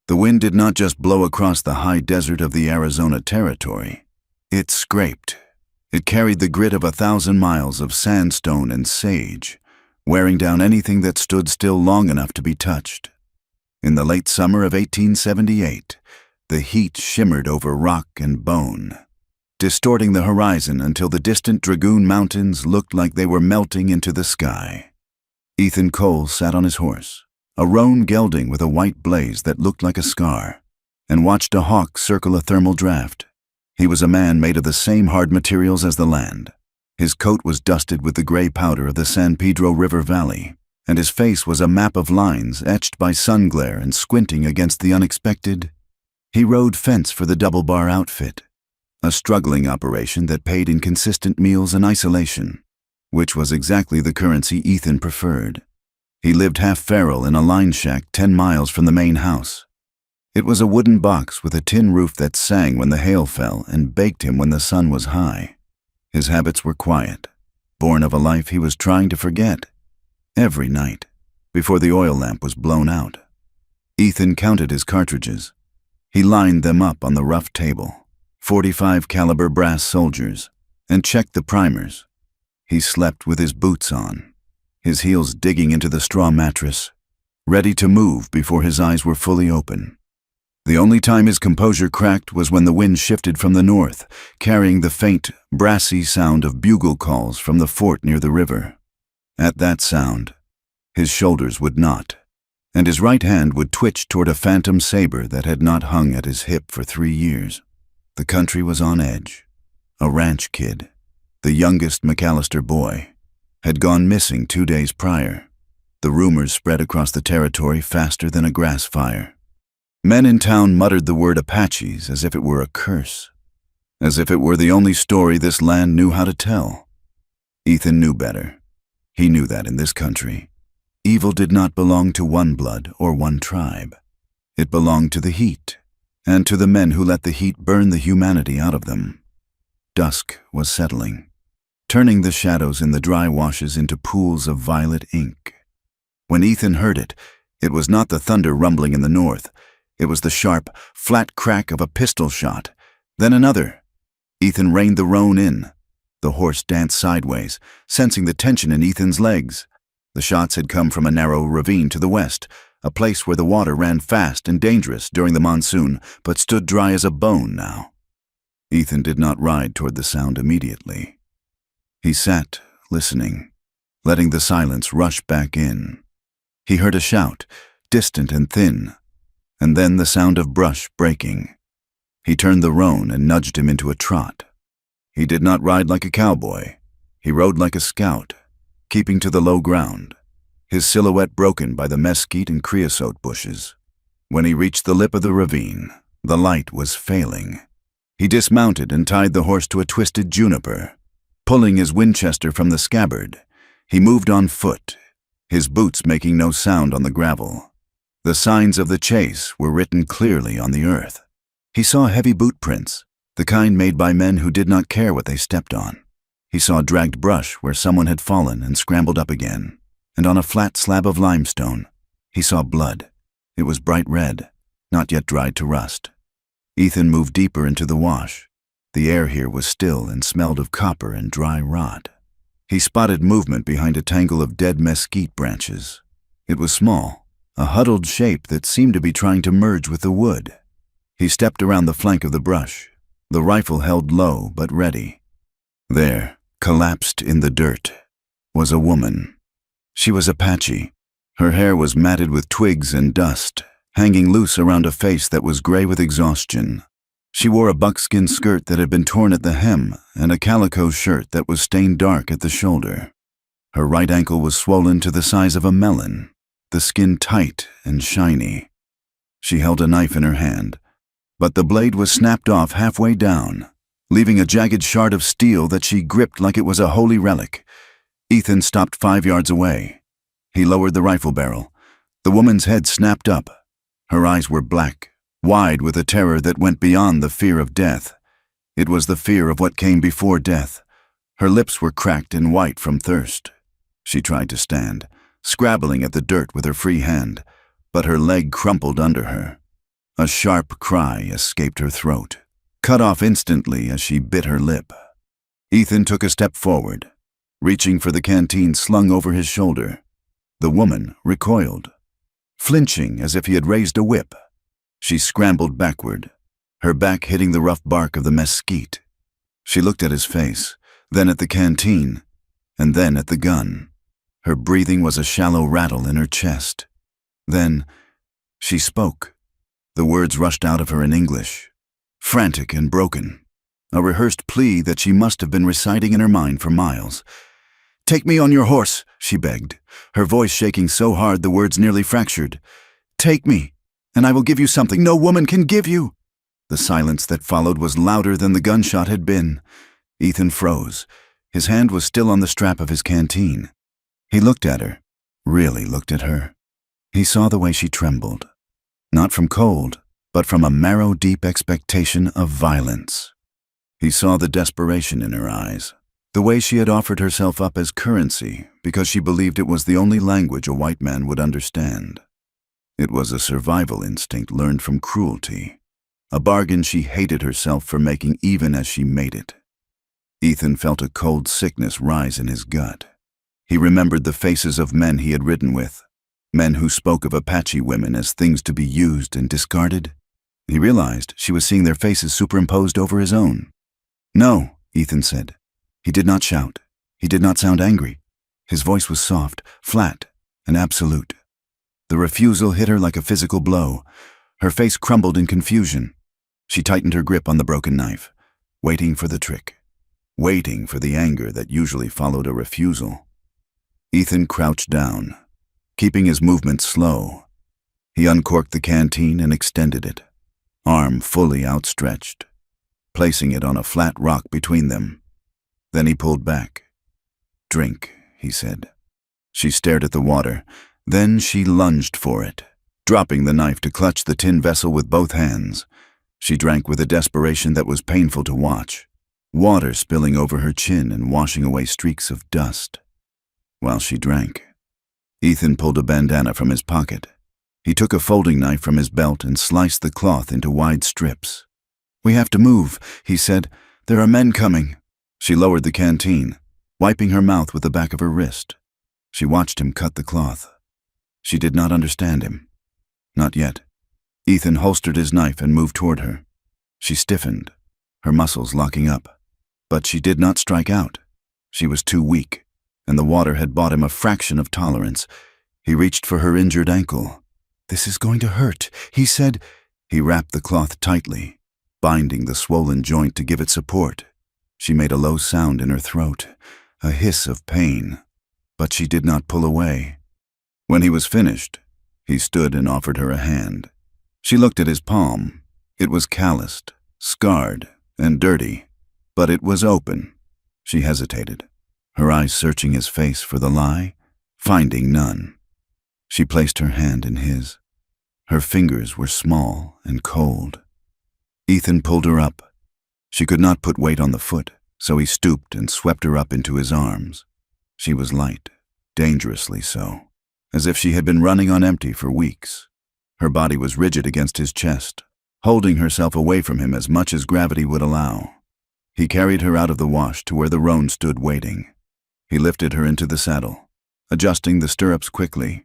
The wind did not just blow across the high desert of the Arizona Territory. It scraped. It carried the grit of 1,000 miles of sandstone and sage, wearing down anything that stood still long enough to be touched. In the late summer of 1878, the heat shimmered over rock and bone, distorting the horizon until the distant Dragoon Mountains looked like they were melting into the sky. Ethan Cole sat on his horse, a roan gelding with a white blaze that looked like a scar, and watched a hawk circle a thermal draft. He was a man made of the same hard materials as the land. His coat was dusted with the gray powder of the San Pedro River Valley, and his face was a map of lines etched by sun glare and squinting against the unexpected. He rode fence for the Double Bar outfit, a struggling operation that paid in consistent meals and isolation, which was exactly the currency Ethan preferred. He lived half feral in a line shack 10 miles from the main house. It was a wooden box with a tin roof that sang when the hail fell and baked him when the sun was high. His habits were quiet, born of a life he was trying to forget. Every night, before the oil lamp was blown out, Ethan counted his cartridges. He lined them up on the rough table, 45 caliber brass soldiers, and checked the primers. He slept with his boots on, his heels digging into the straw mattress, ready to move before his eyes were fully open. The only time his composure cracked was when the wind shifted from the north, carrying the faint, brassy sound of bugle calls from the fort near the river. At that sound, his shoulders would knot, and his right hand would twitch toward a phantom saber that had not hung at his hip for 3 years. The country was on edge. A ranch kid, the youngest McAllister boy, had gone missing 2 days prior. The rumors spread across the territory faster than a grass fire. Men in town muttered the word Apaches as if it were a curse, as if it were the only story this land knew how to tell. Ethan knew better. He knew that in this country, evil did not belong to one blood or one tribe. It belonged to the heat, and to the men who let the heat burn the humanity out of them. Dusk was settling, turning the shadows in the dry washes into pools of violet ink. When Ethan heard it, it was not the thunder rumbling in the north. It was the sharp, flat crack of a pistol shot, then another. Ethan reined the roan in. The horse danced sideways, sensing the tension in Ethan's legs. The shots had come from a narrow ravine to the west, a place where the water ran fast and dangerous during the monsoon, but stood dry as a bone now. Ethan did not ride toward the sound immediately. He sat, listening, letting the silence rush back in. He heard a shout, distant and thin, and then the sound of brush breaking. He turned the roan and nudged him into a trot. He did not ride like a cowboy. He rode like a scout, keeping to the low ground, his silhouette broken by the mesquite and creosote bushes. When he reached the lip of the ravine, the light was failing. He dismounted and tied the horse to a twisted juniper. Pulling his Winchester from the scabbard, he moved on foot, his boots making no sound on the gravel. The signs of the chase were written clearly on the earth. He saw heavy boot prints, the kind made by men who did not care what they stepped on. He saw dragged brush where someone had fallen and scrambled up again, and on a flat slab of limestone, he saw blood. It was bright red, not yet dried to rust. Ethan moved deeper into the wash. The air here was still and smelled of copper and dry rot. He spotted movement behind a tangle of dead mesquite branches. It was small, a huddled shape that seemed to be trying to merge with the wood. He stepped around the flank of the brush, the rifle held low but ready. There, collapsed in the dirt, was a woman. She was Apache. Her hair was matted with twigs and dust, hanging loose around a face that was gray with exhaustion. She wore a buckskin skirt that had been torn at the hem and a calico shirt that was stained dark at the shoulder. Her right ankle was swollen to the size of a melon, the skin tight and shiny. She held a knife in her hand, but the blade was snapped off halfway down, leaving a jagged shard of steel that she gripped like it was a holy relic. Ethan stopped 5 yards away. He lowered the rifle barrel. The woman's head snapped up. Her eyes were black, wide with a terror that went beyond the fear of death. It was the fear of what came before death. Her lips were cracked and white from thirst. She tried to stand, scrabbling at the dirt with her free hand, but her leg crumpled under her. A sharp cry escaped her throat, cut off instantly as she bit her lip. Ethan took a step forward, reaching for the canteen slung over his shoulder. The woman recoiled, flinching as if he had raised a whip. She scrambled backward, her back hitting the rough bark of the mesquite. She looked at his face, then at the canteen, and then at the gun. Her breathing was a shallow rattle in her chest. Then she spoke. The words rushed out of her in English, frantic and broken, a rehearsed plea that she must have been reciting in her mind for miles. "Take me on your horse," she begged, her voice shaking so hard the words nearly fractured. "Take me, and I will give you something no woman can give you." The silence that followed was louder than the gunshot had been. Ethan froze. His hand was still on the strap of his canteen. He looked at her, really looked at her. He saw the way she trembled, not from cold, but from a marrow-deep expectation of violence. He saw the desperation in her eyes, the way she had offered herself up as currency because she believed it was the only language a white man would understand. It was a survival instinct learned from cruelty, a bargain she hated herself for making even as she made it. Ethan felt a cold sickness rise in his gut. He remembered the faces of men he had ridden with, men who spoke of Apache women as things to be used and discarded. He realized she was seeing their faces superimposed over his own. "No," Ethan said. He did not shout. He did not sound angry. His voice was soft, flat, and absolute. The refusal hit her like a physical blow. Her face crumbled in confusion. She tightened her grip on the broken knife, waiting for the trick, waiting for the anger that usually followed a refusal. Ethan crouched down, keeping his movements slow. He uncorked the canteen and extended it, arm fully outstretched, placing it on a flat rock between them. Then he pulled back. "Drink," he said. She stared at the water. Then she lunged for it, dropping the knife to clutch the tin vessel with both hands. She drank with a desperation that was painful to watch, water spilling over her chin and washing away streaks of dust. While she drank, Ethan pulled a bandana from his pocket. He took a folding knife from his belt and sliced the cloth into wide strips. "We have to move," he said. "There are men coming." She lowered the canteen, wiping her mouth with the back of her wrist. She watched him cut the cloth. She did not understand him. Not yet. Ethan holstered his knife and moved toward her. She stiffened, her muscles locking up. But she did not strike out. She was too weak, and the water had bought him a fraction of tolerance. He reached for her injured ankle. "This is going to hurt," he said. He wrapped the cloth tightly, binding the swollen joint to give it support. She made a low sound in her throat, a hiss of pain, but she did not pull away. When he was finished, he stood and offered her a hand. She looked at his palm. It was calloused, scarred, and dirty, but it was open. She hesitated, her eyes searching his face for the lie, finding none. She placed her hand in his. Her fingers were small and cold. Ethan pulled her up. She could not put weight on the foot, so he stooped and swept her up into his arms. She was light, dangerously so, as if she had been running on empty for weeks. Her body was rigid against his chest, holding herself away from him as much as gravity would allow. He carried her out of the wash to where the roan stood waiting. He lifted her into the saddle, adjusting the stirrups quickly.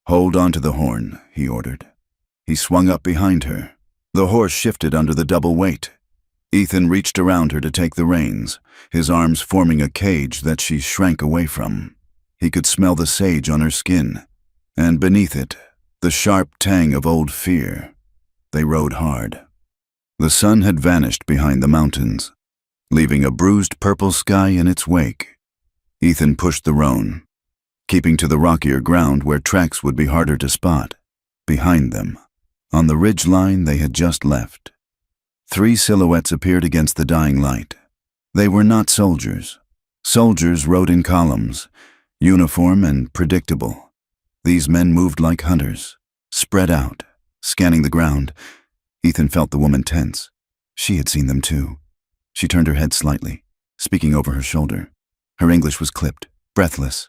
"Hold on to the horn," he ordered. He swung up behind her. The horse shifted under the double weight. Ethan reached around her to take the reins, his arms forming a cage that she shrank away from. He could smell the sage on her skin, and beneath it, the sharp tang of old fear. They rode hard. The sun had vanished behind the mountains, leaving a bruised purple sky in its wake. Ethan pushed the roan, keeping to the rockier ground where tracks would be harder to spot. Behind them, on the ridge line they had just left, 3 silhouettes appeared against the dying light. They were not soldiers. Soldiers rode in columns, uniform and predictable. These men moved like hunters, spread out, scanning the ground. Ethan felt the woman tense. She had seen them too. She turned her head slightly, speaking over her shoulder. Her English was clipped, breathless.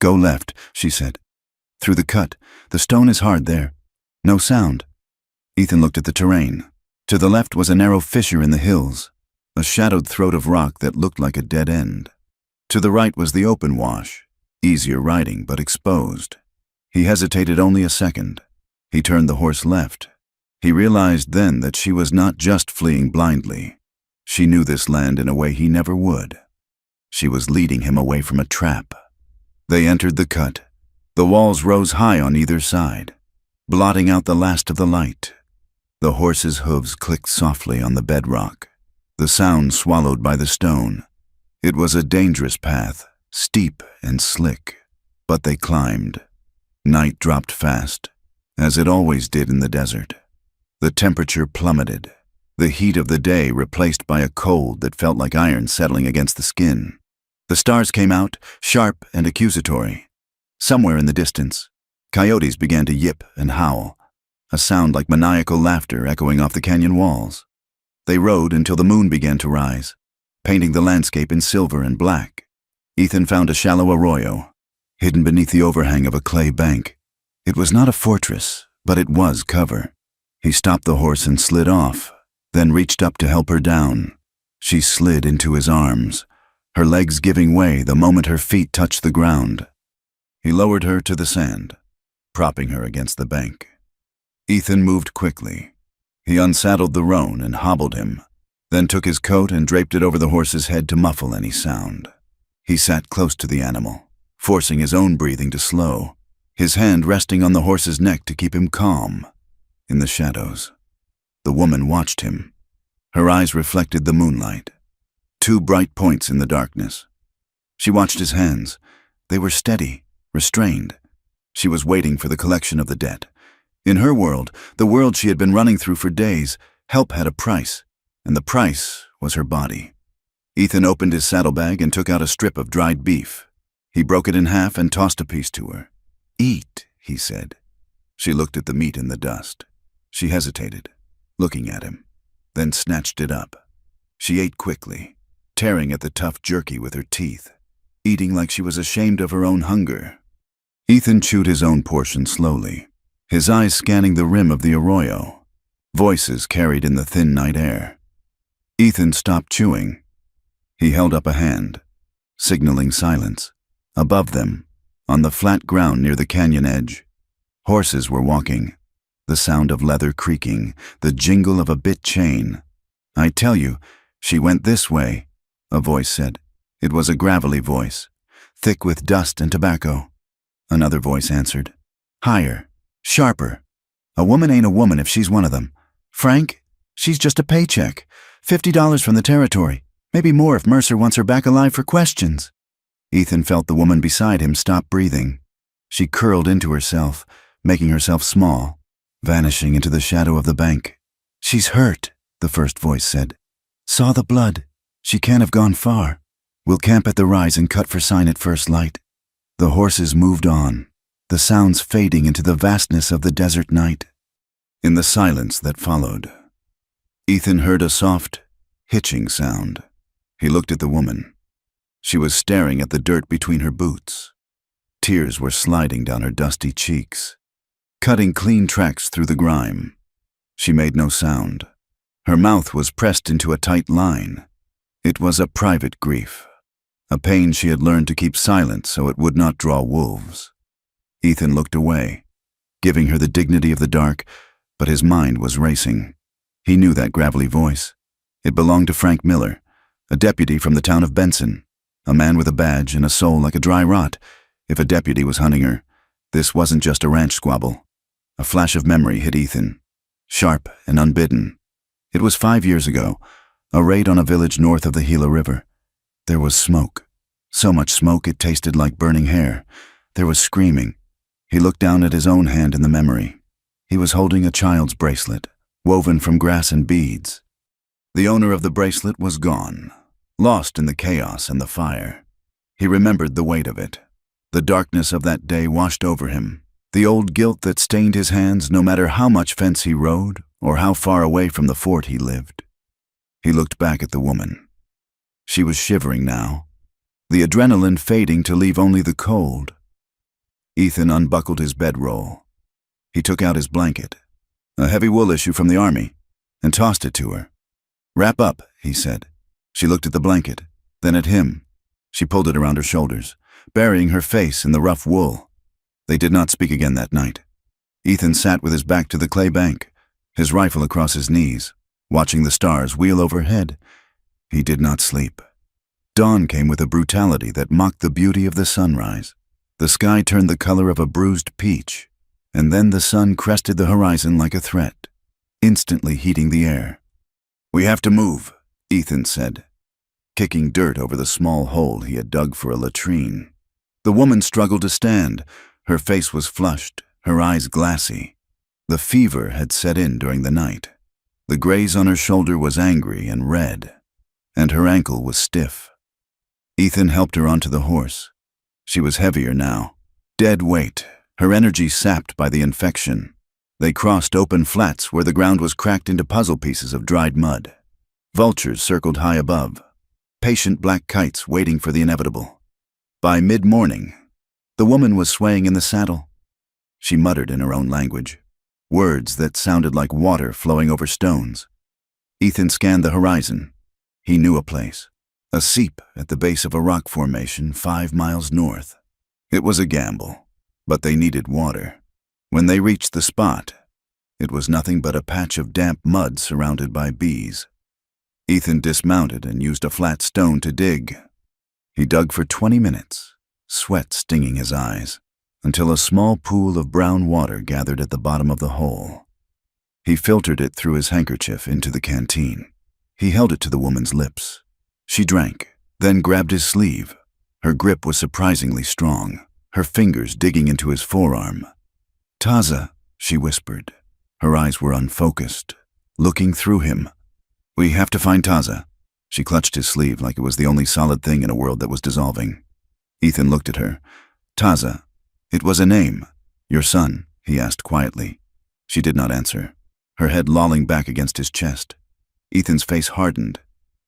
"Go left," she said. "Through the cut. The stone is hard there. No sound." Ethan looked at the terrain. To the left was a narrow fissure in the hills, a shadowed throat of rock that looked like a dead end. To the right was the open wash, easier riding but exposed. He hesitated only a second. He turned the horse left. He realized then that she was not just fleeing blindly. She knew this land in a way he never would. She was leading him away from a trap. They entered the cut. The walls rose high on either side, blotting out the last of the light. The horse's hooves clicked softly on the bedrock, the sound swallowed by the stone. It was a dangerous path, steep and slick, but they climbed. Night dropped fast, as it always did in the desert. The temperature plummeted, the heat of the day replaced by a cold that felt like iron settling against the skin. The stars came out, sharp and accusatory. Somewhere in the distance, coyotes began to yip and howl, a sound like maniacal laughter echoing off the canyon walls. They rode until the moon began to rise, painting the landscape in silver and black. Ethan found a shallow arroyo, hidden beneath the overhang of a clay bank. It was not a fortress, but it was cover. He stopped the horse and slid off, then reached up to help her down. She slid into his arms, her legs giving way the moment her feet touched the ground. He lowered her to the sand, propping her against the bank. Ethan moved quickly. He unsaddled the roan and hobbled him, then took his coat and draped it over the horse's head to muffle any sound. He sat close to the animal, forcing his own breathing to slow, his hand resting on the horse's neck to keep him calm. In the shadows, the woman watched him. Her eyes reflected the moonlight, two bright points in the darkness. She watched his hands. They were steady, restrained. She was waiting for the collection of the debt. In her world, the world she had been running through for days, help had a price, and the price was her body. Ethan opened his saddlebag and took out a strip of dried beef. He broke it in half and tossed a piece to her. "Eat," he said. She looked at the meat in the dust. She hesitated, looking at him, then snatched it up. She ate quickly, tearing at the tough jerky with her teeth, eating like she was ashamed of her own hunger. Ethan chewed his own portion slowly, his eyes scanning the rim of the arroyo. Voices carried in the thin night air. Ethan stopped chewing. He held up a hand, signaling silence. Above them, on the flat ground near the canyon edge, horses were walking, the sound of leather creaking, the jingle of a bit chain. "I tell you, she went this way," a voice said. It was a gravelly voice, thick with dust and tobacco. Another voice answered, higher, sharper. "A woman ain't a woman if she's one of them. Frank, she's just a paycheck. $50 from the territory, maybe more if Mercer wants her back alive for questions." Ethan felt the woman beside him stop breathing. She curled into herself, making herself small, vanishing into the shadow of the bank. "She's hurt," the first voice said. "Saw the blood. She can't have gone far. We'll camp at the rise and cut for sign at first light." The horses moved on, the sounds fading into the vastness of the desert night. In the silence that followed, Ethan heard a soft, hitching sound. He looked at the woman. She was staring at the dirt between her boots. Tears were sliding down her dusty cheeks, cutting clean tracks through the grime. She made no sound. Her mouth was pressed into a tight line. It was a private grief, a pain she had learned to keep silent so it would not draw wolves. Ethan looked away, giving her the dignity of the dark, but his mind was racing. He knew that gravelly voice. It belonged to Frank Miller, a deputy from the town of Benson, a man with a badge and a soul like a dry rot. If a deputy was hunting her, this wasn't just a ranch squabble. A flash of memory hit Ethan, sharp and unbidden. It was 5 years ago, a raid on a village north of the Gila River. There was smoke, so much smoke it tasted like burning hair. There was screaming. He looked down at his own hand in the memory. He was holding a child's bracelet, woven from grass and beads. The owner of the bracelet was gone, lost in the chaos and the fire. He remembered the weight of it. The darkness of that day washed over him, the old guilt that stained his hands no matter how much fence he rode or how far away from the fort he lived. He looked back at the woman. She was shivering now, the adrenaline fading to leave only the cold. Ethan unbuckled his bedroll. He took out his blanket, a heavy wool issue from the army, and tossed it to her. "Wrap up," he said. She looked at the blanket, then at him. She pulled it around her shoulders, burying her face in the rough wool. They did not speak again that night. Ethan sat with his back to the clay bank, his rifle across his knees, watching the stars wheel overhead. He did not sleep. Dawn came with a brutality that mocked the beauty of the sunrise. The sky turned the color of a bruised peach, and then the sun crested the horizon like a threat, instantly heating the air. "We have to move," Ethan said, kicking dirt over the small hole he had dug for a latrine. The woman struggled to stand. Her face was flushed, her eyes glassy. The fever had set in during the night. The graze on her shoulder was angry and red, and her ankle was stiff. Ethan helped her onto the horse. She was heavier now, dead weight, her energy sapped by the infection. They crossed open flats where the ground was cracked into puzzle pieces of dried mud. Vultures circled high above, patient black kites waiting for the inevitable. By mid-morning, the woman was swaying in the saddle. She muttered in her own language, words that sounded like water flowing over stones. Ethan scanned the horizon. He knew a place, a seep at the base of a rock formation 5 miles north. It was a gamble, but they needed water. When they reached the spot, it was nothing but a patch of damp mud surrounded by bees. Ethan dismounted and used a flat stone to dig. He dug for 20 minutes, sweat stinging his eyes, until a small pool of brown water gathered at the bottom of the hole. He filtered it through his handkerchief into the canteen. He held it to the woman's lips. She drank, then grabbed his sleeve. Her grip was surprisingly strong, her fingers digging into his forearm. "Taza," she whispered. Her eyes were unfocused, looking through him. "We have to find Taza." She clutched his sleeve like it was the only solid thing in a world that was dissolving. Ethan looked at her. "Taza. It was a name. Your son," he asked quietly. She did not answer, her head lolling back against his chest. Ethan's face hardened.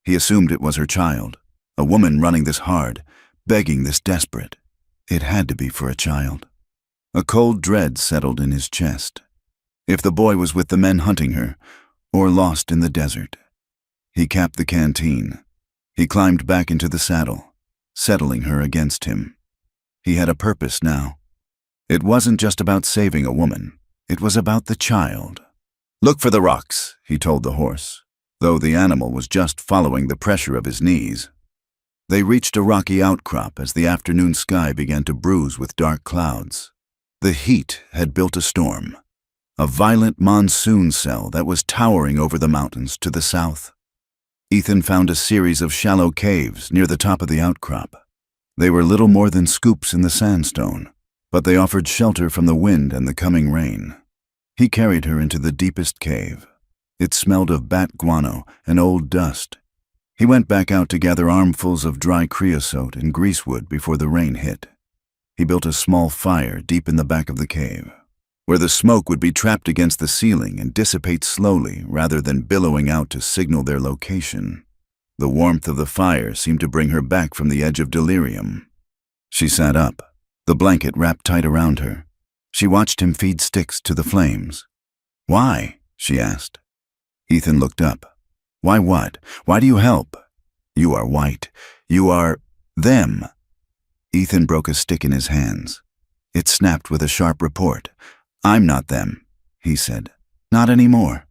He assumed it was her child, a woman running this hard, begging this desperate. It had to be for a child. A cold dread settled in his chest. If the boy was with the men hunting her, or lost in the desert. He capped the canteen. He climbed back into the saddle, settling her against him. He had a purpose now. It wasn't just about saving a woman. It was about the child. "Look for the rocks," he told the horse, though the animal was just following the pressure of his knees. They reached a rocky outcrop as the afternoon sky began to bruise with dark clouds. The heat had built a storm, a violent monsoon cell that was towering over the mountains to the south. Ethan found a series of shallow caves near the top of the outcrop. They were little more than scoops in the sandstone, but they offered shelter from the wind and the coming rain. He carried her into the deepest cave. It smelled of bat guano and old dust. He went back out to gather armfuls of dry creosote and greasewood before the rain hit. He built a small fire deep in the back of the cave, where the smoke would be trapped against the ceiling and dissipate slowly rather than billowing out to signal their location. The warmth of the fire seemed to bring her back from the edge of delirium. She sat up, the blanket wrapped tight around her. She watched him feed sticks to the flames. "Why?" she asked. Ethan looked up. "Why what? Why do you help? You are white. You are them." Ethan broke a stick in his hands. It snapped with a sharp report. "I'm not them," he said. "Not anymore."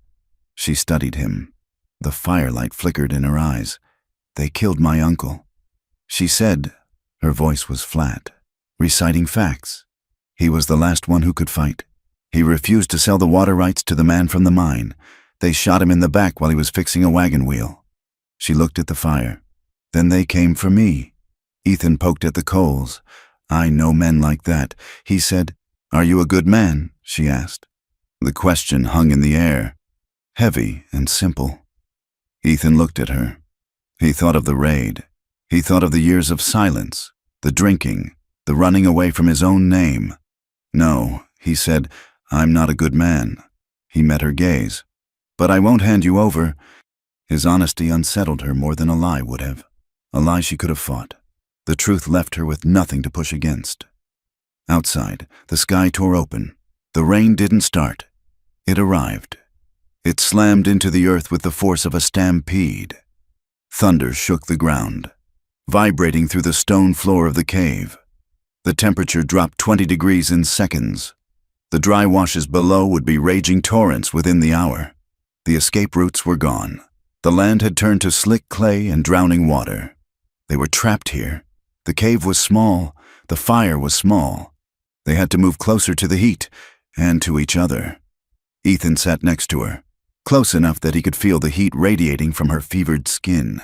She studied him. The firelight flickered in her eyes. "They killed my uncle," she said. Her voice was flat, reciting facts. He was the last one who could fight. He refused to sell the water rights to the man from the mine. They shot him in the back while he was fixing a wagon wheel. She looked at the fire. "Then they came for me." Ethan poked at the coals. "I know men like that," he said. "Are you a good man?" she asked. The question hung in the air, heavy and simple. Ethan looked at her. He thought of the raid. He thought of the years of silence, the drinking, the running away from his own name. "No," he said, "I'm not a good man." He met her gaze. "But I won't hand you over." His honesty unsettled her more than a lie would have. A lie she could have fought. The truth left her with nothing to push against. Outside, the sky tore open. The rain didn't start. It arrived. It slammed into the earth with the force of a stampede. Thunder shook the ground, vibrating through the stone floor of the cave. The temperature dropped 20 degrees in seconds. The dry washes below would be raging torrents within the hour. The escape routes were gone. The land had turned to slick clay and drowning water. They were trapped here. The cave was small. The fire was small. They had to move closer to the heat and to each other. Ethan sat next to her, close enough that he could feel the heat radiating from her fevered skin.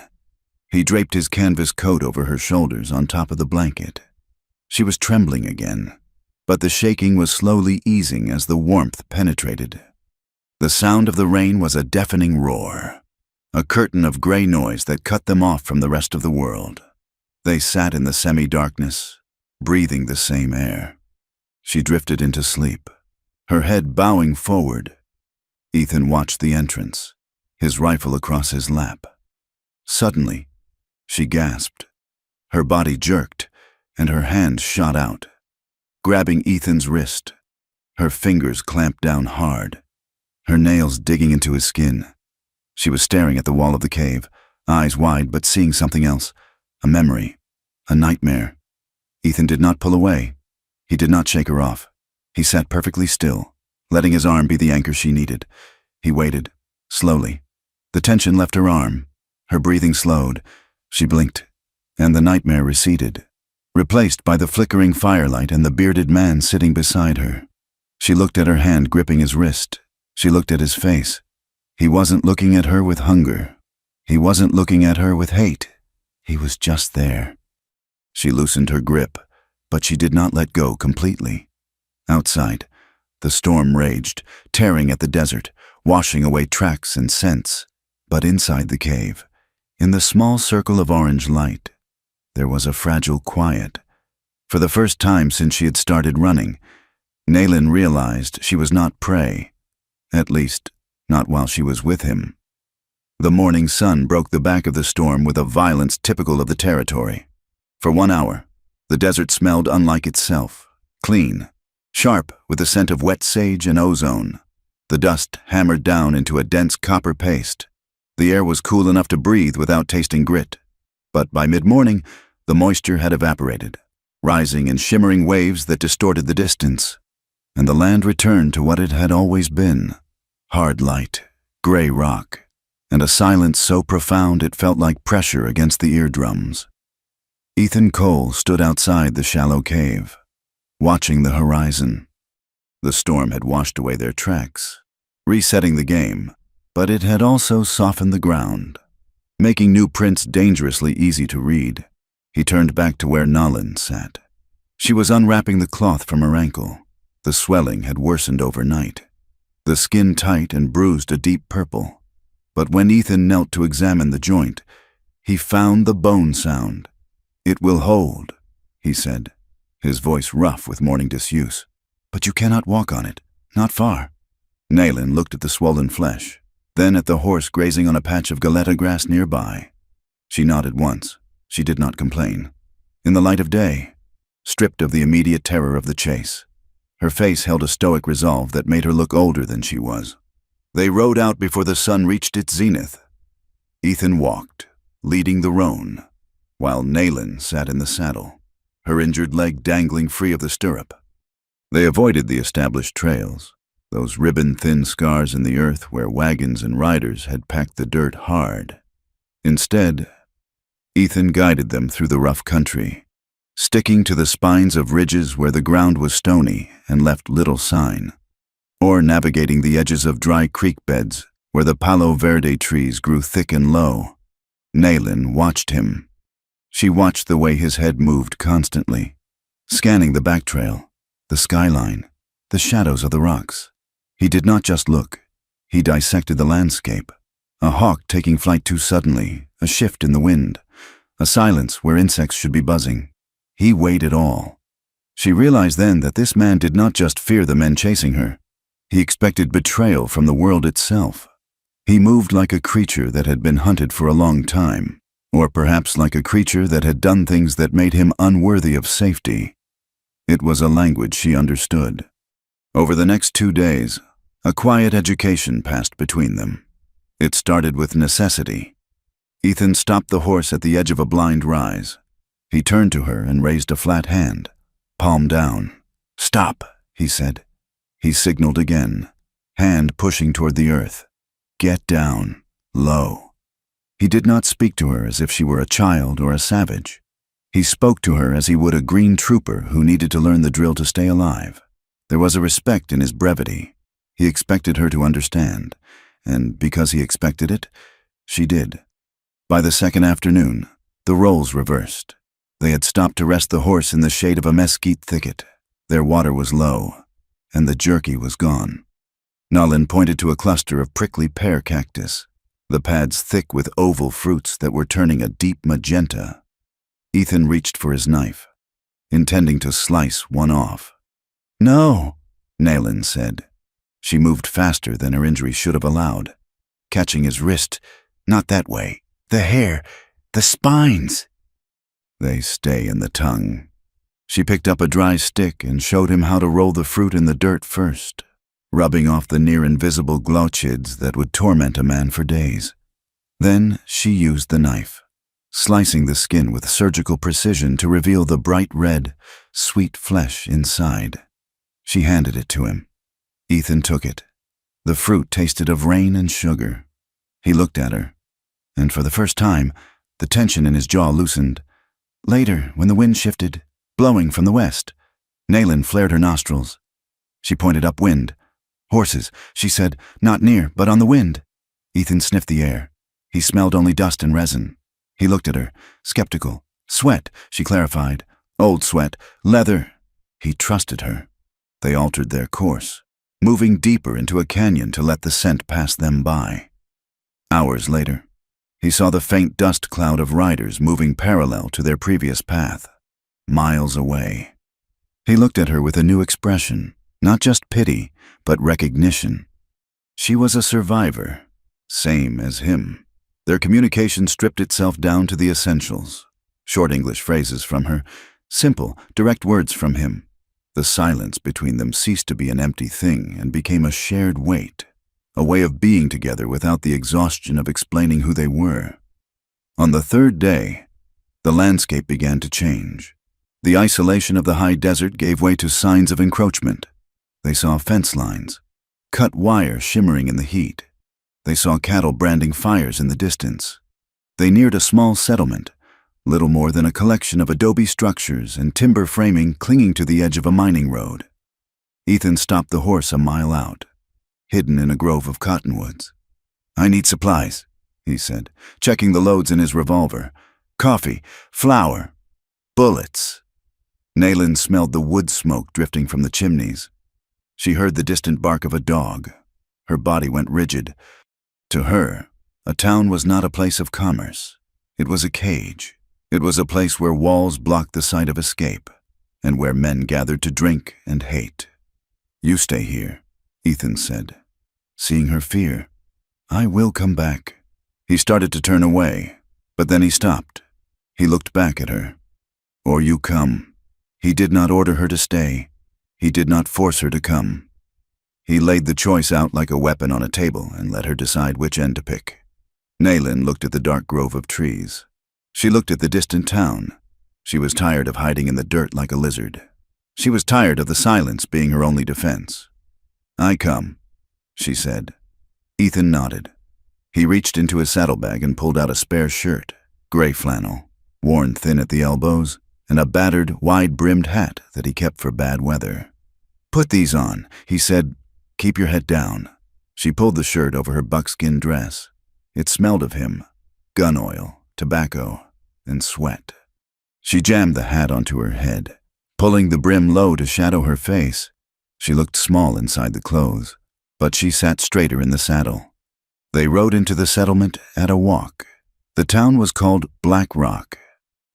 He draped his canvas coat over her shoulders on top of the blanket. She was trembling again, but the shaking was slowly easing as the warmth penetrated. The sound of the rain was a deafening roar, a curtain of gray noise that cut them off from the rest of the world. They sat in the semi-darkness, breathing the same air. She drifted into sleep, her head bowing forward. Ethan watched the entrance, his rifle across his lap. Suddenly, she gasped. Her body jerked, and her hand shot out, grabbing Ethan's wrist. Her fingers clamped down hard, her nails digging into his skin. She was staring at the wall of the cave, eyes wide but seeing something else, a memory, a nightmare. Ethan did not pull away. He did not shake her off. He sat perfectly still, letting his arm be the anchor she needed. He waited, slowly. The tension left her arm. Her breathing slowed. She blinked, and the nightmare receded, replaced by the flickering firelight and the bearded man sitting beside her. She looked at her hand gripping his wrist. She looked at his face. He wasn't looking at her with hunger. He wasn't looking at her with hate. He was just there. She loosened her grip, but she did not let go completely. Outside, the storm raged, tearing at the desert, washing away tracks and scents. But inside the cave, in the small circle of orange light, there was a fragile quiet. For the first time since she had started running, Naylin realized she was not prey, at least, not while she was with him. The morning sun broke the back of the storm with a violence typical of the territory. For 1 hour, the desert smelled unlike itself, clean, sharp with the scent of wet sage and ozone. The dust hammered down into a dense copper paste. The air was cool enough to breathe without tasting grit. But by mid-morning, the moisture had evaporated, rising in shimmering waves that distorted the distance, and the land returned to what it had always been: hard light, gray rock, and a silence so profound it felt like pressure against the eardrums. Ethan Cole stood outside the shallow cave, watching the horizon. The storm had washed away their tracks, resetting the game, but it had also softened the ground, making new prints dangerously easy to read. He turned back to where Naylin sat. She was unwrapping the cloth from her ankle. The swelling had worsened overnight, the skin tight and bruised a deep purple. But when Ethan knelt to examine the joint, he found the bone sound. "It will hold," he said, his voice rough with morning disuse. "But you cannot walk on it, not far." Naylin looked at the swollen flesh, then at the horse grazing on a patch of galeta grass nearby. She nodded once. She did not complain. In the light of day, stripped of the immediate terror of the chase, her face held a stoic resolve that made her look older than she was. They rode out before the sun reached its zenith. Ethan walked, leading the roan, while Naylin sat in the saddle, her injured leg dangling free of the stirrup. They avoided the established trails, those ribbon-thin scars in the earth where wagons and riders had packed the dirt hard. Instead, Ethan guided them through the rough country, sticking to the spines of ridges where the ground was stony and left little sign, or navigating the edges of dry creek beds where the Palo Verde trees grew thick and low. Naylin watched him. She watched the way his head moved constantly, scanning the back trail, the skyline, the shadows of the rocks. He did not just look. He dissected the landscape. A hawk taking flight too suddenly, a shift in the wind, a silence where insects should be buzzing. He weighed it all. She realized then that this man did not just fear the men chasing her. He expected betrayal from the world itself. He moved like a creature that had been hunted for a long time, or perhaps like a creature that had done things that made him unworthy of safety. It was a language she understood. Over the next 2 days, A quiet education passed between them. It started with necessity. Ethan stopped the horse at the edge of a blind rise. He turned to her and raised a flat hand, palm down. "Stop," he said. He signaled again, hand pushing toward the earth. "Get down, low." He did not speak to her as if she were a child or a savage. He spoke to her as he would a green trooper who needed to learn the drill to stay alive. There was a respect in his brevity. He expected her to understand, and because he expected it, she did. By the second afternoon, the roles reversed. They had stopped to rest the horse in the shade of a mesquite thicket. Their water was low, and the jerky was gone. Nalin pointed to a cluster of prickly pear cactus, the pads thick with oval fruits that were turning a deep magenta. Ethan reached for his knife, intending to slice one off. "No," Nalin said. She moved faster than her injury should have allowed, catching his wrist. "Not that way. The hair, the spines." "They stay in the tongue." She picked up a dry stick and showed him how to roll the fruit in the dirt first, rubbing off the near-invisible glochids that would torment a man for days. Then she used the knife, slicing the skin with surgical precision to reveal the bright red, sweet flesh inside. She handed it to him. Ethan took it. The fruit tasted of rain and sugar. He looked at her, and for the first time, the tension in his jaw loosened. Later, when the wind shifted, blowing from the west, Nalin flared her nostrils. She pointed upwind. "Horses," she said, "not near, but on the wind." Ethan sniffed the air. He smelled only dust and resin. He looked at her, skeptical. "Sweat," she clarified. "Old sweat. Leather." He trusted her. They altered their course, moving deeper into a canyon to let the scent pass them by. Hours later, he saw the faint dust cloud of riders moving parallel to their previous path, miles away. He looked at her with a new expression, not just pity, but recognition. She was a survivor, same as him. Their communication stripped itself down to the essentials. Short English phrases from her, simple, direct words from him. The silence between them ceased to be an empty thing and became a shared weight, a way of being together without the exhaustion of explaining who they were. On the third day, the landscape began to change. The isolation of the high desert gave way to signs of encroachment. They saw fence lines, cut wire shimmering in the heat. They saw cattle branding fires in the distance. They neared a small settlement, little more than a collection of adobe structures and timber framing clinging to the edge of a mining road. Ethan stopped the horse a mile out, hidden in a grove of cottonwoods. "I need supplies," he said, checking the loads in his revolver. "Coffee, flour, bullets." Nalin smelled the wood smoke drifting from the chimneys. She heard the distant bark of a dog. Her body went rigid. To her, a town was not a place of commerce. It was a cage. It was a place where walls blocked the sight of escape, and where men gathered to drink and hate. "You stay here," Ethan said. Seeing her fear, "I will come back." He started to turn away, but then he stopped. He looked back at her. "Or you come." He did not order her to stay. He did not force her to come. He laid the choice out like a weapon on a table and let her decide which end to pick. Nalin looked at the dark grove of trees. She looked at the distant town. She was tired of hiding in the dirt like a lizard. She was tired of the silence being her only defense. "I come," she said. Ethan nodded. He reached into his saddlebag and pulled out a spare shirt, gray flannel, worn thin at the elbows, and a battered, wide-brimmed hat that he kept for bad weather. "Put these on," he said. "Keep your head down." She pulled the shirt over her buckskin dress. It smelled of him, gun oil, tobacco, and sweat. She jammed the hat onto her head, pulling the brim low to shadow her face. She looked small inside the clothes, but she sat straighter in the saddle. They rode into the settlement at a walk. The town was called Black Rock,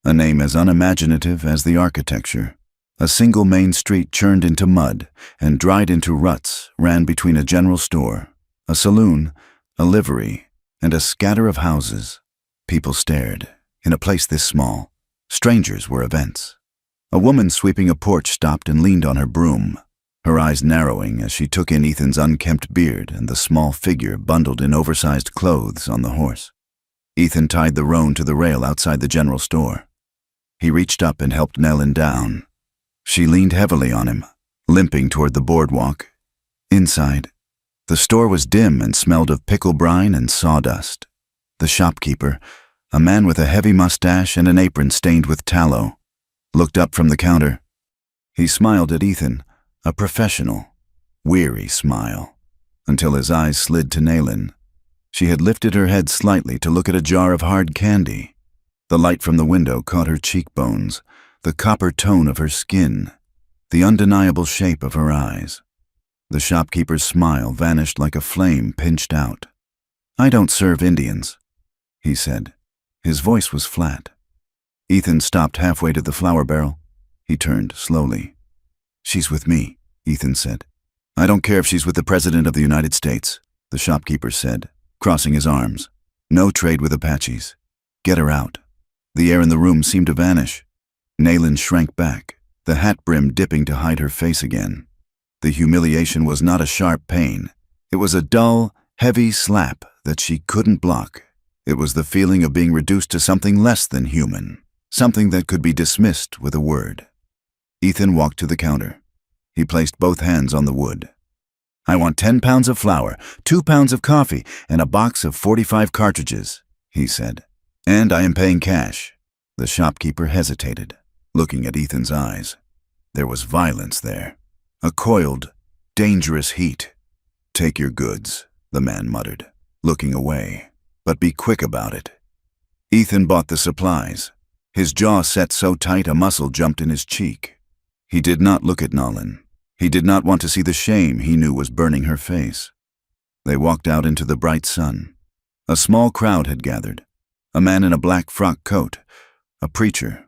a name as unimaginative as the architecture. A single main street churned into mud and dried into ruts ran between a general store, a saloon, a livery, and a scatter of houses. People stared. In a place this small, strangers were events. A woman sweeping a porch stopped and leaned on her broom. her eyes narrowing as she took in Ethan's unkempt beard and the small figure bundled in oversized clothes on the horse. Ethan tied the roan to the rail outside the general store. He reached up and helped Nellen down. She leaned heavily on him, limping toward the boardwalk. Inside, the store was dim and smelled of pickle brine and sawdust. The shopkeeper, a man with a heavy mustache and an apron stained with tallow, looked up from the counter. He smiled at Ethan, a professional, weary smile, until his eyes slid to Nellen. She had lifted her head slightly to look at a jar of hard candy. The light from the window caught her cheekbones, the copper tone of her skin, the undeniable shape of her eyes. The shopkeeper's smile vanished like a flame pinched out. "I don't serve Indians," he said. His voice was flat. Ethan stopped halfway to the flour barrel. He turned slowly. "She's with me," Ethan said. "I don't care if she's with the President of the United States," the shopkeeper said, crossing his arms. "No trade with Apaches. Get her out." The air in the room seemed to vanish. Nellen shrank back, the hat brim dipping to hide her face again. The humiliation was not a sharp pain. It was a dull, heavy slap that she couldn't block. It was the feeling of being reduced to something less than human, something that could be dismissed with a word. Ethan walked to the counter. He placed both hands on the wood. "I want 10 pounds of flour, 2 pounds of coffee, and a box of 45 cartridges," he said. "And I am paying cash." The shopkeeper hesitated, looking at Ethan's eyes. There was violence there, a coiled, dangerous heat. "Take your goods," the man muttered, looking away. "But be quick about it." Ethan bought the supplies. His jaw set so tight a muscle jumped in his cheek. He did not look at Nellen. He did not want to see the shame he knew was burning her face. They walked out into the bright sun. A small crowd had gathered. A man in a black frock coat, a preacher,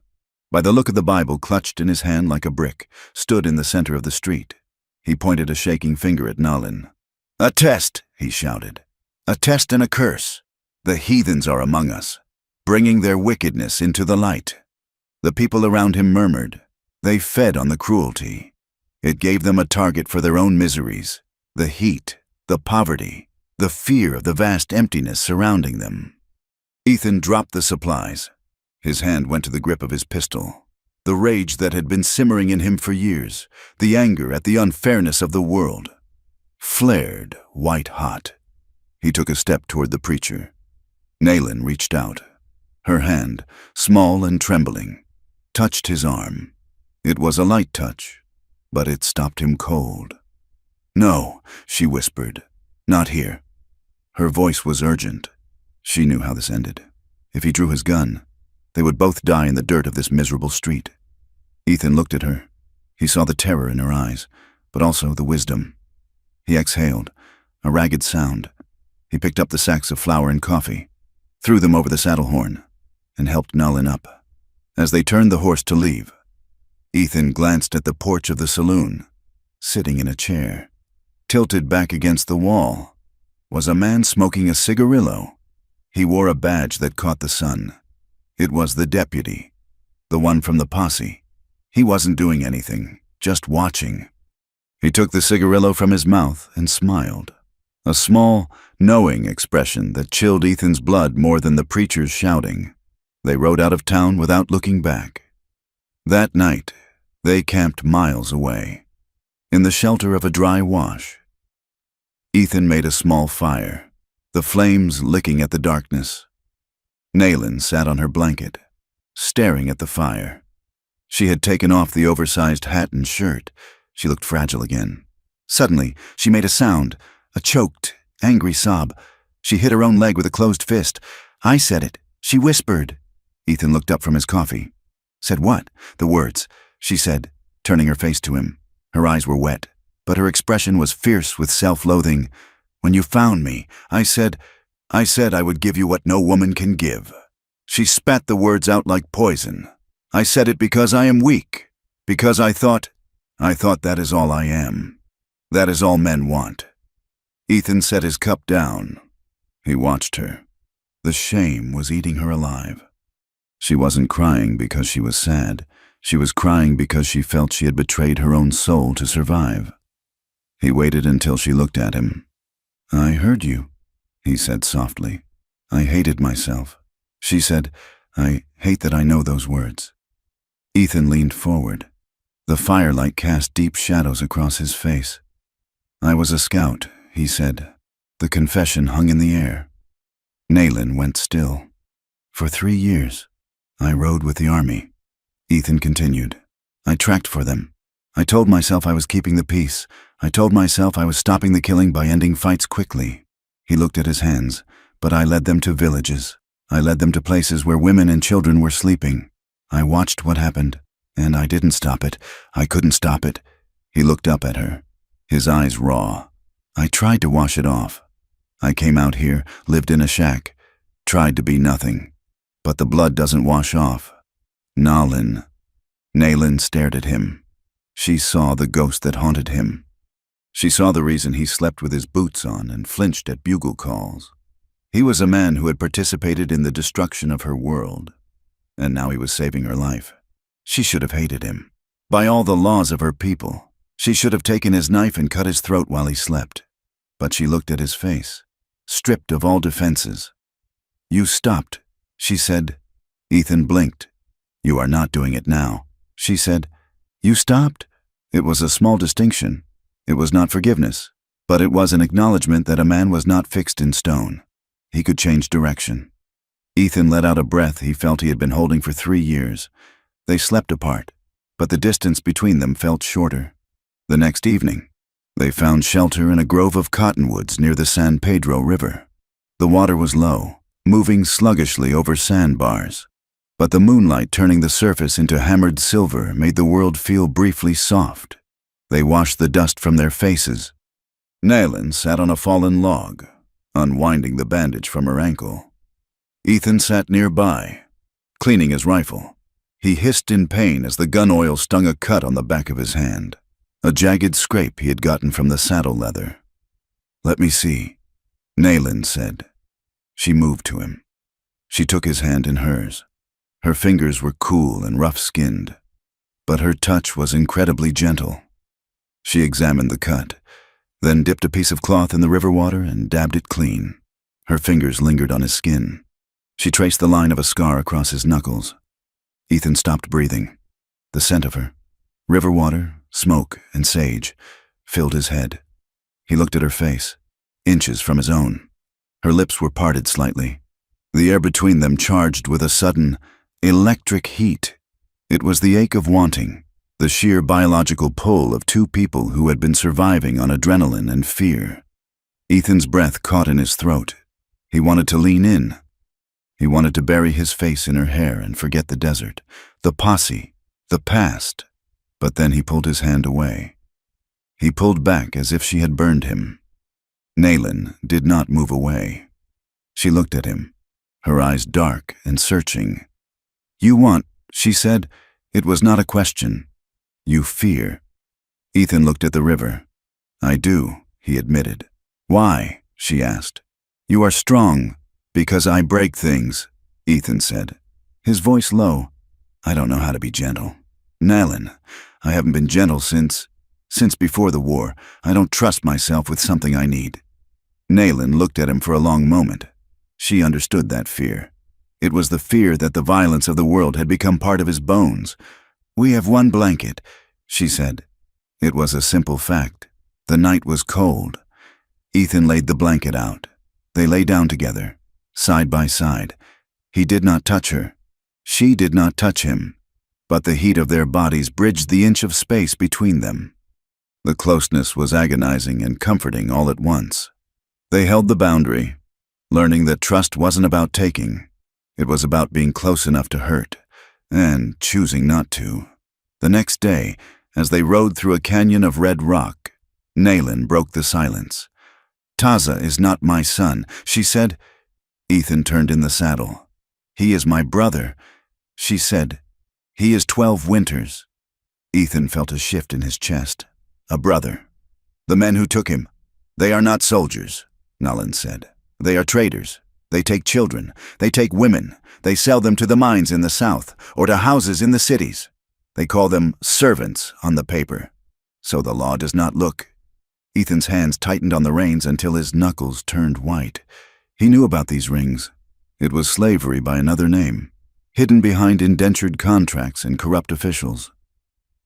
by the look of the Bible clutched in his hand like a brick, stood in the center of the street. He pointed a shaking finger at Nellen. "A test," he shouted. "A test and a curse. The heathens are among us, bringing their wickedness into the light." The people around him murmured. They fed on the cruelty. It gave them a target for their own miseries, the heat, the poverty, the fear of the vast emptiness surrounding them. Ethan dropped the supplies. His hand went to the grip of his pistol. The rage that had been simmering in him for years, the anger at the unfairness of the world, flared white-hot. He took a step toward the preacher. Nellen reached out. Her hand, small and trembling, touched his arm. It was a light touch, but it stopped him cold. "No," she whispered. "Not here." Her voice was urgent. She knew how this ended. If he drew his gun, they would both die in the dirt of this miserable street. Ethan looked at her. He saw the terror in her eyes, but also the wisdom. He exhaled, a ragged sound. He picked up the sacks of flour and coffee, threw them over the saddle horn, and helped Nellen up. As they turned the horse to leave, Ethan glanced at the porch of the saloon. Sitting in a chair, tilted back against the wall, was a man smoking a cigarillo. He wore a badge that caught the sun. It was the deputy, the one from the posse. He wasn't doing anything, just watching. He took the cigarillo from his mouth and smiled, a small, knowing expression that chilled Ethan's blood more than the preacher's shouting. They rode out of town without looking back. That night, they camped miles away, in the shelter of a dry wash. Ethan made a small fire, the flames licking at the darkness. Nellen sat on her blanket, staring at the fire. She had taken off the oversized hat and shirt. She looked fragile again. Suddenly, she made a sound, a choked, angry sob. She hit her own leg with a closed fist. "I said it," she whispered. Ethan looked up from his coffee. "Said what?" "The words," she said, turning her face to him. Her eyes were wet, but her expression was fierce with self-loathing. "When you found me, I said I would give you what no woman can give." She spat the words out like poison. "I said it because I am weak, because I thought that is all I am. That is all men want." Ethan set his cup down. He watched her. The shame was eating her alive. She wasn't crying because she was sad. She was crying because she felt she had betrayed her own soul to survive. He waited until she looked at him. "I heard you," he said softly. "I hated myself." She said, "I hate that I know those words." Ethan leaned forward. The firelight cast deep shadows across his face. "I was a scout," he said. The confession hung in the air. Naylin went still. "For 3 years, I rode with the army." Ethan continued. "I tracked for them. I told myself I was keeping the peace. I told myself I was stopping the killing by ending fights quickly." He looked at his hands. "But I led them to villages. I led them to places where women and children were sleeping. I watched what happened, and I didn't stop it. I couldn't stop it." He looked up at her, his eyes raw. "I tried to wash it off. I came out here, lived in a shack, tried to be nothing. But the blood doesn't wash off." Naylin stared at him. She saw the ghost that haunted him. She saw the reason he slept with his boots on and flinched at bugle calls. He was a man who had participated in the destruction of her world, and now he was saving her life. She should have hated him. By all the laws of her people, she should have taken his knife and cut his throat while he slept. But she looked at his face, stripped of all defenses. "You stopped," she said. Ethan blinked. "You are not doing it now," she said. "You stopped?" It was a small distinction. It was not forgiveness, but it was an acknowledgement that a man was not fixed in stone. He could change direction. Ethan let out a breath he felt he had been holding for 3 years. They slept apart, but the distance between them felt shorter. The next evening, they found shelter in a grove of cottonwoods near the San Pedro River. The water was low, moving sluggishly over sandbars, but the moonlight turning the surface into hammered silver made the world feel briefly soft. They washed the dust from their faces. Naylin sat on a fallen log, unwinding the bandage from her ankle. Ethan sat nearby, cleaning his rifle. He hissed in pain as the gun oil stung a cut on the back of his hand, a jagged scrape he had gotten from the saddle leather. "Let me see," Naylin said. She moved to him. She took his hand in hers. Her fingers were cool and rough-skinned, but her touch was incredibly gentle. She examined the cut, then dipped a piece of cloth in the river water and dabbed it clean. Her fingers lingered on his skin. She traced the line of a scar across his knuckles. Ethan stopped breathing. The scent of her, river water, smoke, and sage, filled his head. He looked at her face, inches from his own. Her lips were parted slightly. The air between them charged with a sudden, electric heat. It was the ache of wanting, the sheer biological pull of two people who had been surviving on adrenaline and fear. Ethan's breath caught in his throat. He wanted to lean in. He wanted to bury his face in her hair and forget the desert, the posse, the past. But then he pulled his hand away. He pulled back as if she had burned him. Naylin did not move away. She looked at him, her eyes dark and searching. "You want," she said. It was not a question. "You fear." Ethan looked at the river. "I do," he admitted. "Why?" she asked. "You are strong." "Because I break things," Ethan said, his voice low. "I don't know how to be gentle. Naylin, I haven't been gentle since before the war. I don't trust myself with something I need." Naylin looked at him for a long moment. She understood that fear. It was the fear that the violence of the world had become part of his bones. "We have one blanket," she said. It was a simple fact. The night was cold. Ethan laid the blanket out. They lay down together, side by side. He did not touch her. She did not touch him. But the heat of their bodies bridged the inch of space between them. The closeness was agonizing and comforting all at once. They held the boundary, learning that trust wasn't about taking. It was about being close enough to hurt, and choosing not to. The next day, as they rode through a canyon of red rock, Naylin broke the silence. "Taza is not my son," she said. Ethan turned in the saddle. "He is my brother," she said. "He is 12 winters." Ethan felt a shift in his chest. "A brother. The men who took him, they are not soldiers," Naylin said. "They are traders. They take children. They take women. They sell them to the mines in the south or to houses in the cities. They call them servants on the paper. So the law does not look." Ethan's hands tightened on the reins until his knuckles turned white. He knew about these rings. It was slavery by another name, hidden behind indentured contracts and corrupt officials.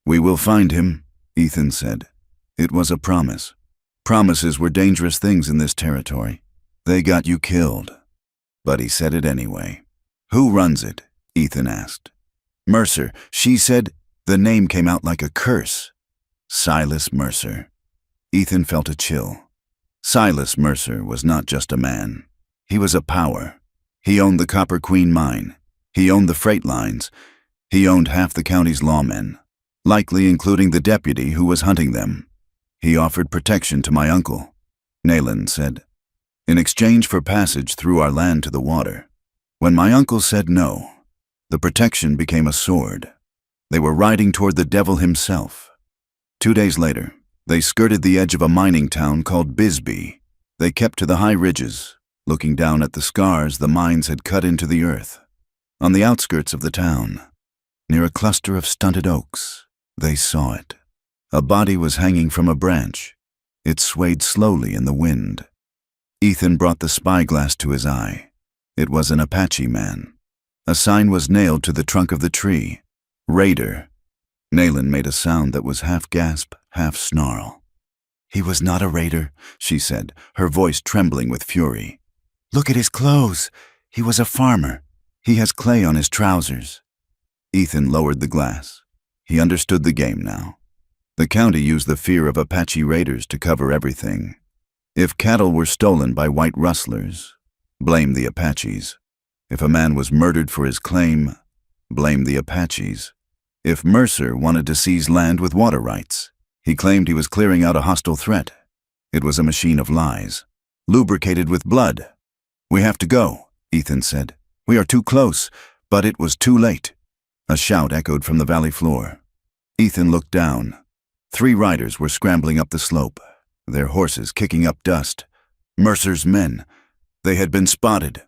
"We will find him," Ethan said. It was a promise. Promises were dangerous things in this territory. They got you killed. But he said it anyway. "Who runs it?" Ethan asked. "Mercer," she said. The name came out like a curse. Silas Mercer. Ethan felt a chill. Silas Mercer was not just a man. He was a power. He owned the Copper Queen mine. He owned the freight lines. He owned half the county's lawmen, likely including the deputy who was hunting them. "He offered protection to my uncle," Nayland said, "in exchange for passage through our land to the water. When my uncle said no, the protection became a sword. They were riding toward the devil himself." 2 days later, they skirted the edge of a mining town called Bisbee. They kept to the high ridges, looking down at the scars the mines had cut into the earth. On the outskirts of the town, near a cluster of stunted oaks, they saw it. A body was hanging from a branch. It swayed slowly in the wind. Ethan brought the spyglass to his eye. It was an Apache man. A sign was nailed to the trunk of the tree. "Raider." Nayland made a sound that was half gasp, half snarl. "He was not a raider," she said, her voice trembling with fury. "Look at his clothes. He was a farmer. He has clay on his trousers." Ethan lowered the glass. He understood the game now. The county used the fear of Apache raiders to cover everything. If cattle were stolen by white rustlers, blame the Apaches. If a man was murdered for his claim, blame the Apaches. If Mercer wanted to seize land with water rights, he claimed he was clearing out a hostile threat. It was a machine of lies, lubricated with blood. "We have to go," Ethan said. "We are too close," but it was too late. A shout echoed from the valley floor. Ethan looked down. 3 riders were scrambling up the slope, their horses kicking up dust. Mercer's men. They had been spotted.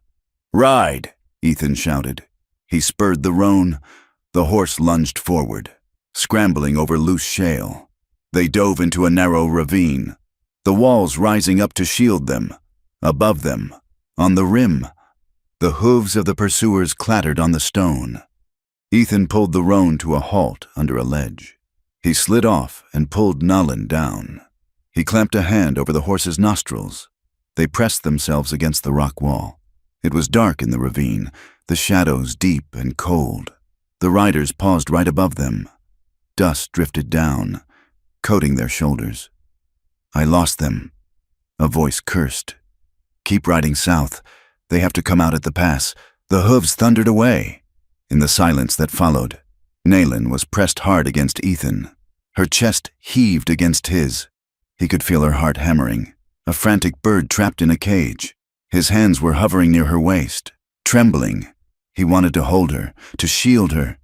"Ride!" Ethan shouted. He spurred the roan. The horse lunged forward, scrambling over loose shale. They dove into a narrow ravine, the walls rising up to shield them. Above them, on the rim, the hooves of the pursuers clattered on the stone. Ethan pulled the roan to a halt under a ledge. He slid off and pulled Nayland down. He clamped a hand over the horse's nostrils. They pressed themselves against the rock wall. It was dark in the ravine, the shadows deep and cold. The riders paused right above them. Dust drifted down, coating their shoulders. "I lost them," a voice cursed. "Keep riding south. They have to come out at the pass." The hooves thundered away. In the silence that followed, Nayland was pressed hard against Ethan. Her chest heaved against his. He could feel her heart hammering, a frantic bird trapped in a cage. His hands were hovering near her waist, trembling. He wanted to hold her, to shield her,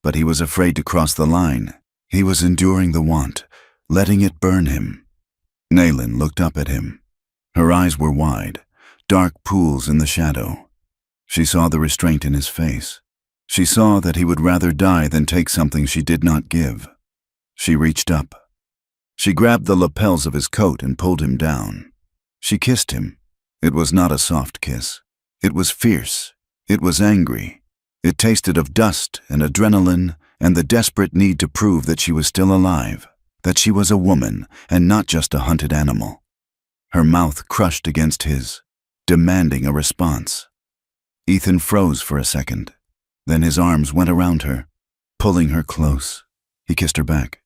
but he was afraid to cross the line. He was enduring the want, letting it burn him. Nayland looked up at him. Her eyes were wide, dark pools in the shadow. She saw the restraint in his face. She saw that he would rather die than take something she did not give. She reached up. She grabbed the lapels of his coat and pulled him down. She kissed him. It was not a soft kiss. It was fierce. It was angry. It tasted of dust and adrenaline and the desperate need to prove that she was still alive, that she was a woman and not just a hunted animal. Her mouth crushed against his, demanding a response. Ethan froze for a second. Then his arms went around her, pulling her close. He kissed her back,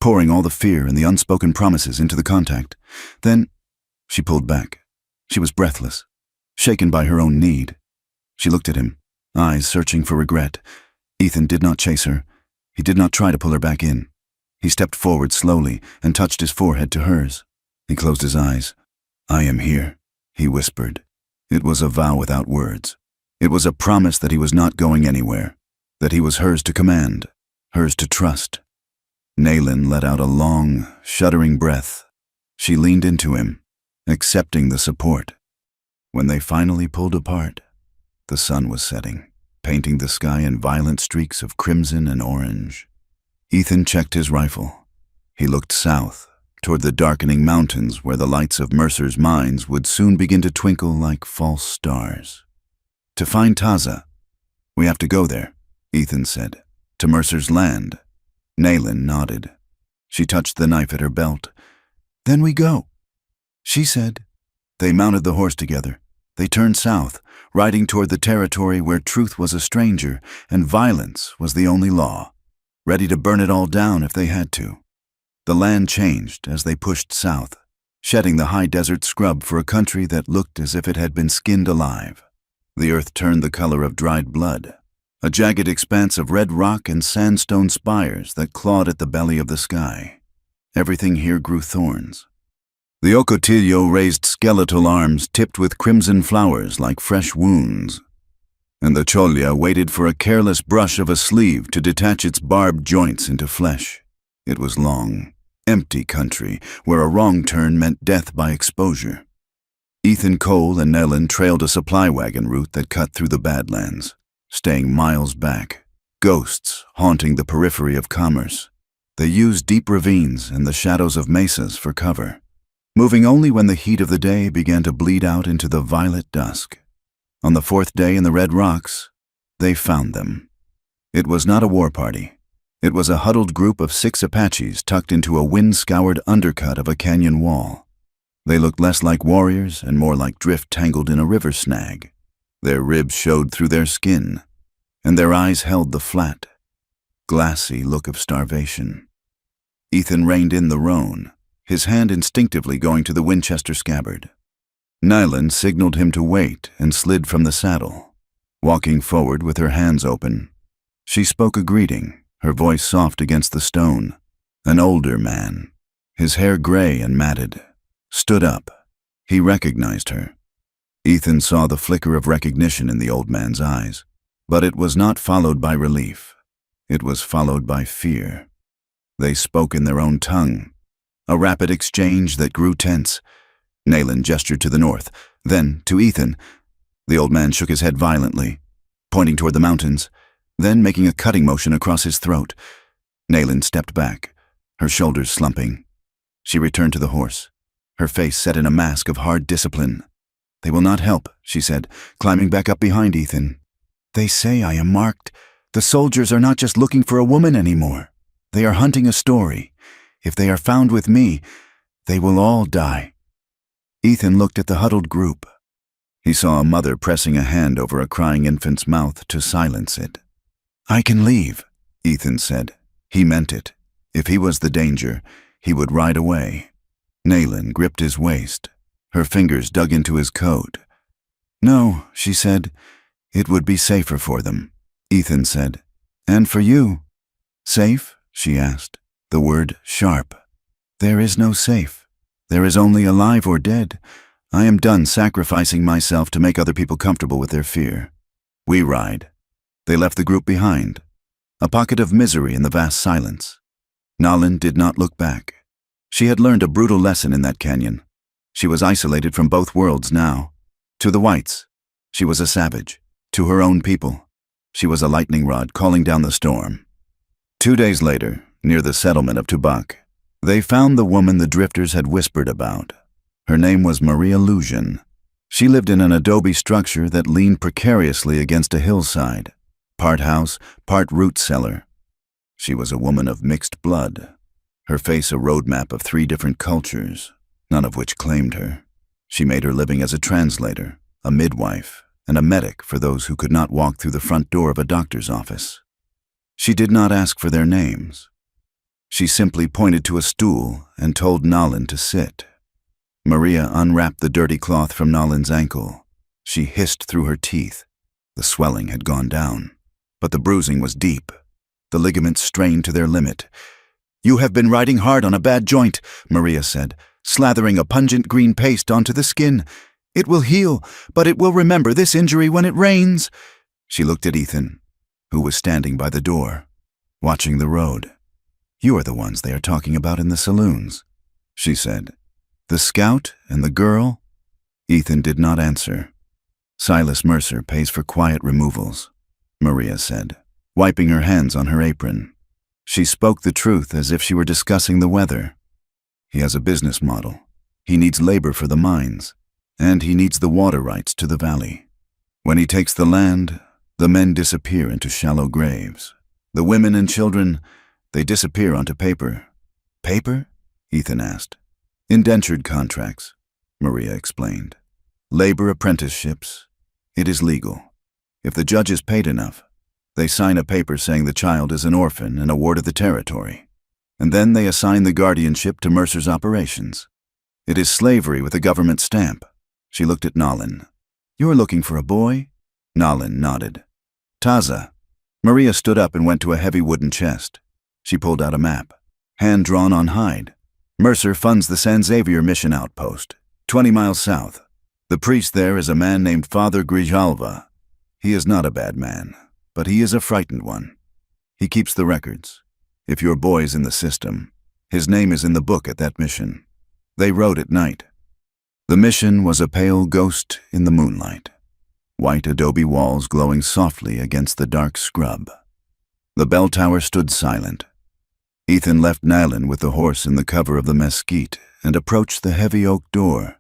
pouring all the fear and the unspoken promises into the contact. Then she pulled back. She was breathless, shaken by her own need. She looked at him, eyes searching for regret. Ethan did not chase her. He did not try to pull her back in. He stepped forward slowly and touched his forehead to hers. He closed his eyes. "I am here," he whispered. It was a vow without words. It was a promise that he was not going anywhere, that he was hers to command, hers to trust. Nayland let out a long, shuddering breath. She leaned into him, accepting the support. When they finally pulled apart, the sun was setting, painting the sky in violent streaks of crimson and orange. Ethan checked his rifle. He looked south, toward the darkening mountains where the lights of Mercer's mines would soon begin to twinkle like false stars. To find Taza. We have to go there, Ethan said. To Mercer's land. Naylin nodded. She touched the knife at her belt. Then we go, she said. They mounted the horse together. They turned south, riding toward the territory where truth was a stranger and violence was the only law, ready to burn it all down if they had to. The land changed as they pushed south, shedding the high desert scrub for a country that looked as if it had been skinned alive. The earth turned the color of dried blood, a jagged expanse of red rock and sandstone spires that clawed at the belly of the sky. Everything here grew thorns. The ocotillo raised skeletal arms tipped with crimson flowers like fresh wounds, and the cholla waited for a careless brush of a sleeve to detach its barbed joints into flesh. It was long, empty country where a wrong turn meant death by exposure. Ethan, Cole, and Naylin trailed a supply wagon route that cut through the Badlands, staying miles back, ghosts haunting the periphery of commerce. They used deep ravines and the shadows of mesas for cover, moving only when the heat of the day began to bleed out into the violet dusk. On the fourth day in the Red Rocks, they found them. It was not a war party. It was a huddled group of 6 Apaches tucked into a wind-scoured undercut of a canyon wall. They looked less like warriors and more like drift tangled in a river snag. Their ribs showed through their skin, and their eyes held the flat, glassy look of starvation. Ethan reined in the roan, his hand instinctively going to the Winchester scabbard. Naylin signaled him to wait and slid from the saddle, walking forward with her hands open. She spoke a greeting, her voice soft against the stone. An older man, his hair gray and matted, stood up. He recognized her. Ethan saw the flicker of recognition in the old man's eyes, but it was not followed by relief. It was followed by fear. They spoke in their own tongue, a rapid exchange that grew tense. Naylin gestured to the north, then to Ethan. The old man shook his head violently, pointing toward the mountains, then making a cutting motion across his throat. Naylin stepped back, her shoulders slumping. She returned to the horse, her face set in a mask of hard discipline. They will not help, she said, climbing back up behind Ethan. They say I am marked. The soldiers are not just looking for a woman anymore. They are hunting a story. If they are found with me, they will all die. Ethan looked at the huddled group. He saw a mother pressing a hand over a crying infant's mouth to silence it. I can leave, Ethan said. He meant it. If he was the danger, he would ride away. Naylin gripped his waist. Her fingers dug into his coat. No, she said. It would be safer for them, Ethan said. And for you. Safe? She asked, the word sharp. There is no safe. There is only alive or dead. I am done sacrificing myself to make other people comfortable with their fear. We ride. They left the group behind, a pocket of misery in the vast silence. Naylin did not look back. She had learned a brutal lesson in that canyon. She was isolated from both worlds now. To the whites, she was a savage. To her own people, she was a lightning rod calling down the storm. 2 days later, near the settlement of Tubac, they found the woman the drifters had whispered about. Her name was Maria Lujan. She lived in an adobe structure that leaned precariously against a hillside, part house, part root cellar. She was a woman of mixed blood, her face a roadmap of 3 different cultures, none of which claimed her. She made her living as a translator, a midwife, and a medic for those who could not walk through the front door of a doctor's office. She did not ask for their names. She simply pointed to a stool and told Naylin to sit. Maria unwrapped the dirty cloth from Nalin's ankle. She hissed through her teeth. The swelling had gone down, but the bruising was deep. The ligaments strained to their limit. You have been riding hard on a bad joint, Maria said, slathering a pungent green paste onto the skin. It will heal, but it will remember this injury when it rains. She looked at Ethan, who was standing by the door, watching the road. You are the ones they are talking about in the saloons, she said. The scout and the girl? Ethan did not answer. Silas Mercer pays for quiet removals, Maria said, wiping her hands on her apron. She spoke the truth as if she were discussing the weather. He has a business model. He needs labor for the mines, and he needs the water rights to the valley. When he takes the land, the men disappear into shallow graves. The women and children, they disappear onto paper. Paper? Ethan asked. Indentured contracts, Maria explained. Labor apprenticeships. It is legal. If the judge is paid enough, they sign a paper saying the child is an orphan and awarded the territory. And then they assign the guardianship to Mercer's operations. It is slavery with a government stamp. She looked at Nalin. You're looking for a boy? Nalin nodded. Taza. Maria stood up and went to a heavy wooden chest. She pulled out a map, hand drawn on hide. Mercer funds the San Xavier mission outpost, 20 miles south. The priest there is a man named Father Grijalva. He is not a bad man, but he is a frightened one. He keeps the records. If your boy's in the system, his name is in the book at that mission. They rode at night. The mission was a pale ghost in the moonlight, white adobe walls glowing softly against the dark scrub. The bell tower stood silent. Ethan left Nalin with the horse in the cover of the mesquite and approached the heavy oak door.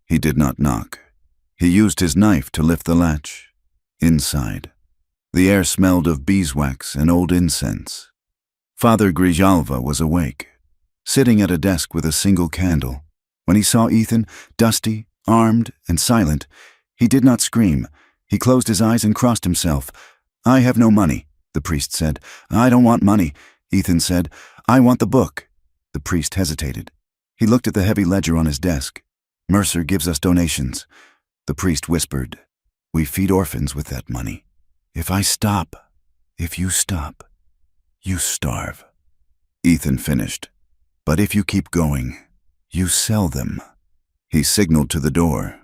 He did not knock. He used his knife to lift the latch. Inside, the air smelled of beeswax and old incense. Father Grijalva was awake, sitting at a desk with a single candle. When he saw Ethan, dusty, armed, and silent, he did not scream. He closed his eyes and crossed himself. I have no money, the priest said. I don't want money, Ethan said. I want the book. The priest hesitated. He looked at the heavy ledger on his desk. Mercer gives us donations. The priest whispered, we feed orphans with that money. If you stop, you starve. Ethan finished. But if you keep going, you sell them. He signaled to the door.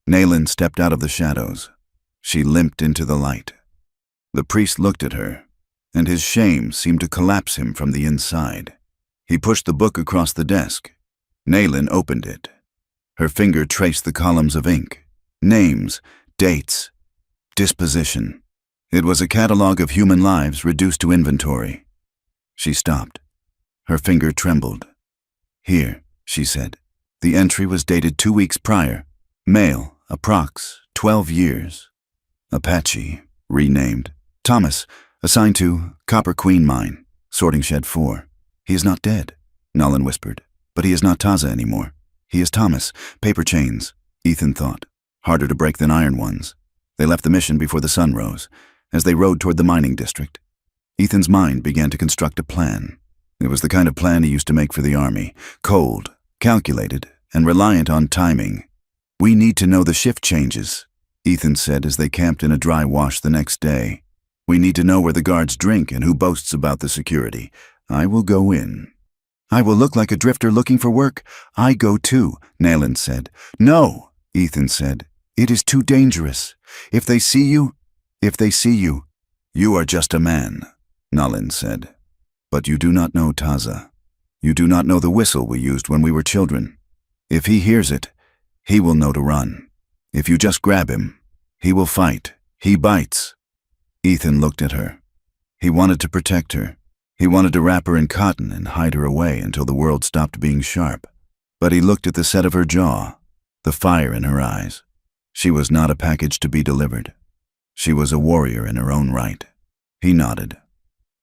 Nalin stepped out of the shadows. She limped into the light. The priest looked at her, and his shame seemed to collapse him from the inside. He pushed the book across the desk. Nalin opened it. Her finger traced the columns of ink. Names, dates, disposition. It was a catalog of human lives reduced to inventory. She stopped. Her finger trembled. Here, she said. The entry was dated 2 weeks prior. Male, approx. 12 years. Apache, renamed. Thomas, assigned to Copper Queen Mine, Sorting Shed 4. He is not dead, Nalin whispered. But he is not Taza anymore. He is Thomas. Paper chains, Ethan thought. Harder to break than iron ones. They left the mission before the sun rose, as they rode toward the mining district. Ethan's mind began to construct a plan. It was the kind of plan he used to make for the army. Cold, calculated, and reliant on timing. We need to know the shift changes, Ethan said as they camped in a dry wash the next day. We need to know where the guards drink and who boasts about the security. I will go in. I will look like a drifter looking for work. I go too, Nalin said. No, Ethan said. It is too dangerous. If they see you. You are just a man, Nalin said. But you do not know Taza. You do not know the whistle we used when we were children. If he hears it, he will know to run. If you just grab him, he will fight. He bites. Ethan looked at her. He wanted to protect her. He wanted to wrap her in cotton and hide her away until the world stopped being sharp. But he looked at the set of her jaw, the fire in her eyes. She was not a package to be delivered. She was a warrior in her own right. He nodded.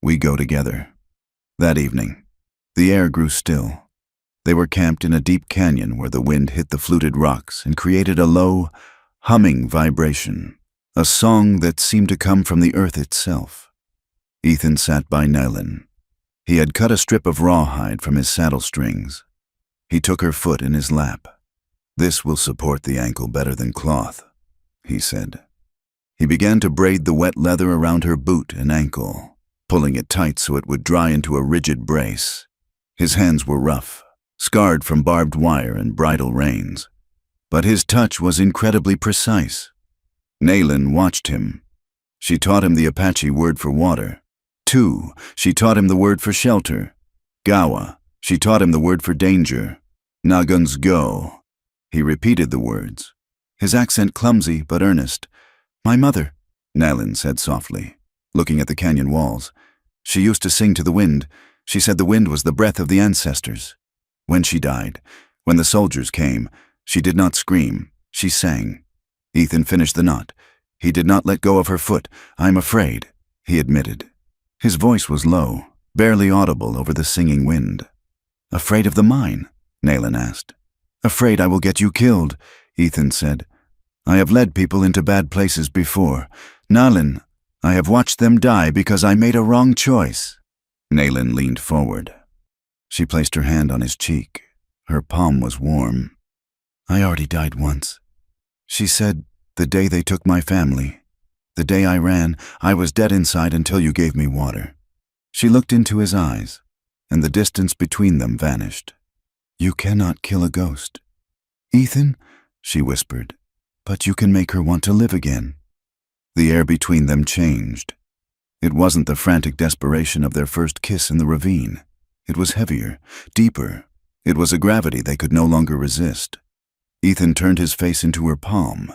We go together. That evening, the air grew still. They were camped in a deep canyon where the wind hit the fluted rocks and created a low, humming vibration, a song that seemed to come from the earth itself. Ethan sat by Nalin. He had cut a strip of rawhide from his saddle strings. He took her foot in his lap. This will support the ankle better than cloth, he said. He began to braid the wet leather around her boot and ankle, pulling it tight so it would dry into a rigid brace. His hands were rough, scarred from barbed wire and bridle reins, but his touch was incredibly precise. Nalin watched him. She taught him the Apache word for water. Tu, she taught him the word for shelter. Gawa, she taught him the word for danger. Naguns go. He repeated the words, his accent clumsy but earnest. My mother, Nalin said softly, looking at the canyon walls. She used to sing to the wind. She said the wind was the breath of the ancestors. When she died, when the soldiers came, she did not scream, she sang. Ethan finished the knot. He did not let go of her foot. "I'm afraid," he admitted. His voice was low, barely audible over the singing wind. "Afraid of the mine?" Nayland asked. "Afraid I will get you killed," Ethan said. "I have led people into bad places before. Nayland, I have watched them die because I made a wrong choice." Nayland leaned forward. She placed her hand on his cheek. Her palm was warm. "I already died once," she said, "the day they took my family. The day I ran, I was dead inside until you gave me water." She looked into his eyes, and the distance between them vanished. "You cannot kill a ghost, Ethan," she whispered, "but you can make her want to live again." The air between them changed. It wasn't the frantic desperation of their first kiss in the ravine. It was heavier, deeper. It was a gravity they could no longer resist. Ethan turned his face into her palm.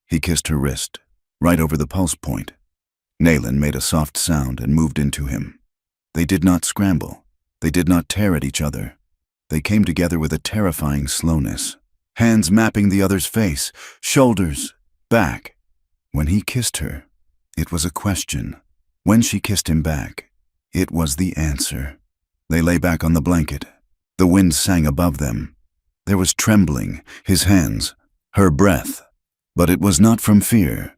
He kissed her wrist, right over the pulse point. Nayland made a soft sound and moved into him. They did not scramble. They did not tear at each other. They came together with a terrifying slowness, hands mapping the other's face, shoulders, back. When he kissed her, it was a question. When she kissed him back, it was the answer. They lay back on the blanket. The wind sang above them. There was trembling, his hands, her breath. But it was not from fear.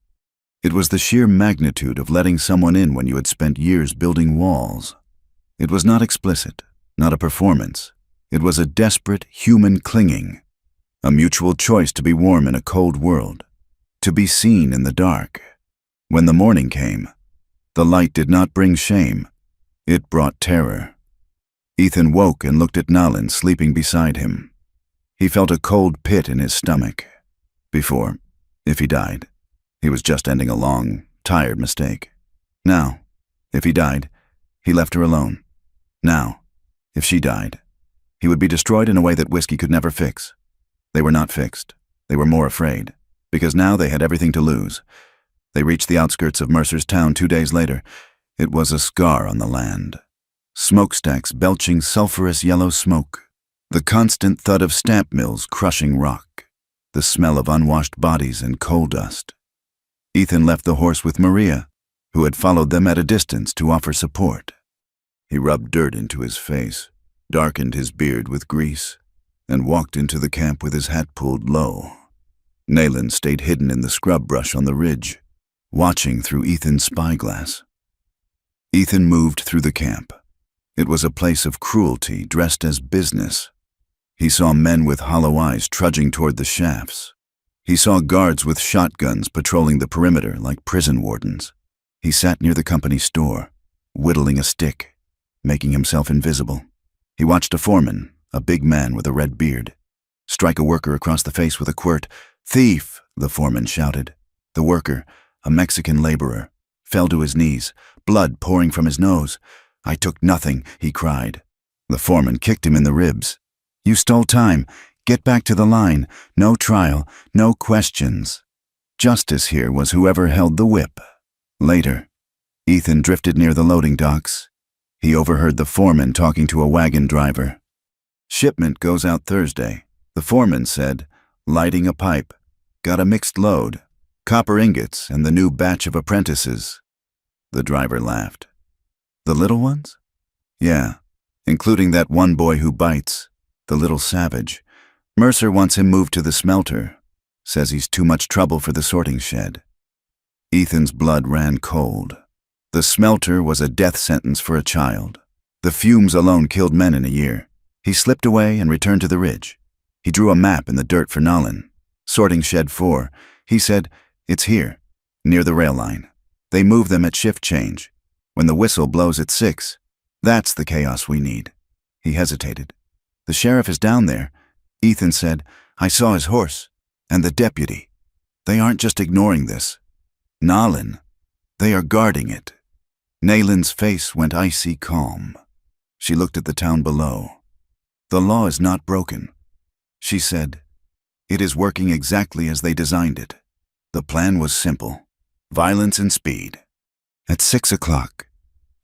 It was the sheer magnitude of letting someone in when you had spent years building walls. It was not explicit, not a performance. It was a desperate human clinging, a mutual choice to be warm in a cold world, to be seen in the dark. When the morning came, the light did not bring shame. It brought terror. Ethan woke and looked at Nayland sleeping beside him. He felt a cold pit in his stomach. Before, if he died, he was just ending a long, tired mistake. Now, if he died, he left her alone. Now, if she died, he would be destroyed in a way that whiskey could never fix. They were not fixed. They were more afraid, because now they had everything to lose. They reached the outskirts of Mercer's town 2 days later. It was a scar on the land. Smokestacks belching sulphurous yellow smoke. The constant thud of stamp mills crushing rock. The smell of unwashed bodies and coal dust. Ethan left the horse with Maria, who had followed them at a distance to offer support. He rubbed dirt into his face, darkened his beard with grease, and walked into the camp with his hat pulled low. Nayland stayed hidden in the scrub brush on the ridge, watching through Ethan's spyglass. Ethan moved through the camp. It was a place of cruelty dressed as business. He saw men with hollow eyes trudging toward the shafts. He saw guards with shotguns patrolling the perimeter like prison wardens. He sat near the company store, whittling a stick, making himself invisible. He watched a foreman, a big man with a red beard, strike a worker across the face with a quirt. "Thief!" the foreman shouted. The worker, a Mexican laborer, fell to his knees, blood pouring from his nose. "I took nothing," he cried. The foreman kicked him in the ribs. "You stole time. Get back to the line. No trial, no questions." Justice here was whoever held the whip. Later, Ethan drifted near the loading docks. He overheard the foreman talking to a wagon driver. "Shipment goes out Thursday," the foreman said, lighting a pipe. "Got a mixed load. Copper ingots and the new batch of apprentices." The driver laughed. "The little ones?" "Yeah, including that one boy who bites, the little savage. Mercer wants him moved to the smelter. Says he's too much trouble for the sorting shed." Ethan's blood ran cold. The smelter was a death sentence for a child. The fumes alone killed men in a year. He slipped away and returned to the ridge. He drew a map in the dirt for Nayland. "Sorting shed 4. He said, "It's here, near the rail line. They move them at shift change. When the whistle blows at 6. That's the chaos we need." He hesitated. "The sheriff is down there." Ethan said, "I saw his horse. And the deputy. They aren't just ignoring this. Nayland, they are guarding it." Nayland's face went icy calm. She looked at the town below. "The law is not broken," she said. "It is working exactly as they designed it. The plan was simple: violence and speed." At 6 o'clock,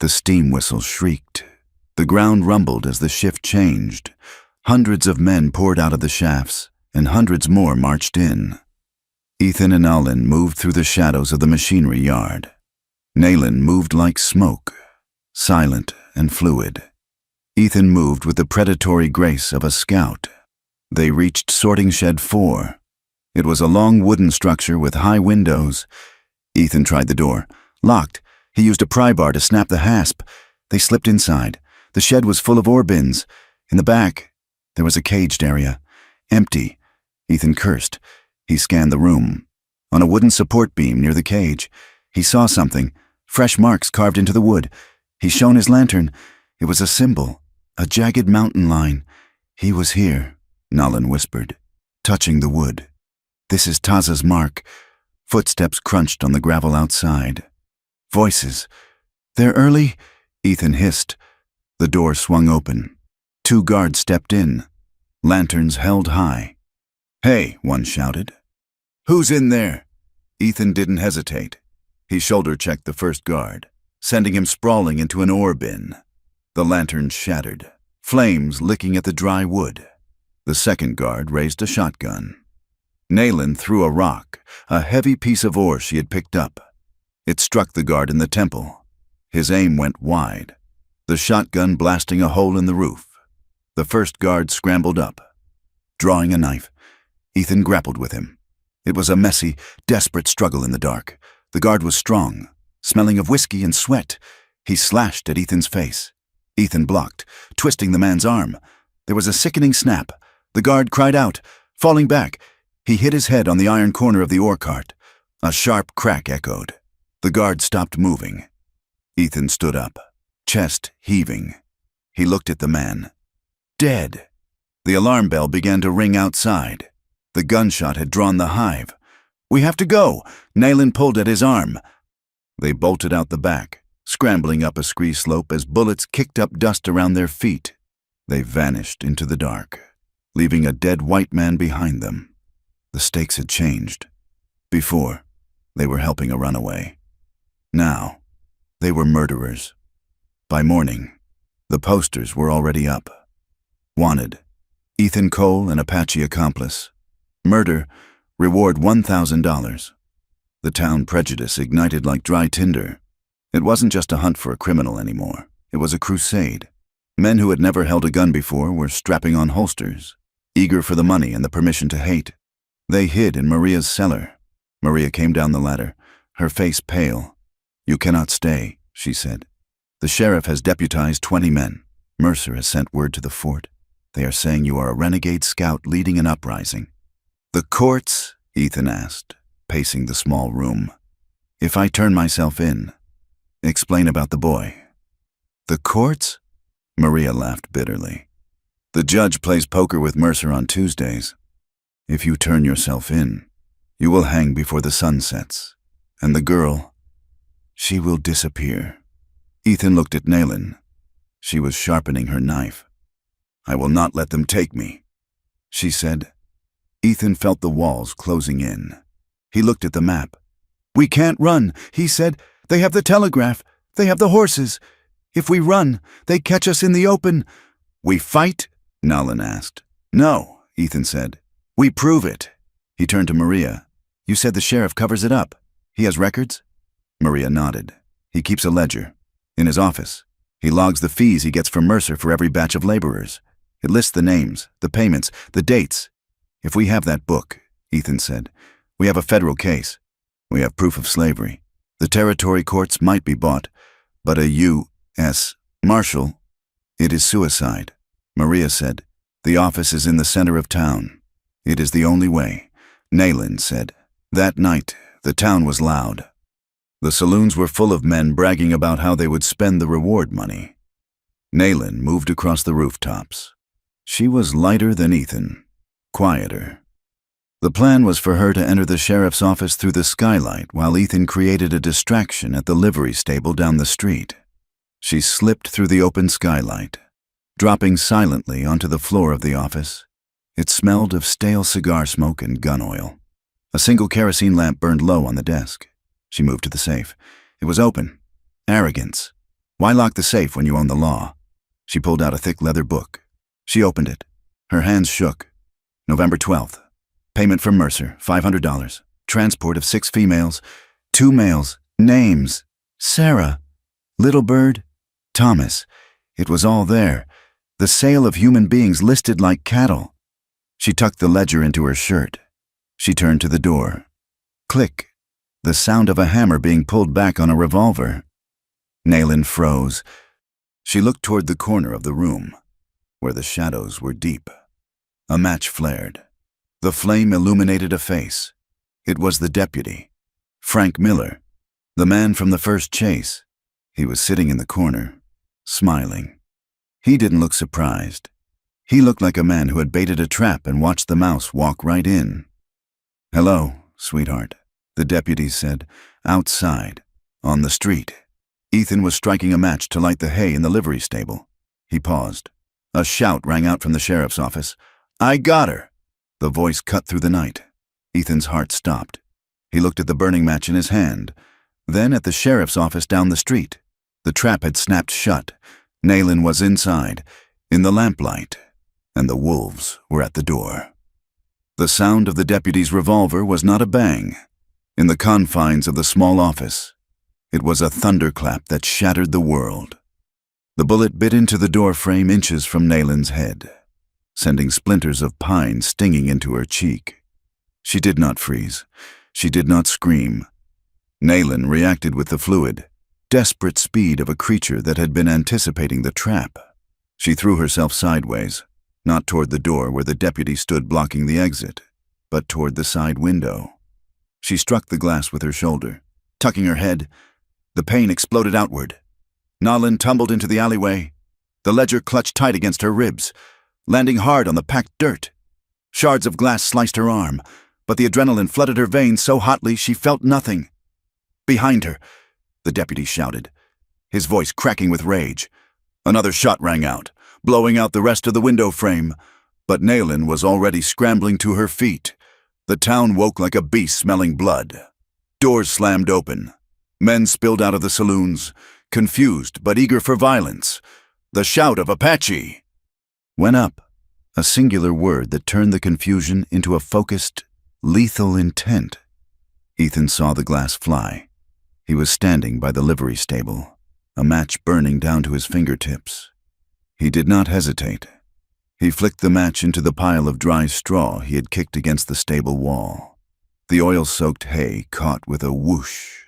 the steam whistle shrieked. The ground rumbled as the shift changed. Hundreds of men poured out of the shafts, and hundreds more marched in. Ethan and Allen moved through the shadows of the machinery yard. Nayland moved like smoke, silent and fluid. Ethan moved with the predatory grace of a scout. They reached Sorting Shed 4. It was a long wooden structure with high windows. Ethan tried the door. Locked. He used a pry bar to snap the hasp. They slipped inside. The shed was full of ore bins. In the back, there was a caged area. Empty. Ethan cursed. He scanned the room. On a wooden support beam near the cage, he saw something. Fresh marks carved into the wood. He shone his lantern. It was a symbol. A jagged mountain line. He was here, Nolan whispered, touching the wood. This is Taza's mark. Footsteps crunched on the gravel outside. Voices. They're early? Ethan hissed. The door swung open. 2 guards stepped in. Lanterns held high. Hey, one shouted. Who's in there? Ethan didn't hesitate. He shoulder-checked the first guard, sending him sprawling into an ore bin. The lanterns shattered, flames licking at the dry wood. The second guard raised a shotgun. Nayland threw a rock, a heavy piece of ore she had picked up. It struck the guard in the temple. His aim went wide, the shotgun blasting a hole in the roof. The first guard scrambled up. Drawing a knife, Ethan grappled with him. It was a messy, desperate struggle in the dark. The guard was strong, smelling of whiskey and sweat. He slashed at Ethan's face. Ethan blocked, twisting the man's arm. There was a sickening snap. The guard cried out, falling back. He hit his head on the iron corner of the ore cart. A sharp crack echoed. The guard stopped moving. Ethan stood up, chest heaving. He looked at the man. Dead. The alarm bell began to ring outside. The gunshot had drawn the hive. We have to go. Nayland pulled at his arm. They bolted out the back, scrambling up a scree slope as bullets kicked up dust around their feet. They vanished into the dark, leaving a dead white man behind them. The stakes had changed. Before, they were helping a runaway. Now, they were murderers. By morning, the posters were already up. Wanted, Ethan Cole, an Apache accomplice. Murder, reward $1,000. The town prejudice ignited like dry tinder. It wasn't just a hunt for a criminal anymore. It was a crusade. Men who had never held a gun before were strapping on holsters, eager for the money and the permission to hate. They hid in Maria's cellar. Maria came down the ladder, her face pale. You cannot stay, she said. The sheriff has deputized 20 men. Mercer has sent word to the fort. They are saying you are a renegade scout leading an uprising. The courts? Ethan asked, pacing the small room. If I turn myself in, explain about the boy. The courts? Maria laughed bitterly. The judge plays poker with Mercer on Tuesdays. If you turn yourself in, you will hang before the sun sets. And the girl, she will disappear. Ethan looked at Nayland. She was sharpening her knife. I will not let them take me, she said. Ethan felt the walls closing in. He looked at the map. We can't run, he said. They have the telegraph. They have the horses. If we run, they catch us in the open. We fight? Nolan asked. No, Ethan said. We prove it. He turned to Maria. You said the sheriff covers it up. He has records? Maria nodded. He keeps a ledger. In his office. He logs the fees he gets from Mercer for every batch of laborers. It lists the names, the payments, the dates. If we have that book, Ethan said, we have a federal case. We have proof of slavery. The territory courts might be bought, but a U.S. Marshal, it is suicide. Maria said, the office is in the center of town. It is the only way. Nayland said, that night, the town was loud. The saloons were full of men bragging about how they would spend the reward money. Nayland moved across the rooftops. She was lighter than Ethan, quieter. The plan was for her to enter the sheriff's office through the skylight while Ethan created a distraction at the livery stable down the street. She slipped through the open skylight, dropping silently onto the floor of the office. It smelled of stale cigar smoke and gun oil. A single kerosene lamp burned low on the desk. She moved to the safe. It was open. Arrogance. Why lock the safe when you own the law? She pulled out a thick leather book. She opened it. Her hands shook. November 12th. Payment from Mercer, $500. Transport of 6 females, 2 males. Names: Sarah, Little Bird, Thomas. It was all there. The sale of human beings listed like cattle. She tucked the ledger into her shirt. She turned to the door. Click. The sound of a hammer being pulled back on a revolver. Nayland froze. She looked toward the corner of the room, where the shadows were deep. A match flared. The flame illuminated a face. It was the deputy, Frank Miller, the man from the first chase. He was sitting in the corner, smiling. He didn't look surprised. He looked like a man who had baited a trap and watched the mouse walk right in. "Hello, sweetheart," the deputy said, outside, on the street. Ethan was striking a match to light the hay in the livery stable. He paused. A shout rang out from the sheriff's office. "I got her!" The voice cut through the night. Ethan's heart stopped. He looked at the burning match in his hand, then at the sheriff's office down the street. The trap had snapped shut. Nayland was inside, in the lamplight, and the wolves were at the door. The sound of the deputy's revolver was not a bang. In the confines of the small office, it was a thunderclap that shattered the world. The bullet bit into the door frame inches from Nayland's head, sending splinters of pine stinging into her cheek. She did not freeze. She did not scream. Nayland reacted with the fluid, desperate speed of a creature that had been anticipating the trap. She threw herself sideways, not toward the door where the deputy stood blocking the exit, but toward the side window. She struck the glass with her shoulder. Tucking her head, the pane exploded outward. Nayland tumbled into the alleyway. The ledger clutched tight against her ribs, landing hard on the packed dirt. Shards of glass sliced her arm, but the adrenaline flooded her veins so hotly she felt nothing. "Behind her," the deputy shouted, his voice cracking with rage. Another shot rang out, blowing out the rest of the window frame, but Nayland was already scrambling to her feet. The town woke like a beast smelling blood. Doors slammed open. Men spilled out of the saloons, confused but eager for violence. The shout of "Apache!" went up, a singular word that turned the confusion into a focused, lethal intent. Ethan saw the glass fly. He was standing by the livery stable, a match burning down to his fingertips. He did not hesitate. He flicked the match into the pile of dry straw he had kicked against the stable wall. The oil-soaked hay caught with a whoosh,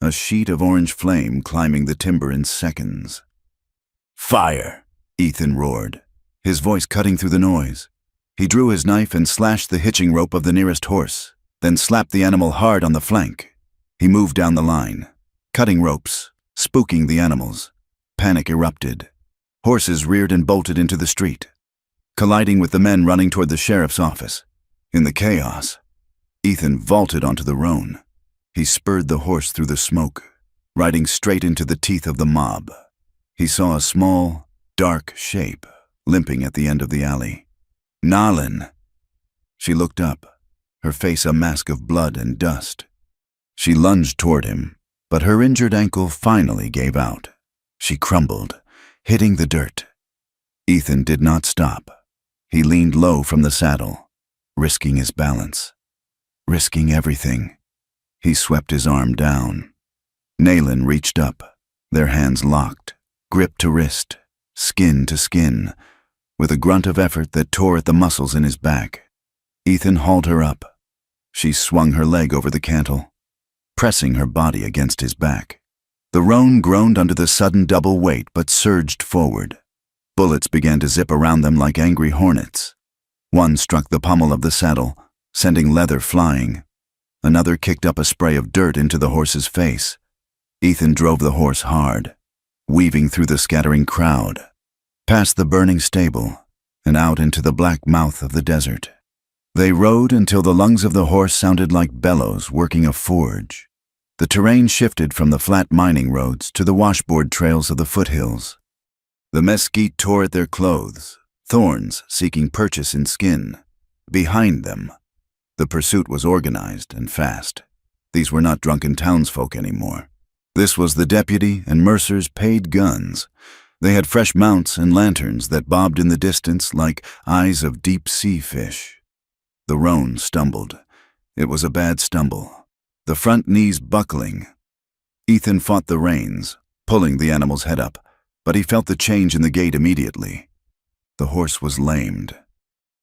a sheet of orange flame climbing the timber in seconds. "Fire!" Ethan roared, his voice cutting through the noise. He drew his knife and slashed the hitching rope of the nearest horse, then slapped the animal hard on the flank. He moved down the line, cutting ropes, spooking the animals. Panic erupted. Horses reared and bolted into the street, colliding with the men running toward the sheriff's office. In the chaos, Ethan vaulted onto the roan. He spurred the horse through the smoke, riding straight into the teeth of the mob. He saw a small, dark shape limping at the end of the alley. "Nayland!" She looked up, her face a mask of blood and dust. She lunged toward him, but her injured ankle finally gave out. She crumbled, hitting the dirt. Ethan did not stop. He leaned low from the saddle, risking his balance, risking everything. He swept his arm down. Nayland reached up, their hands locked, grip to wrist, skin to skin, with a grunt of effort that tore at the muscles in his back. Ethan hauled her up. She swung her leg over the cantle, pressing her body against his back. The roan groaned under the sudden double weight but surged forward. Bullets began to zip around them like angry hornets. One struck the pommel of the saddle, sending leather flying. Another kicked up a spray of dirt into the horse's face. Ethan drove the horse hard, weaving through the scattering crowd, past the burning stable, and out into the black mouth of the desert. They rode until the lungs of the horse sounded like bellows working a forge. The terrain shifted from the flat mining roads to the washboard trails of the foothills. The mesquite tore at their clothes, thorns seeking purchase in skin. Behind them, the pursuit was organized and fast. These were not drunken townsfolk anymore. This was the deputy and Mercer's paid guns. They had fresh mounts and lanterns that bobbed in the distance like eyes of deep-sea fish. The roan stumbled. It was a bad stumble, the front knees buckling. Ethan fought the reins, pulling the animal's head up, but he felt the change in the gait immediately. The horse was lamed.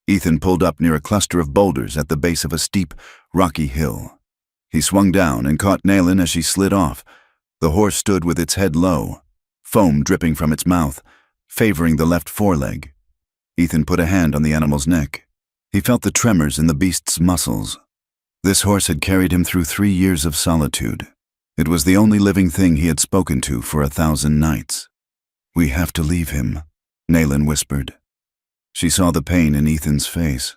Ethan pulled up near a cluster of boulders at the base of a steep, rocky hill. He swung down and caught Naylin as she slid off. The horse stood with its head low, foam dripping from its mouth, favoring the left foreleg. Ethan put a hand on the animal's neck. He felt the tremors in the beast's muscles. This horse had carried him through 3 years of solitude. It was the only living thing he had spoken to for 1,000 nights. "We have to leave him," Naylin whispered. She saw the pain in Ethan's face.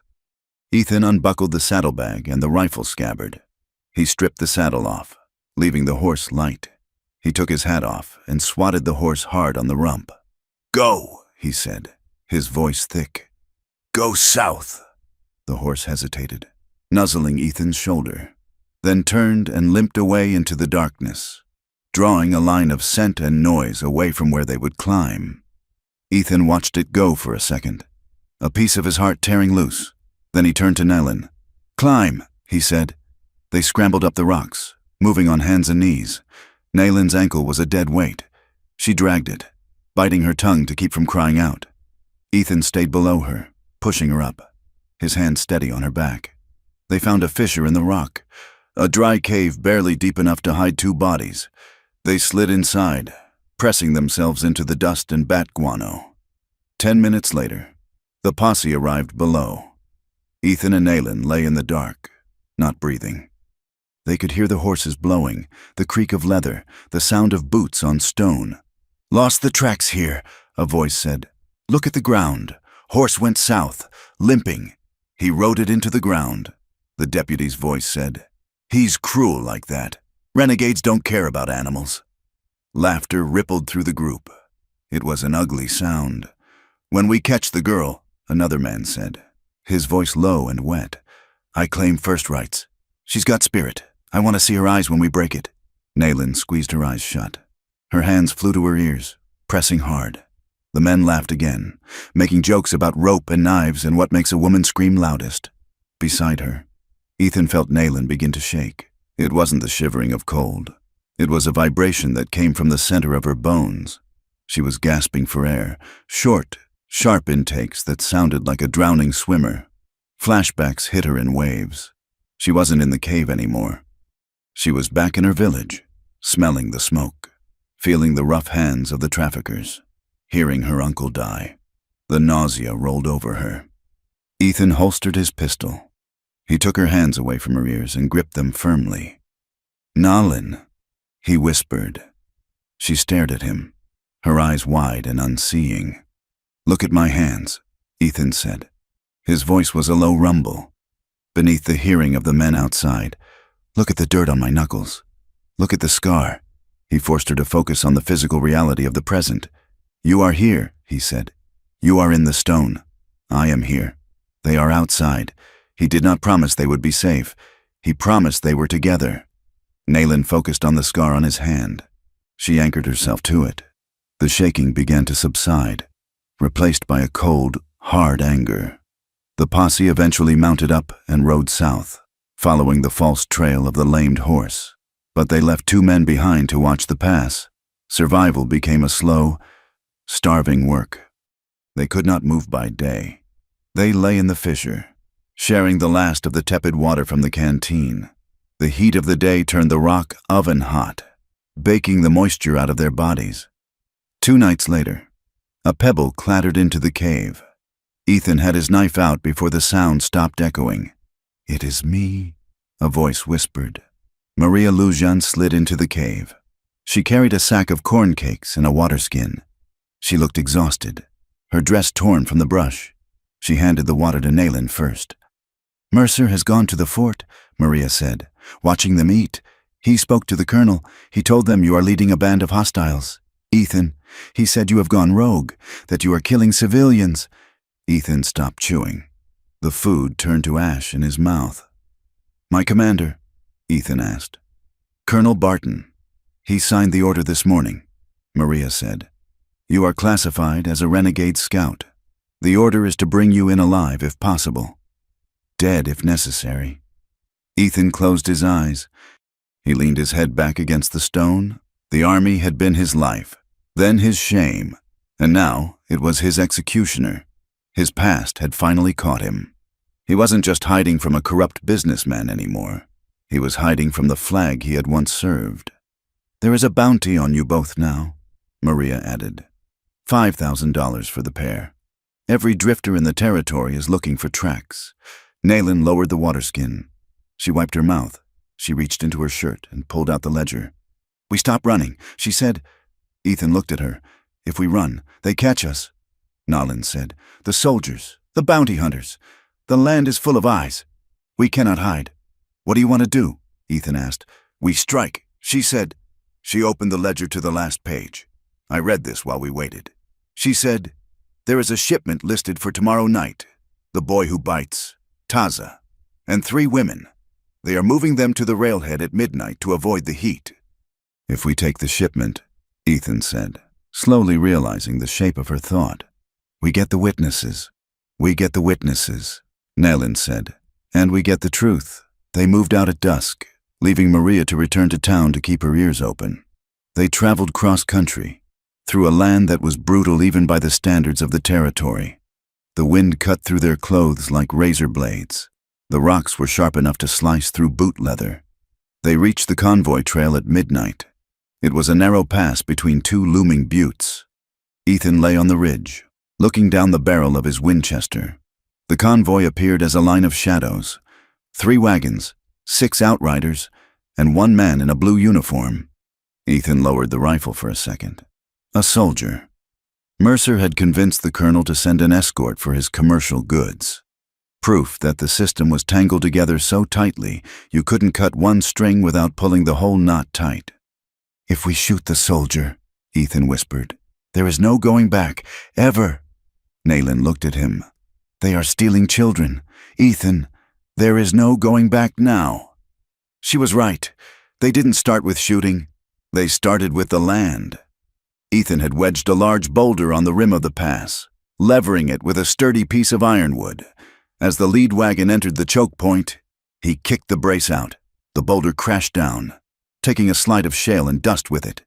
Ethan unbuckled the saddlebag and the rifle scabbard. He stripped the saddle off, leaving the horse light. He took his hat off and swatted the horse hard on the rump. "Go," he said, his voice thick. "Go south." The horse hesitated, nuzzling Ethan's shoulder, then turned and limped away into the darkness, drawing a line of scent and noise away from where they would climb. Ethan watched it go for a second, a piece of his heart tearing loose. Then he turned to Naylin. "Climb," he said. They scrambled up the rocks, moving on hands and knees. Naylin's ankle was a dead weight. She dragged it, biting her tongue to keep from crying out. Ethan stayed below her, pushing her up, his hand steady on her back. They found a fissure in the rock, a dry cave barely deep enough to hide 2 bodies. They slid inside, pressing themselves into the dust and bat guano. 10 minutes later, the posse arrived below. Ethan and Naylin lay in the dark, not breathing. They could hear the horses blowing, the creak of leather, the sound of boots on stone. "Lost the tracks here," a voice said. "Look at the ground. Horse went south, limping. He rode it into the ground," the deputy's voice said. "He's cruel like that. Renegades don't care about animals." Laughter rippled through the group. It was an ugly sound. "When we catch the girl," another man said, his voice low and wet, "I claim first rights. She's got spirit. I want to see her eyes when we break it." Naylin squeezed her eyes shut. Her hands flew to her ears, pressing hard. The men laughed again, making jokes about rope and knives and what makes a woman scream loudest. Beside her, Ethan felt Naylin begin to shake. It wasn't the shivering of cold. It was a vibration that came from the center of her bones. She was gasping for air, short, sharp intakes that sounded like a drowning swimmer. Flashbacks hit her in waves. She wasn't in the cave anymore. She was back in her village, smelling the smoke, feeling the rough hands of the traffickers, hearing her uncle die. The nausea rolled over her. Ethan holstered his pistol. He took her hands away from her ears and gripped them firmly. "Naylin," he whispered. She stared at him, her eyes wide and unseeing. "Look at my hands," Ethan said. His voice was a low rumble, beneath the hearing of the men outside. "Look at the dirt on my knuckles. Look at the scar." He forced her to focus on the physical reality of the present. "You are here," he said. "You are in the stone. I am here. They are outside." He did not promise they would be safe. He promised they were together. Naylin focused on the scar on his hand. She anchored herself to it. The shaking began to subside, replaced by a cold, hard anger. The posse eventually mounted up and rode south, following the false trail of the lamed horse. But they left 2 men behind to watch the pass. Survival became a slow, starving work. They could not move by day. They lay in the fissure, sharing the last of the tepid water from the canteen. The heat of the day turned the rock oven hot, baking the moisture out of their bodies. 2 nights later, a pebble clattered into the cave. Ethan had his knife out before the sound stopped echoing. "It is me," a voice whispered. Maria Lujan slid into the cave. She carried a sack of corn cakes and a water skin. She looked exhausted, her dress torn from the brush. She handed the water to Naylin first. "Mercer has gone to the fort," Maria said, "watching them eat. He spoke to the colonel. He told them you are leading a band of hostiles. Ethan, he said you have gone rogue, that you are killing civilians." Ethan stopped chewing. The food turned to ash in his mouth. "My commander?" Ethan asked. "Colonel Barton. He signed the order this morning," Maria said. You are classified as a renegade scout. The order is to bring you in alive if possible. Dead if necessary. Ethan closed his eyes. He leaned his head back against the stone. The army had been his life, then his shame, and now it was his executioner. His past had finally caught him. He wasn't just hiding from a corrupt businessman anymore. He was hiding from the flag he had once served. There is a bounty on you both now, Maria added. $5,000 for the pair. Every drifter in the territory is looking for tracks. Nayland lowered the waterskin. She wiped her mouth. She reached into her shirt and pulled out the ledger. We stop running, she said. Ethan looked at her. If we run, they catch us. Nayland said. The soldiers, the bounty hunters. The land is full of eyes. We cannot hide. What do you want to do? Ethan asked. We strike, she said. She opened the ledger to the last page. I read this while we waited. She said, there is a shipment listed for tomorrow night. The boy who bites, Taza, and 3 women. They are moving them to the railhead at midnight to avoid the heat. If we take the shipment, Ethan said, slowly realizing the shape of her thought. We get the witnesses. We get the witnesses, Nayland said. And we get the truth. They moved out at dusk, leaving Maria to return to town to keep her ears open. They traveled cross-country, through a land that was brutal even by the standards of the territory. The wind cut through their clothes like razor blades. The rocks were sharp enough to slice through boot leather. They reached the convoy trail at midnight. It was a narrow pass between 2 looming buttes. Ethan lay on the ridge, looking down the barrel of his Winchester. The convoy appeared as a line of shadows. 3 wagons, 6 outriders, and 1 man in a blue uniform. Ethan lowered the rifle for a second. A soldier. Mercer had convinced the colonel to send an escort for his commercial goods. Proof that the system was tangled together so tightly you couldn't cut one string without pulling the whole knot tight. If we shoot the soldier, Ethan whispered, there is no going back, ever. Nayland looked at him. They are stealing children. Ethan, there is no going back now. She was right. They didn't start with shooting. They started with the land. Ethan had wedged a large boulder on the rim of the pass, levering it with a sturdy piece of ironwood. As the lead wagon entered the choke point, he kicked the brace out. The boulder crashed down, taking a slide of shale and dust with it.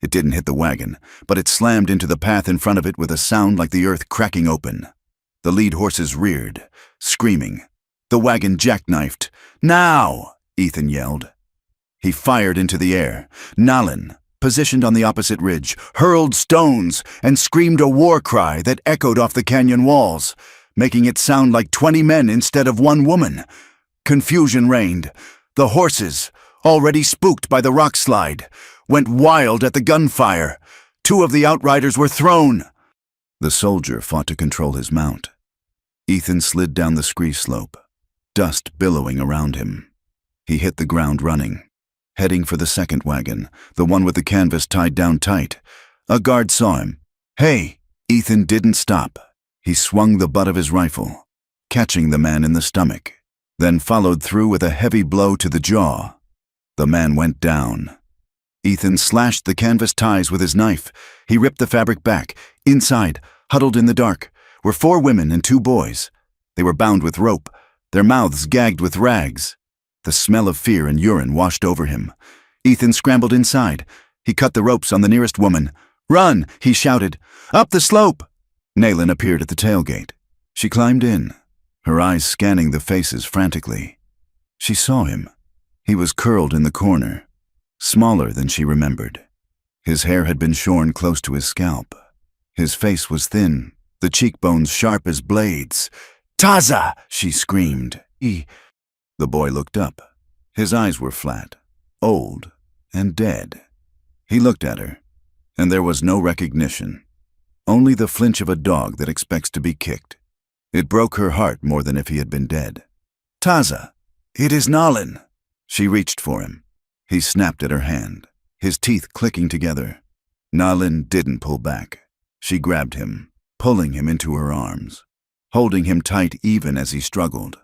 It didn't hit the wagon, but it slammed into the path in front of it with a sound like the earth cracking open. The lead horses reared, screaming. The wagon jackknifed. Now! Ethan yelled. He fired into the air. Nayland, positioned on the opposite ridge, hurled stones and screamed a war cry that echoed off the canyon walls, making it sound like 20 men instead of 1 woman. Confusion reigned. The horses, already spooked by the rock slide, went wild at the gunfire. 2 of the outriders were thrown. The soldier fought to control his mount. Ethan slid down the scree slope, dust billowing around him. He hit the ground running, heading for the second wagon, the one with the canvas tied down tight. A guard saw him. Hey! Ethan didn't stop. He swung the butt of his rifle, catching the man in the stomach, then followed through with a heavy blow to the jaw. The man went down. Ethan slashed the canvas ties with his knife. He ripped the fabric back. Inside, huddled in the dark, were 4 women and 2 boys. They were bound with rope, their mouths gagged with rags. The smell of fear and urine washed over him. Ethan scrambled inside. He cut the ropes on the nearest woman. Run, he shouted. Up the slope! Nayland appeared at the tailgate. She climbed in, her eyes scanning the faces frantically. She saw him. He was curled in the corner, smaller than she remembered. His hair had been shorn close to his scalp. His face was thin, the cheekbones sharp as blades. Taza! She screamed. The boy looked up. His eyes were flat, old, and dead. He looked at her, and there was no recognition. Only the flinch of a dog that expects to be kicked. It broke her heart more than if he had been dead. Taza! It is Nayland! She reached for him. He snapped at her hand, his teeth clicking together. Nayland didn't pull back. She grabbed him, pulling him into her arms, holding him tight even as he struggled.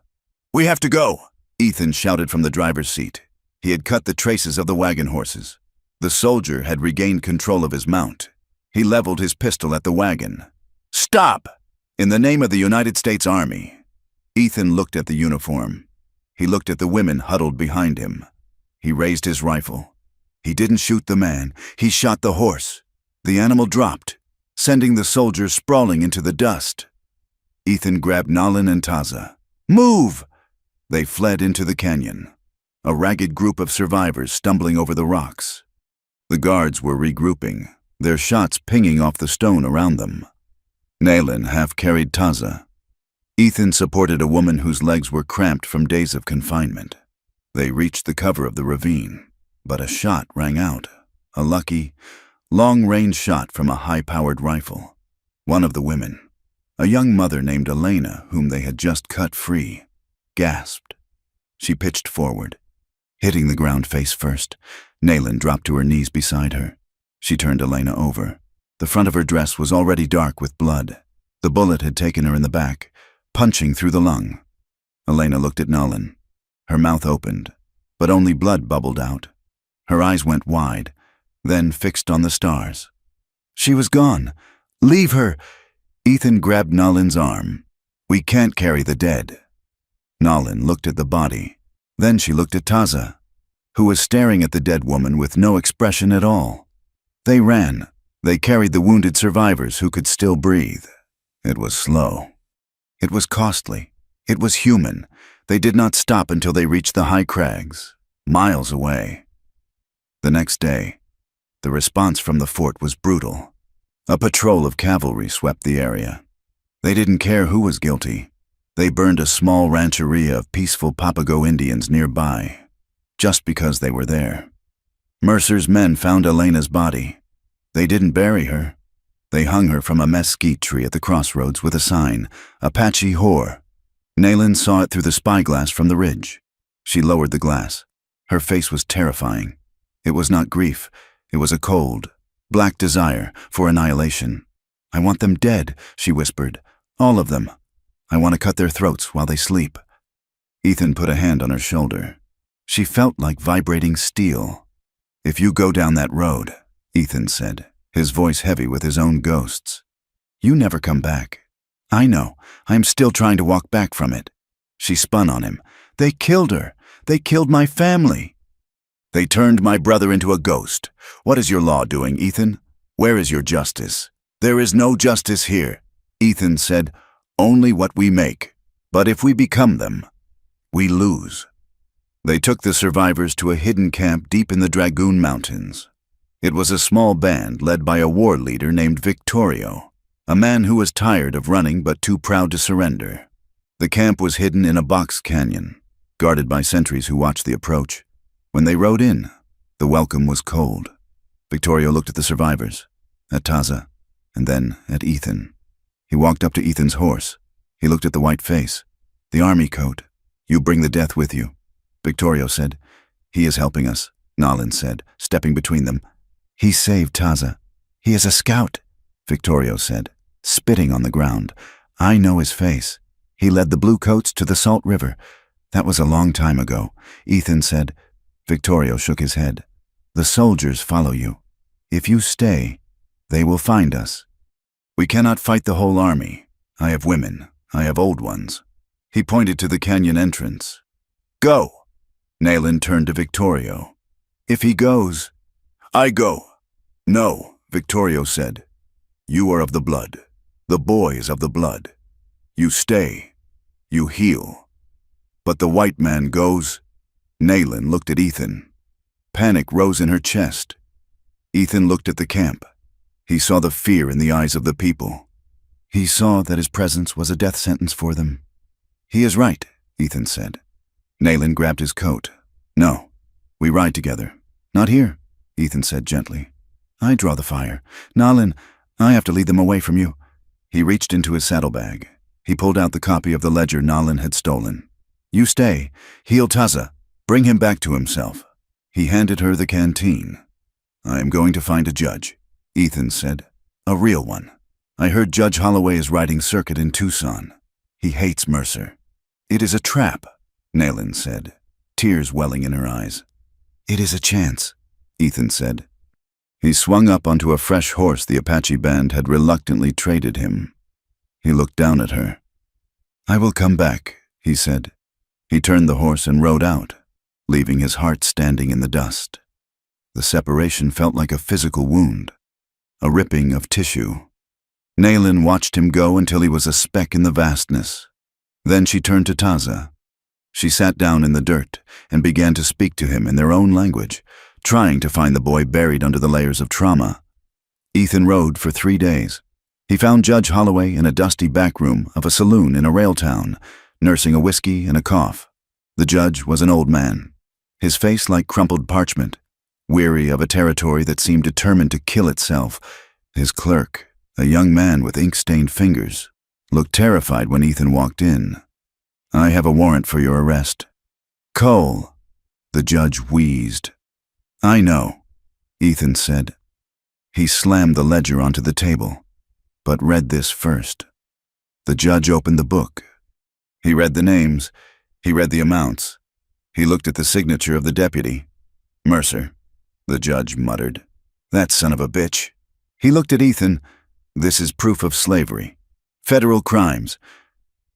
We have to go! Ethan shouted from the driver's seat. He had cut the traces of the wagon horses. The soldier had regained control of his mount. He leveled his pistol at the wagon. "Stop! In the name of the United States Army." Ethan looked at the uniform. He looked at the women huddled behind him. He raised his rifle. He didn't shoot the man. He shot the horse. The animal dropped, sending the soldiers sprawling into the dust. Ethan grabbed Nalin and Taza. "Move!" They fled into the canyon, a ragged group of survivors stumbling over the rocks. The guards were regrouping, their shots pinging off the stone around them. Nalin half-carried Taza. Ethan supported a woman whose legs were cramped from days of confinement. They reached the cover of the ravine, but a shot rang out, a lucky, long-range shot from a high-powered rifle. One of the women, a young mother named Elena, whom they had just cut free, gasped. She pitched forward, hitting the ground face first. Nalin dropped to her knees beside her. She turned Elena over. The front of her dress was already dark with blood. The bullet had taken her in the back, punching through the lung. Elena looked at Nalin. Her mouth opened, but only blood bubbled out. Her eyes went wide, then fixed on the stars. She was gone. "Leave her!" Ethan grabbed Nalin's arm. "We can't carry the dead." Nalin looked at the body. Then she looked at Taza, who was staring at the dead woman with no expression at all. They ran. They carried the wounded survivors who could still breathe. It was slow. It was costly. It was human. They did not stop until they reached the high crags, miles away. The next day, the response from the fort was brutal. A patrol of cavalry swept the area. They didn't care who was guilty. They burned a small rancheria of peaceful Papago Indians nearby, just because they were there. Mercer's men found Elena's body. They didn't bury her. They hung her from a mesquite tree at the crossroads with a sign, "Apache whore." Nalin saw it through the spyglass from the ridge. She lowered the glass. Her face was terrifying. It was not grief. It was a cold, black desire for annihilation. "I want them dead," she whispered. "All of them. I want to cut their throats while they sleep." Ethan put a hand on her shoulder. She felt like vibrating steel. "If you go down that road," Ethan said, his voice heavy with his own ghosts, "you never come back. I know. I'm still trying to walk back from it." She spun on him. "They killed her. They killed my family. They turned my brother into a ghost. What is your law doing, Ethan? Where is your justice?" "There is no justice here," Ethan said. "Only what we make. But if we become them, we lose." They took the survivors to a hidden camp deep in the Dragoon Mountains. It was a small band led by a war leader named Victorio, a man who was tired of running but too proud to surrender. The camp was hidden in a box canyon, guarded by sentries who watched the approach. When they rode in, the welcome was cold. Victorio looked at the survivors, at Taza, and then at Ethan. He walked up to Ethan's horse. He looked at the white face, the army coat. "You bring the death with you," Victorio said. "He is helping us," Nalin said, stepping between them. "He saved Taza. He is a scout," Victorio said, spitting on the ground. "I know his face. He led the Bluecoats to the Salt River. That was a long time ago," Ethan said. Victorio shook his head. "The soldiers follow you. If you stay, they will find us. We cannot fight the whole army. I have women. I have old ones." He pointed to the canyon entrance. "Go." Nalin turned to Victorio. "If he goes, I go." "No," Victorio said. "You are of the blood. The boy is of the blood. You stay. You heal. But the white man goes." Nalin looked at Ethan. Panic rose in her chest. Ethan looked at the camp. He saw the fear in the eyes of the people. He saw that his presence was a death sentence for them. "He is right," Ethan said. Nalin grabbed his coat. "No, we ride together." "Not here," Ethan said gently. "I draw the fire. Nalin, I have to lead them away from you." He reached into his saddlebag. He pulled out the copy of the ledger Nalin had stolen. "You stay. Heal Taza. Bring him back to himself." He handed her the canteen. "I am going to find a judge," Ethan said. "A real one. I heard Judge Holloway is riding circuit in Tucson. He hates Mercer." "It is a trap," Nalin said, tears welling in her eyes. "It is a chance," Ethan said. He swung up onto a fresh horse the Apache band had reluctantly traded him. He looked down at her. "I will come back," he said. He turned the horse and rode out, leaving his heart standing in the dust. The separation felt like a physical wound, a ripping of tissue. Naylin watched him go until he was a speck in the vastness. Then she turned to Taza. She sat down in the dirt and began to speak to him in their own language, trying to find the boy buried under the layers of trauma. Ethan rode for 3 days. He found Judge Holloway in a dusty back room of a saloon in a rail town, nursing a whiskey and a cough. The judge was an old man, his face like crumpled parchment, weary of a territory that seemed determined to kill itself. His clerk, a young man with ink-stained fingers, looked terrified when Ethan walked in. "I have a warrant for your arrest." "Cole," the judge wheezed. "I know," Ethan said. He slammed the ledger onto the table, but read this first. The judge opened the book. He read the names. He read the amounts. He looked at the signature of the deputy. "Mercer," the judge muttered. "That son of a bitch." He looked at Ethan. "This is proof of slavery. Federal crimes.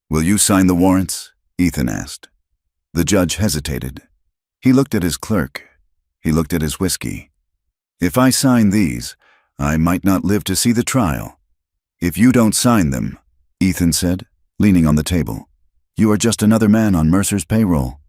Will you sign the warrants?" Ethan asked. The judge hesitated. He looked at his clerk. He looked at his whiskey. "If I sign these, I might not live to see the trial." "If you don't sign them," Ethan said, leaning on the table, "you are just another man on Mercer's payroll."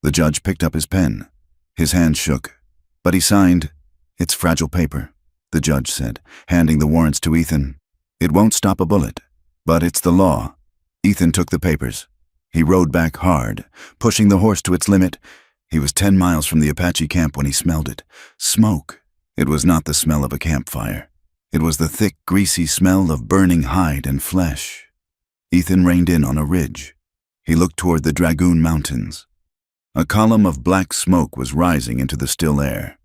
The judge picked up his pen. His hand shook, but he signed. "It's fragile paper," the judge said, handing the warrants to Ethan. "It won't stop a bullet, but it's the law." Ethan took the papers. He rode back hard, pushing the horse to its limit. He was 10 miles from the Apache camp when he smelled it. Smoke. It was not the smell of a campfire. It was the thick, greasy smell of burning hide and flesh. Ethan reined in on a ridge. He looked toward the Dragoon Mountains. A column of black smoke was rising into the still air,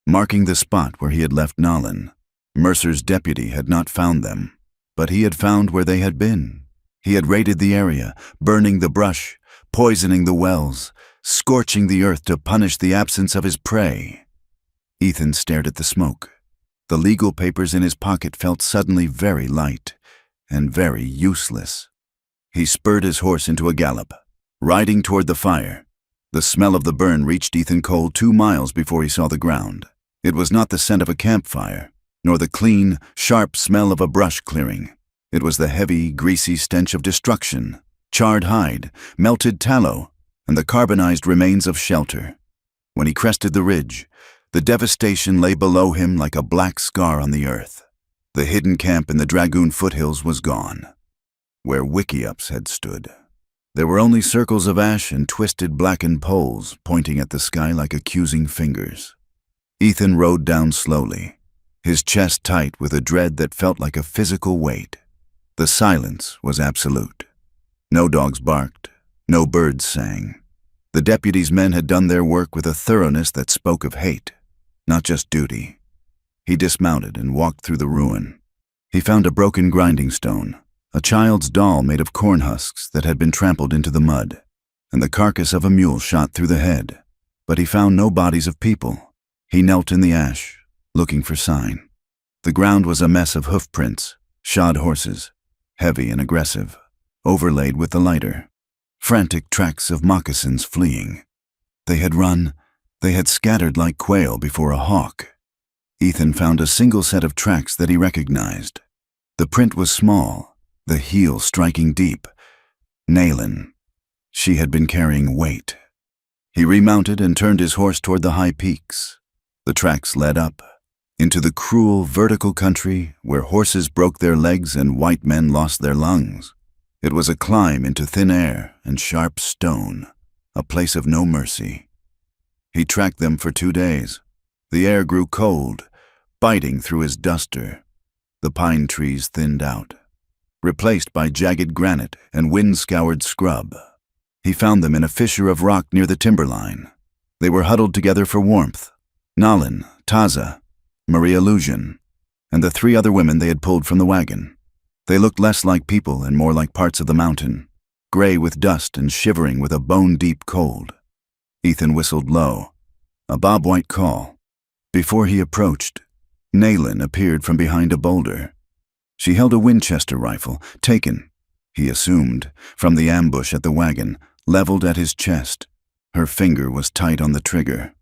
marking the spot where he had left Nahlin. Mercer's deputy had not found them, but he had found where they had been. He had raided the area, burning the brush, poisoning the wells, scorching the earth to punish the absence of his prey. Ethan stared at the smoke. The legal papers in his pocket felt suddenly very light and very useless. He spurred his horse into a gallop, riding toward the fire. The smell of the burn reached Ethan Cole 2 miles before he saw the ground. It was not the scent of a campfire, nor the clean, sharp smell of a brush clearing. It was the heavy, greasy stench of destruction, charred hide, melted tallow, and the carbonized remains of shelter. When he crested the ridge, the devastation lay below him like a black scar on the earth. The hidden camp in the Dragoon foothills was gone, where wickiups had stood. There were only circles of ash and twisted blackened poles pointing at the sky like accusing fingers. Ethan rode down slowly, his chest tight with a dread that felt like a physical weight. The silence was absolute. No dogs barked, no birds sang. The deputy's men had done their work with a thoroughness that spoke of hate, not just duty. He dismounted and walked through the ruin. He found a broken grinding stone, a child's doll made of corn husks that had been trampled into the mud, and the carcass of a mule shot through the head. But he found no bodies of people. He knelt in the ash, looking for sign. The ground was a mess of hoof prints, shod horses, heavy and aggressive, overlaid with the lighter. Frantic tracks of moccasins fleeing. They had run, they had scattered like quail before a hawk. Ethan found a single set of tracks that he recognized. The print was small, the heel striking deep. Nahlin. She had been carrying weight. He remounted and turned his horse toward the high peaks. The tracks led up, into the cruel vertical country where horses broke their legs and white men lost their lungs. It was a climb into thin air and sharp stone, a place of no mercy. He tracked them for 2 days. The air grew cold, biting through his duster. The pine trees thinned out, replaced by jagged granite and wind-scoured scrub. He found them in a fissure of rock near the timberline. They were huddled together for warmth. Nahlin, Taza, Maria Lujan, and the 3 other women they had pulled from the wagon. They looked less like people and more like parts of the mountain, gray with dust and shivering with a bone-deep cold. Ethan whistled low, a bob-white call. Before he approached, Naylin appeared from behind a boulder. She held a Winchester rifle, taken, he assumed, from the ambush at the wagon, leveled at his chest. Her finger was tight on the trigger.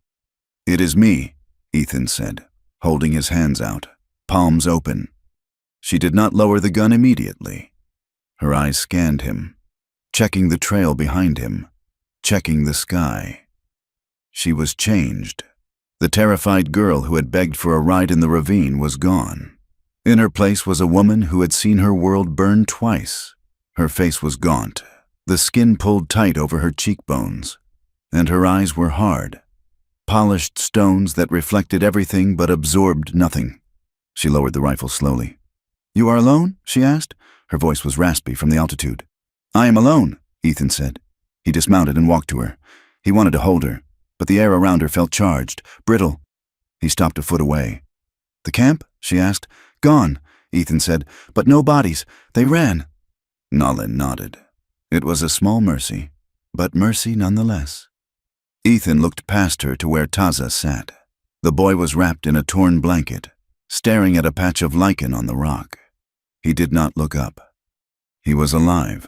"It is me," Ethan said, holding his hands out, palms open. She did not lower the gun immediately. Her eyes scanned him, checking the trail behind him, checking the sky. She was changed. The terrified girl who had begged for a ride in the ravine was gone. In her place was a woman who had seen her world burn twice. Her face was gaunt, the skin pulled tight over her cheekbones, and her eyes were hard, polished stones that reflected everything but absorbed nothing. She lowered the rifle slowly. "You are alone?" she asked. Her voice was raspy from the altitude. "I am alone," Ethan said. He dismounted and walked to her. He wanted to hold her, but the air around her felt charged, brittle. He stopped a foot away. "The camp?" she asked. "Gone," Ethan said, "but no bodies. They ran." Naylin nodded. It was a small mercy, but mercy nonetheless. Ethan looked past her to where Taza sat. The boy was wrapped in a torn blanket, staring at a patch of lichen on the rock. He did not look up. He was alive,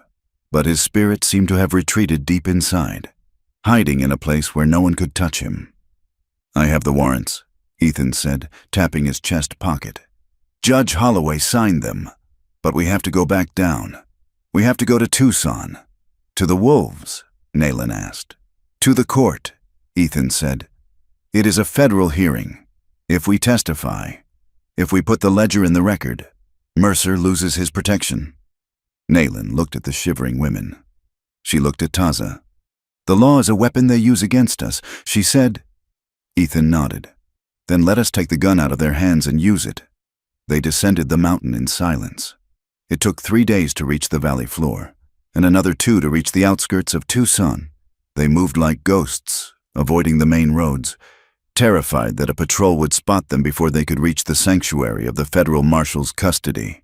but his spirit seemed to have retreated deep inside, hiding in a place where no one could touch him. "I have the warrants," Ethan said, tapping his chest pocket. "Judge Holloway signed them, but we have to go back down. We have to go to Tucson." "To the wolves?" Naylin asked. "To the court," Ethan said. "It is a federal hearing. If we testify, if we put the ledger in the record, Mercer loses his protection." Naylin looked at the shivering women. She looked at Taza. "The law is a weapon they use against us," she said. Ethan nodded. "Then let us take the gun out of their hands and use it." They descended the mountain in silence. It took 3 days to reach the valley floor, and another 2 to reach the outskirts of Tucson. They moved like ghosts, avoiding the main roads, terrified that a patrol would spot them before they could reach the sanctuary of the federal marshal's custody.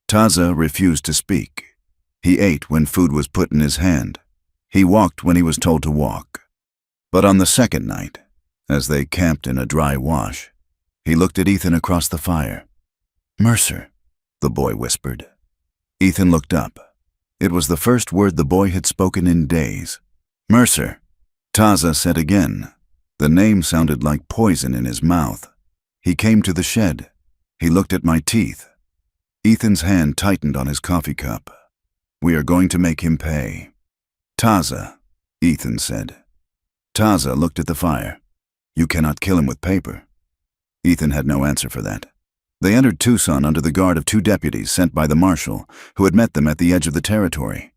Taza refused to speak. He ate when food was put in his hand. He walked when he was told to walk. But on the second night, as they camped in a dry wash, he looked at Ethan across the fire. "Mercer," the boy whispered. Ethan looked up. It was the first word the boy had spoken in days. "Mercer," Taza said again. The name sounded like poison in his mouth. He came to the shed. He looked at my teeth. Ethan's hand tightened on his coffee cup. "We are going to make him pay." "Taza," Ethan said. Taza looked at the fire. "You cannot kill him with paper." Ethan had no answer for that. They entered Tucson under the guard of 2 deputies sent by the marshal, who had met them at the edge of the territory.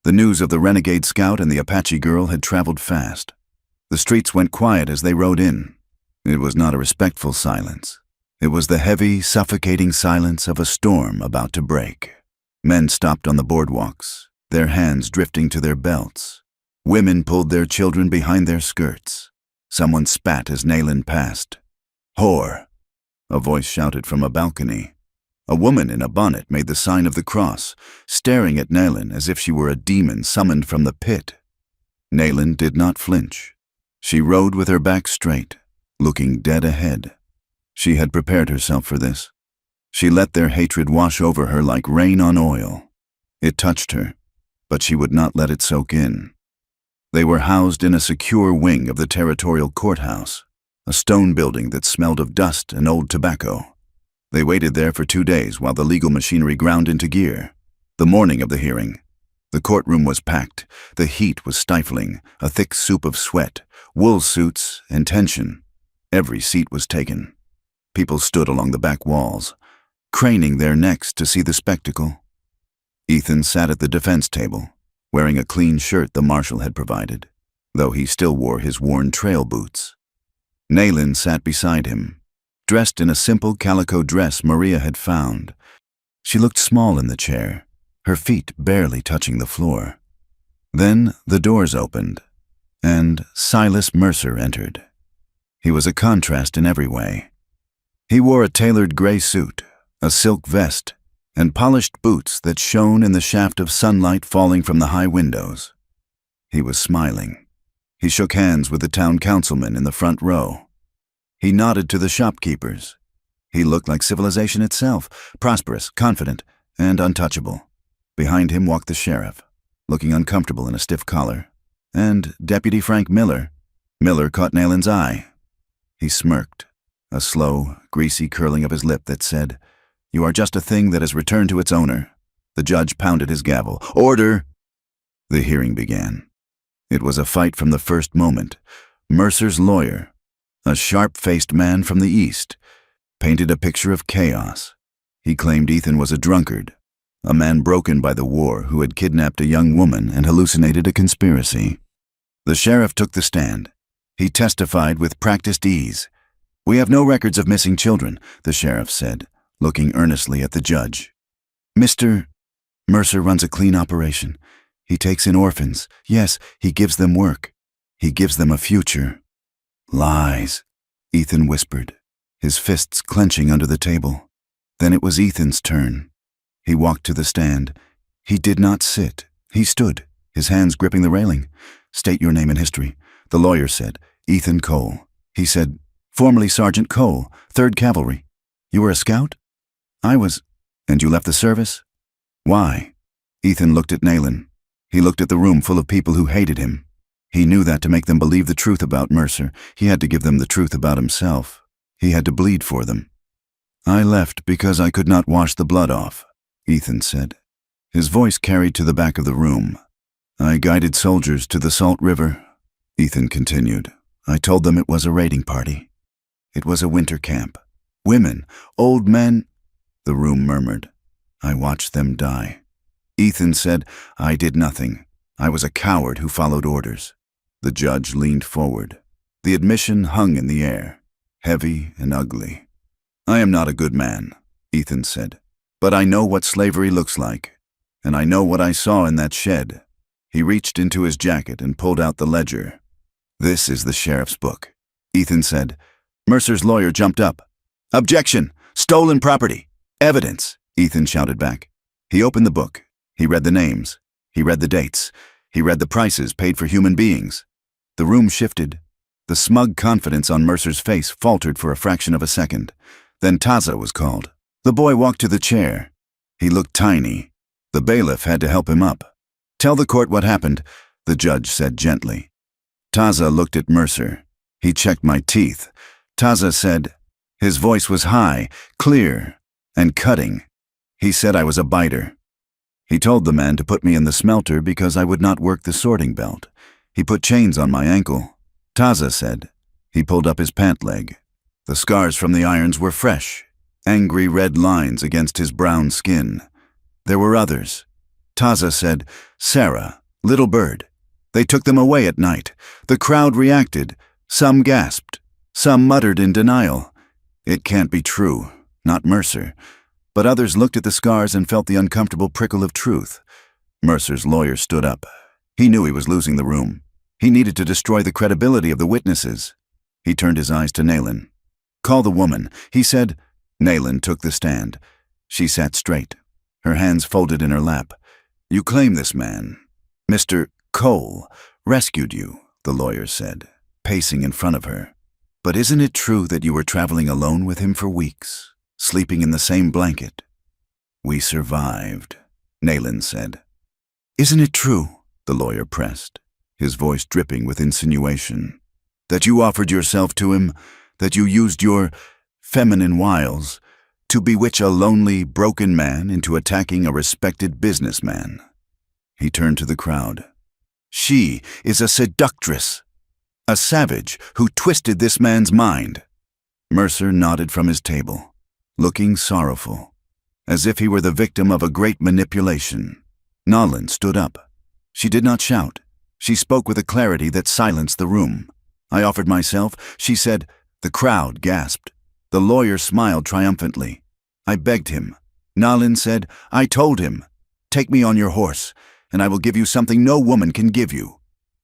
The news of the renegade scout and the Apache girl had traveled fast. The streets went quiet as they rode in. It was not a respectful silence. It was the heavy, suffocating silence of a storm about to break. Men stopped on the boardwalks, their hands drifting to their belts. Women pulled their children behind their skirts. Someone spat as Naylin passed. "Whore," a voice shouted from a balcony. A woman in a bonnet made the sign of the cross, staring at Naylin as if she were a demon summoned from the pit. Naylin did not flinch. She rode with her back straight, looking dead ahead. She had prepared herself for this. She let their hatred wash over her like rain on oil. It touched her, but she would not let it soak in. They were housed in a secure wing of the territorial courthouse, a stone building that smelled of dust and old tobacco. They waited there for 2 days while the legal machinery ground into gear. The morning of the hearing, the courtroom was packed. The heat was stifling, a thick soup of sweat, wool suits, and tension. Every seat was taken. People stood along the back walls, craning their necks to see the spectacle. Ethan sat at the defense table, wearing a clean shirt the marshal had provided, though he still wore his worn trail boots. Naylin sat beside him, dressed in a simple calico dress Maria had found. She looked small in the chair, her feet barely touching the floor. Then the doors opened, and Silas Mercer entered. He was a contrast in every way. He wore a tailored gray suit, a silk vest, and polished boots that shone in the shaft of sunlight falling from the high windows. He was smiling. He shook hands with the town councilman in the front row. He nodded to the shopkeepers. He looked like civilization itself, prosperous, confident, and untouchable. Behind him walked the sheriff, looking uncomfortable in a stiff collar, and Deputy Frank Miller. Miller caught Nalen's eye. He smirked, a slow, greasy curling of his lip that said, "You are just a thing that has returned to its owner." The judge pounded his gavel. "Order!" The hearing began. It was a fight from the first moment. Mercer's lawyer, a sharp-faced man from the East, painted a picture of chaos. He claimed Ethan was a drunkard, a man broken by the war who had kidnapped a young woman and hallucinated a conspiracy. The sheriff took the stand. He testified with practiced ease. "We have no records of missing children," the sheriff said, looking earnestly at the judge. "Mr. Mercer runs a clean operation. He takes in orphans. Yes, he gives them work. He gives them a future." "Lies," Ethan whispered, his fists clenching under the table. Then it was Ethan's turn. He walked to the stand. He did not sit. He stood, his hands gripping the railing. "State your name and history." The lawyer said, "Ethan Cole." He said, "Formerly Sergeant Cole, 3rd Cavalry. You were a scout?" "I was." "And you left the service?" "Why?" Ethan looked at Nalen. He looked at the room full of people who hated him. He knew that to make them believe the truth about Mercer, he had to give them the truth about himself. He had to bleed for them. "I left because I could not wash the blood off," Ethan said. His voice carried to the back of the room. "I guided soldiers to the Salt River," Ethan continued. "I told them it was a raiding party. It was a winter camp. Women, old men," the room murmured. "I watched them die." Ethan said, "I did nothing. I was a coward who followed orders." The judge leaned forward. The admission hung in the air, heavy and ugly. "I am not a good man," Ethan said, "but I know what slavery looks like, and I know what I saw in that shed." He reached into his jacket and pulled out the ledger. "This is the sheriff's book," Ethan said. Mercer's lawyer jumped up. "Objection! Stolen property! Evidence!" Ethan shouted back. He opened the book. He read the names. He read the dates. He read the prices paid for human beings. The room shifted. The smug confidence on Mercer's face faltered for a fraction of a second. Then Taza was called. The boy walked to the chair. He looked tiny. The bailiff had to help him up. "Tell the court what happened," the judge said gently. Taza looked at Mercer. He checked my teeth. Taza said, his voice was high, clear, and cutting. He said I was a biter. He told the man to put me in the smelter because I would not work the sorting belt. He put chains on my ankle. Taza said. He pulled up his pant leg. The scars from the irons were fresh, angry red lines against his brown skin. There were others. Taza said, "Sarah, little bird." They took them away at night. The crowd reacted. Some gasped. Some muttered in denial. It can't be true, not Mercer. But others looked at the scars and felt the uncomfortable prickle of truth. Mercer's lawyer stood up. He knew he was losing the room. He needed to destroy the credibility of the witnesses. He turned his eyes to Nalen. "Call the woman," he said. Nalen took the stand. She sat straight, her hands folded in her lap. "You claim this man, Mr. Cole, rescued you," the lawyer said, pacing in front of her. "But isn't it true that you were traveling alone with him for weeks, sleeping in the same blanket?" "We survived," Nalen said. "Isn't it true," the lawyer pressed, his voice dripping with insinuation, "that you offered yourself to him, that you used your feminine wiles to bewitch a lonely, broken man into attacking a respected businessman?" He turned to the crowd. "She is a seductress, a savage who twisted this man's mind." Mercer nodded from his table, looking sorrowful, as if he were the victim of a great manipulation. Nalen stood up. She did not shout. She spoke with a clarity that silenced the room. "I offered myself," she said. The crowd gasped. The lawyer smiled triumphantly. "I begged him." Nalen said, "I told him, take me on your horse, and I will give you something no woman can give you."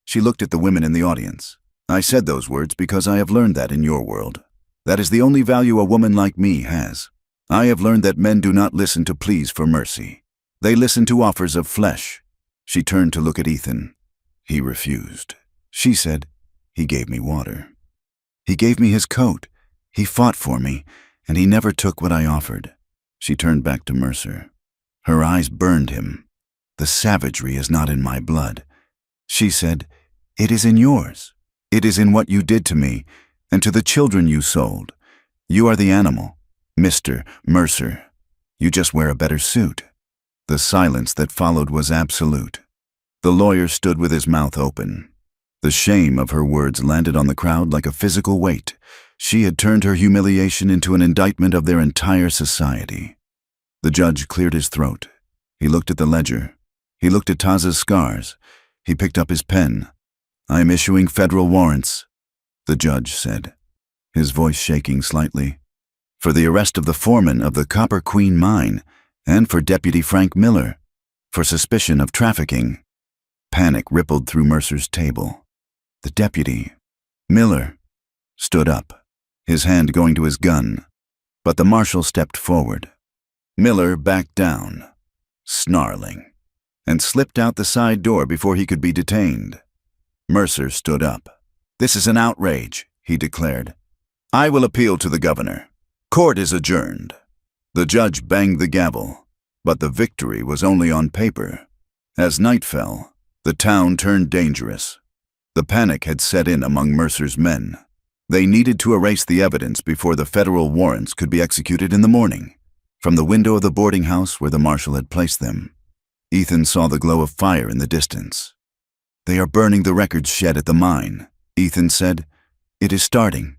She looked at the women in the audience. "I said those words because I have learned that in your world. That is the only value a woman like me has. I have learned that men do not listen to pleas for mercy. They listen to offers of flesh." She turned to look at Ethan. He refused. She said, "He gave me water. He gave me his coat. He fought for me. and he never took what I offered." She turned back to Mercer. Her eyes burned him. "The savagery is not in my blood." She said, "It is in yours. It is in what you did to me and to the children you sold. You are the animal, Mr. Mercer. You just wear a better suit." The silence that followed was absolute. The lawyer stood with his mouth open. The shame of her words landed on the crowd like a physical weight. She had turned her humiliation into an indictment of their entire society. The judge cleared his throat. He looked at the ledger. He looked at Taza's scars. He picked up his pen. "I am issuing federal warrants," the judge said, his voice shaking slightly, "for the arrest of the foreman of the Copper Queen mine and for Deputy Frank Miller, for suspicion of trafficking." Panic rippled through Mercer's table. The deputy, Miller, stood up, his hand going to his gun, but the marshal stepped forward. Miller backed down, snarling, and slipped out the side door before he could be detained. Mercer stood up. "This is an outrage," he declared. "I will appeal to the governor. Court is adjourned." The judge banged the gavel, but the victory was only on paper. As night fell, the town turned dangerous. The panic had set in among Mercer's men. They needed to erase the evidence before the federal warrants could be executed in the morning. From the window of the boarding house where the marshal had placed them, Ethan saw the glow of fire in the distance. "They are burning the records shed at the mine," Ethan said. "It is starting,"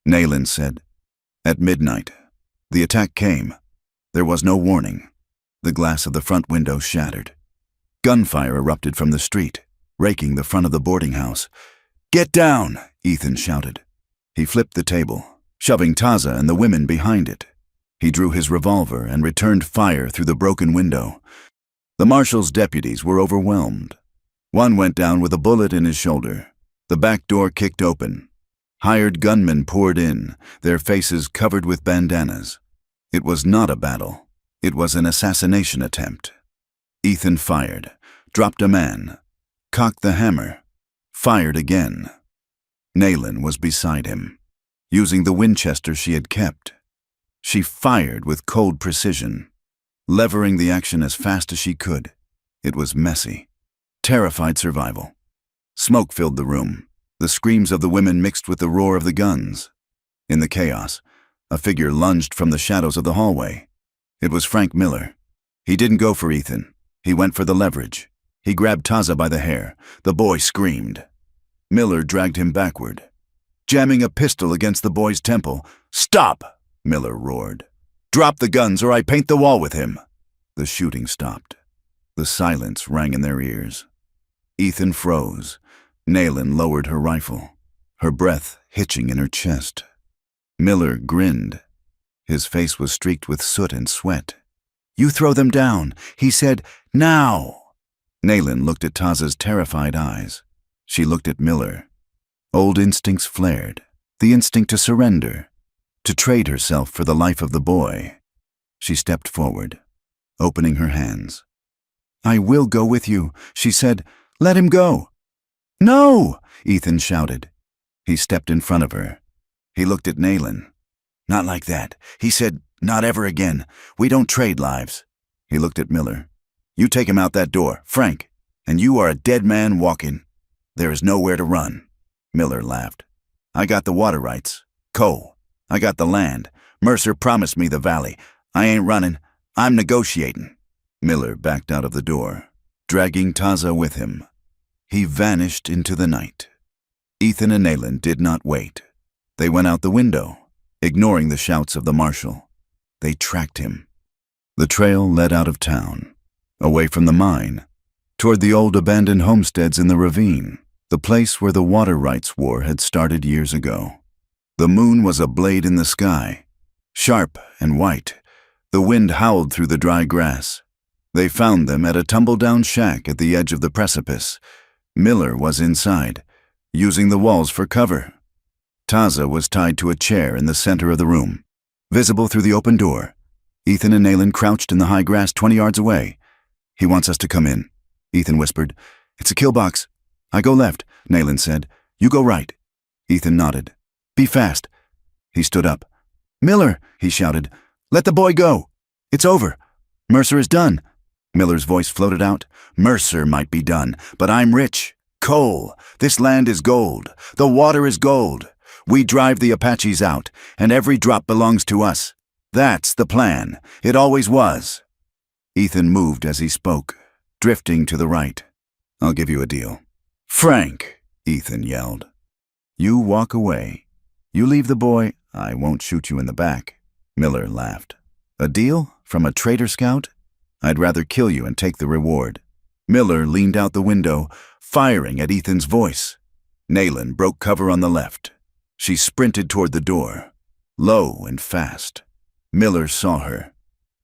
Nayland said. At midnight, the attack came. There was no warning. The glass of the front window shattered. Gunfire erupted from the street, raking the front of the boarding house. "Get down!" Ethan shouted. He flipped the table, shoving Taza and the women behind it. He drew his revolver and returned fire through the broken window. The marshal's deputies were overwhelmed. One went down with a bullet in his shoulder. The back door kicked open. Hired gunmen poured in, their faces covered with bandanas. It was not a battle. It was an assassination attempt. Ethan fired, dropped a man, cocked the hammer, fired again. Nayland was beside him, using the Winchester she had kept. She fired with cold precision, levering the action as fast as she could. It was messy. Terrified survival. Smoke filled the room. The screams of the women mixed with the roar of the guns. In the chaos, a figure lunged from the shadows of the hallway. It was Frank Miller. He didn't go for Ethan. He went for the leverage. He grabbed Taza by the hair. The boy screamed. Miller dragged him backward, jamming a pistol against the boy's temple. "Stop!" Miller roared. "Drop the guns or I paint the wall with him." The shooting stopped. The silence rang in their ears. Ethan froze. Nayland lowered her rifle, her breath hitching in her chest. Miller grinned. His face was streaked with soot and sweat. "You throw them down," he said. "Now!" Nayland looked at Taza's terrified eyes. She looked at Miller. Old instincts flared, the instinct to surrender, to trade herself for the life of the boy. She stepped forward, opening her hands. "I will go with you," she said. "Let him go." "No!" Ethan shouted. He stepped in front of her. He looked at Nayland. "Not like that," he said. "Not ever again. We don't trade lives." He looked at Miller. "You take him out that door, Frank, and you are a dead man walking. There is nowhere to run." Miller laughed. "I got the water rights. Coal. I got the land. Mercer promised me the valley. I ain't running. I'm negotiating." Miller backed out of the door, dragging Taza with him. He vanished into the night. Ethan and Nayland did not wait. They went out the window, ignoring the shouts of the marshal. They tracked him. The trail led out of town, away from the mine, toward the old abandoned homesteads in the ravine, the place where the water rights war had started years ago. The moon was a blade in the sky, sharp and white. The wind howled through the dry grass. They found them at a tumble-down shack at the edge of the precipice. Miller was inside, using the walls for cover. Taza was tied to a chair in the center of the room, visible through the open door. Ethan and Nayland crouched in the high grass 20 yards away. "He wants us to come in," Ethan whispered. "It's a kill box." "I go left," Nayland said. "You go right." Ethan nodded. "Be fast." He stood up. "Miller," he shouted, "let the boy go. It's over. Mercer is done." Miller's voice floated out. "Mercer might be done, but I'm rich. Coal. This land is gold. The water is gold. We drive the Apaches out, and every drop belongs to us. That's the plan. It always was." Ethan moved as he spoke, drifting to the right. "I'll give you a deal." "Frank," Ethan yelled. "You walk away. You leave the boy, I won't shoot you in the back." Miller laughed. "A deal? From a traitor scout? I'd rather kill you and take the reward." Miller leaned out the window, firing at Ethan's voice. Naylin broke cover on the left. She sprinted toward the door, low and fast. Miller saw her.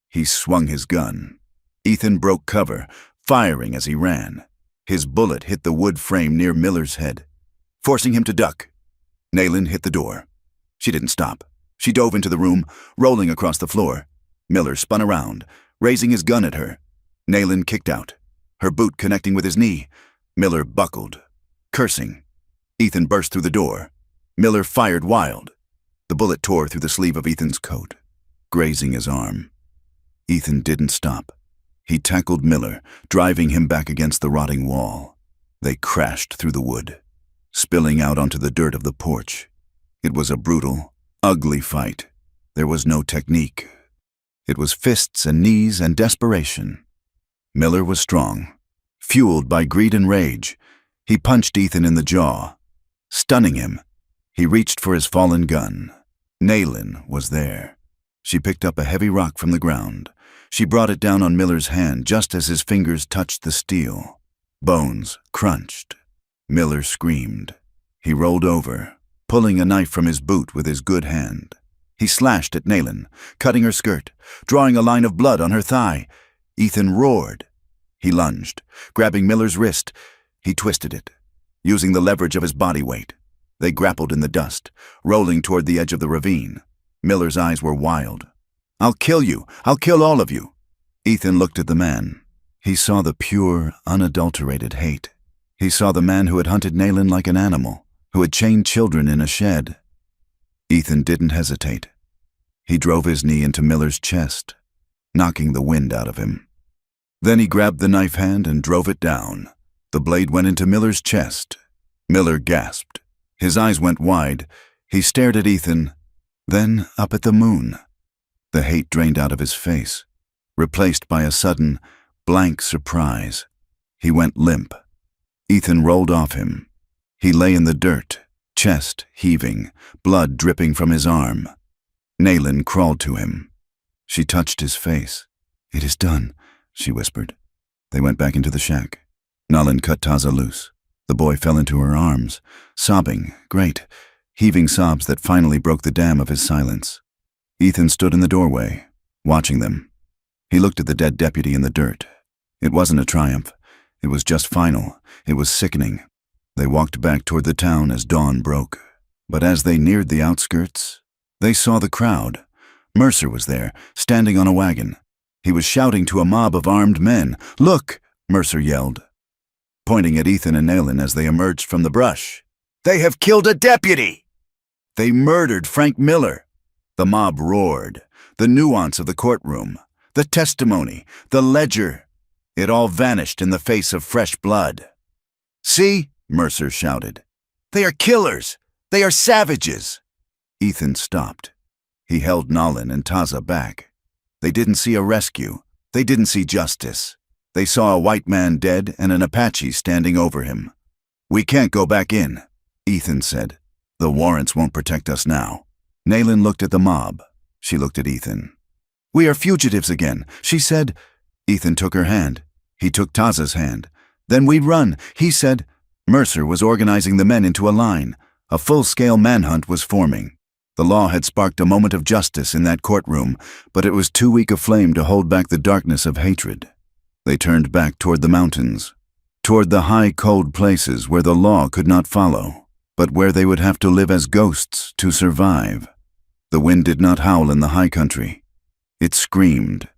He swung his gun. Ethan broke cover, firing as he ran. His bullet hit the wood frame near Miller's head, forcing him to duck. Naylin hit the door. She didn't stop. She dove into the room, rolling across the floor. Miller spun around, raising his gun at her. Naylin kicked out, her boot connecting with his knee. Miller buckled, cursing. Ethan burst through the door. Miller fired wild. The bullet tore through the sleeve of Ethan's coat, grazing his arm. Ethan didn't stop. He tackled Miller, driving him back against the rotting wall. They crashed through the wood, spilling out onto the dirt of the porch. It was a brutal, ugly fight. There was no technique. It was fists and knees and desperation. Miller was strong. Fueled by greed and rage, he punched Ethan in the jaw, stunning him. He reached for his fallen gun. Naylin was there. She picked up a heavy rock from the ground. She brought it down on Miller's hand just as his fingers touched the steel. Bones crunched. Miller screamed. He rolled over, pulling a knife from his boot with his good hand. He slashed at Naylin, cutting her skirt, drawing a line of blood on her thigh. Ethan roared. He lunged, grabbing Miller's wrist. He twisted it, using the leverage of his body weight. They grappled in the dust, rolling toward the edge of the ravine. Miller's eyes were wild. "I'll kill you! I'll kill all of you!" Ethan looked at the man. He saw the pure, unadulterated hate. He saw the man who had hunted Naylin like an animal, who had chained children in a shed. Ethan didn't hesitate. He drove his knee into Miller's chest, knocking the wind out of him. Then he grabbed the knife hand and drove it down. The blade went into Miller's chest. Miller gasped. His eyes went wide. He stared at Ethan, then up at the moon. The hate drained out of his face, replaced by a sudden, blank surprise. He went limp. Ethan rolled off him. He lay in the dirt, chest heaving, blood dripping from his arm. Naylin crawled to him. She touched his face. "It is done," she whispered. They went back into the shack. Naylin cut Taza loose. The boy fell into her arms, sobbing, great, heaving sobs that finally broke the dam of his silence. Ethan stood in the doorway, watching them. He looked at the dead deputy in the dirt. It wasn't a triumph. It was just final. It was sickening. They walked back toward the town as dawn broke. But as they neared the outskirts, they saw the crowd. Mercer was there, standing on a wagon. He was shouting to a mob of armed men. "Look!" Mercer yelled, pointing at Ethan and Naylin as they emerged from the brush. "They have killed a deputy! They murdered Frank Miller!" The mob roared. The nuance of the courtroom, the testimony, the ledger, it all vanished in the face of fresh blood. "See?" Mercer shouted. "They are killers! They are savages!" Ethan stopped. He held Naylin and Taza back. They didn't see a rescue. They didn't see justice. They saw a white man dead and an Apache standing over him. "We can't go back in," Ethan said. "The warrants won't protect us now." Naylin looked at the mob. She looked at Ethan. "We are fugitives again," she said. Ethan took her hand. He took Taza's hand. "Then we'd run," he said. Mercer was organizing the men into a line. A full-scale manhunt was forming. The law had sparked a moment of justice in that courtroom, but it was too weak a flame to hold back the darkness of hatred. They turned back toward the mountains, toward the high, cold places where the law could not follow, but where they would have to live as ghosts to survive. The wind did not howl in the high country. It screamed.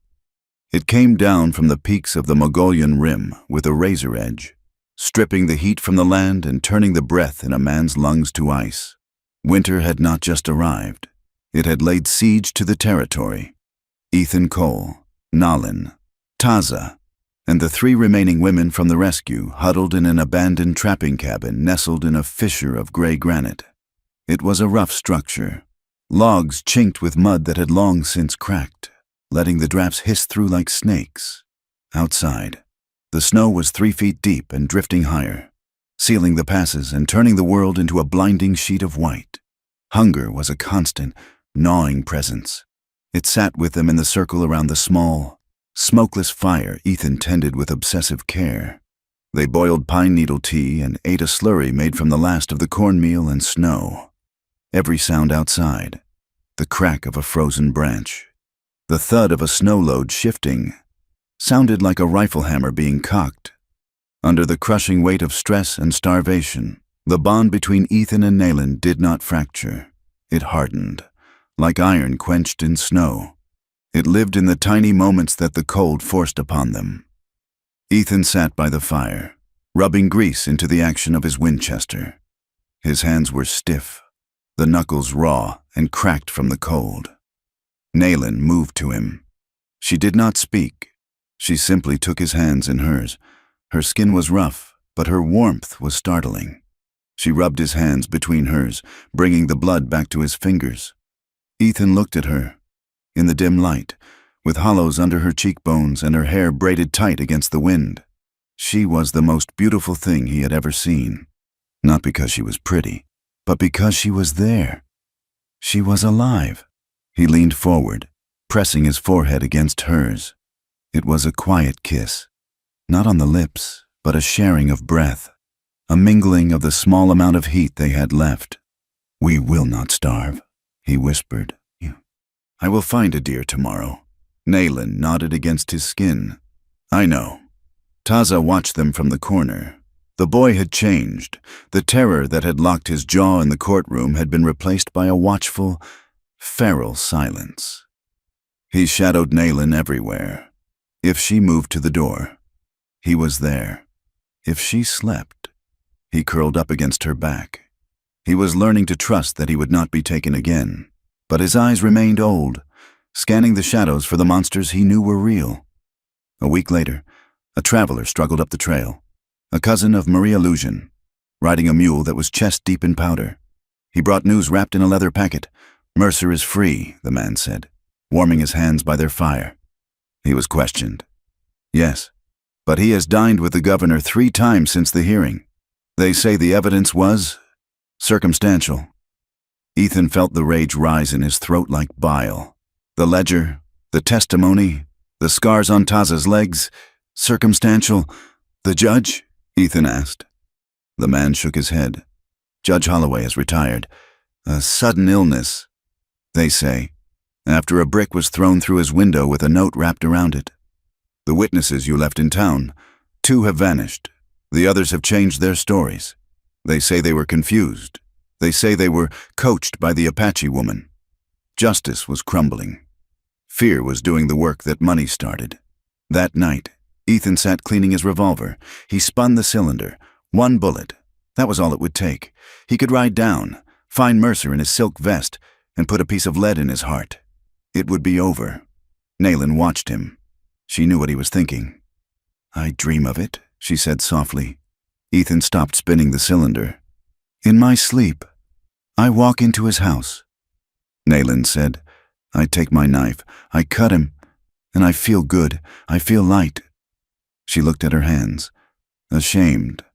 It came down from the peaks of the Mongolian rim with a razor edge, stripping the heat from the land and turning the breath in a man's lungs to ice. Winter had not just arrived. It had laid siege to the territory. Ethan Cole, Nalin, Taza, and the 3 remaining women from the rescue huddled in an abandoned trapping cabin nestled in a fissure of gray granite. It was a rough structure. Logs chinked with mud that had long since cracked, letting the drafts hiss through like snakes. Outside, the snow was 3 feet deep and drifting higher, sealing the passes and turning the world into a blinding sheet of white. Hunger was a constant, gnawing presence. It sat with them in the circle around the small, smokeless fire Ethan tended with obsessive care. They boiled pine needle tea and ate a slurry made from the last of the cornmeal and snow. Every sound outside, the crack of a frozen branch, the thud of a snow load shifting, sounded like a rifle hammer being cocked. Under the crushing weight of stress and starvation, the bond between Ethan and Nalin did not fracture. It hardened, like iron quenched in snow. It lived in the tiny moments that the cold forced upon them. Ethan sat by the fire, rubbing grease into the action of his Winchester. His hands were stiff, the knuckles raw and cracked from the cold. Nalin moved to him. She did not speak. She simply took his hands in hers. Her skin was rough, but her warmth was startling. She rubbed his hands between hers, bringing the blood back to his fingers. Ethan looked at her. In the dim light, with hollows under her cheekbones and her hair braided tight against the wind, she was the most beautiful thing he had ever seen. Not because she was pretty, but because she was there. She was alive. He leaned forward, pressing his forehead against hers. It was a quiet kiss, not on the lips, but a sharing of breath, a mingling of the small amount of heat they had left. "We will not starve," he whispered. "I will find a deer tomorrow." Nalin nodded against his skin. "I know." Taza watched them from the corner. The boy had changed. The terror that had locked his jaw in the courtroom had been replaced by a watchful, feral silence. He shadowed Nalin everywhere. If she moved to the door, he was there. If she slept, he curled up against her back. He was learning to trust that he would not be taken again. But his eyes remained old, scanning the shadows for the monsters he knew were real. A week later, a traveler struggled up the trail, a cousin of Maria Lujan, riding a mule that was chest-deep in powder. He brought news wrapped in a leather packet. "Mercer is free," the man said, warming his hands by their fire. He was questioned. "Yes, but he has dined with the governor 3 times since the hearing. They say the evidence was circumstantial." Ethan felt the rage rise in his throat like bile. The ledger, the testimony, the scars on Taza's legs, circumstantial. "The judge?" Ethan asked. The man shook his head. "Judge Holloway has retired. A sudden illness, they say, after a brick was thrown through his window with a note wrapped around it. The witnesses you left in town, 2 have vanished. The others have changed their stories. They say they were confused. They say they were coached by the Apache woman. Justice was crumbling. Fear was doing the work that money started." That night, Ethan sat cleaning his revolver. He spun the cylinder. 1 bullet. That was all it would take. He could ride down, find Mercer in his silk vest, and put a piece of lead in his heart. It would be over. Nalin watched him. She knew what he was thinking. "I dream of it," she said softly. Ethan stopped spinning the cylinder. "In my sleep, I walk into his house." Nalin said, "I take my knife, I cut him, and I feel good, I feel light." She looked at her hands, ashamed.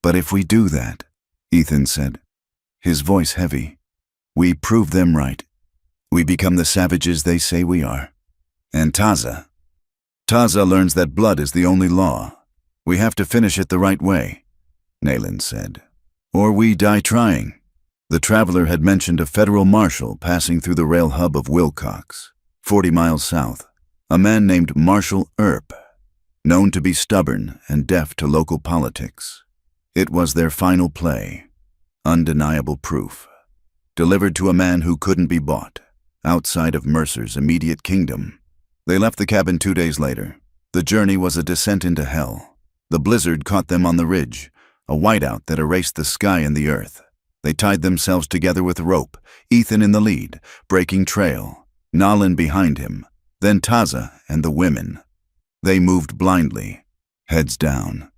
"But if we do that," Ethan said, his voice heavy, "we prove them right. We become the savages they say we are. And Taza learns that blood is the only law. We have to finish it the right way," Nalin said. "Or we die trying." The traveler had mentioned a federal marshal passing through the rail hub of Wilcox, 40 miles south, a man named Marshal Earp, known to be stubborn and deaf to local politics. It was their final play, undeniable proof, delivered to a man who couldn't be bought, outside of Mercer's immediate kingdom. They left the cabin 2 days later. The journey was a descent into hell. The blizzard caught them on the ridge, a whiteout that erased the sky and the earth. They tied themselves together with rope, Ethan in the lead, breaking trail, Nalin behind him, then Taza and the women. They moved blindly, heads down,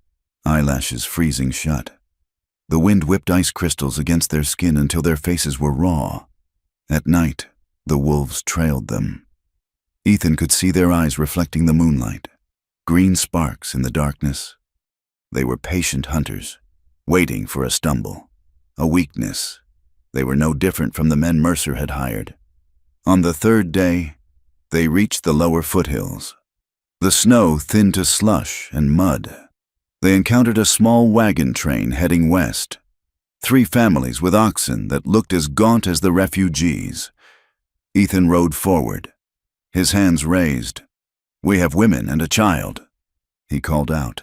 eyelashes freezing shut. The wind whipped ice crystals against their skin until their faces were raw. At night, the wolves trailed them. Ethan could see their eyes reflecting the moonlight, green sparks in the darkness. They were patient hunters, waiting for a stumble, a weakness. They were no different from the men Mercer had hired. On the third day, they reached the lower foothills. The snow thinned to slush and mud. They encountered a small wagon train heading west. 3 families with oxen that looked as gaunt as the refugees. Ethan rode forward, his hands raised. "We have women and a child," he called out.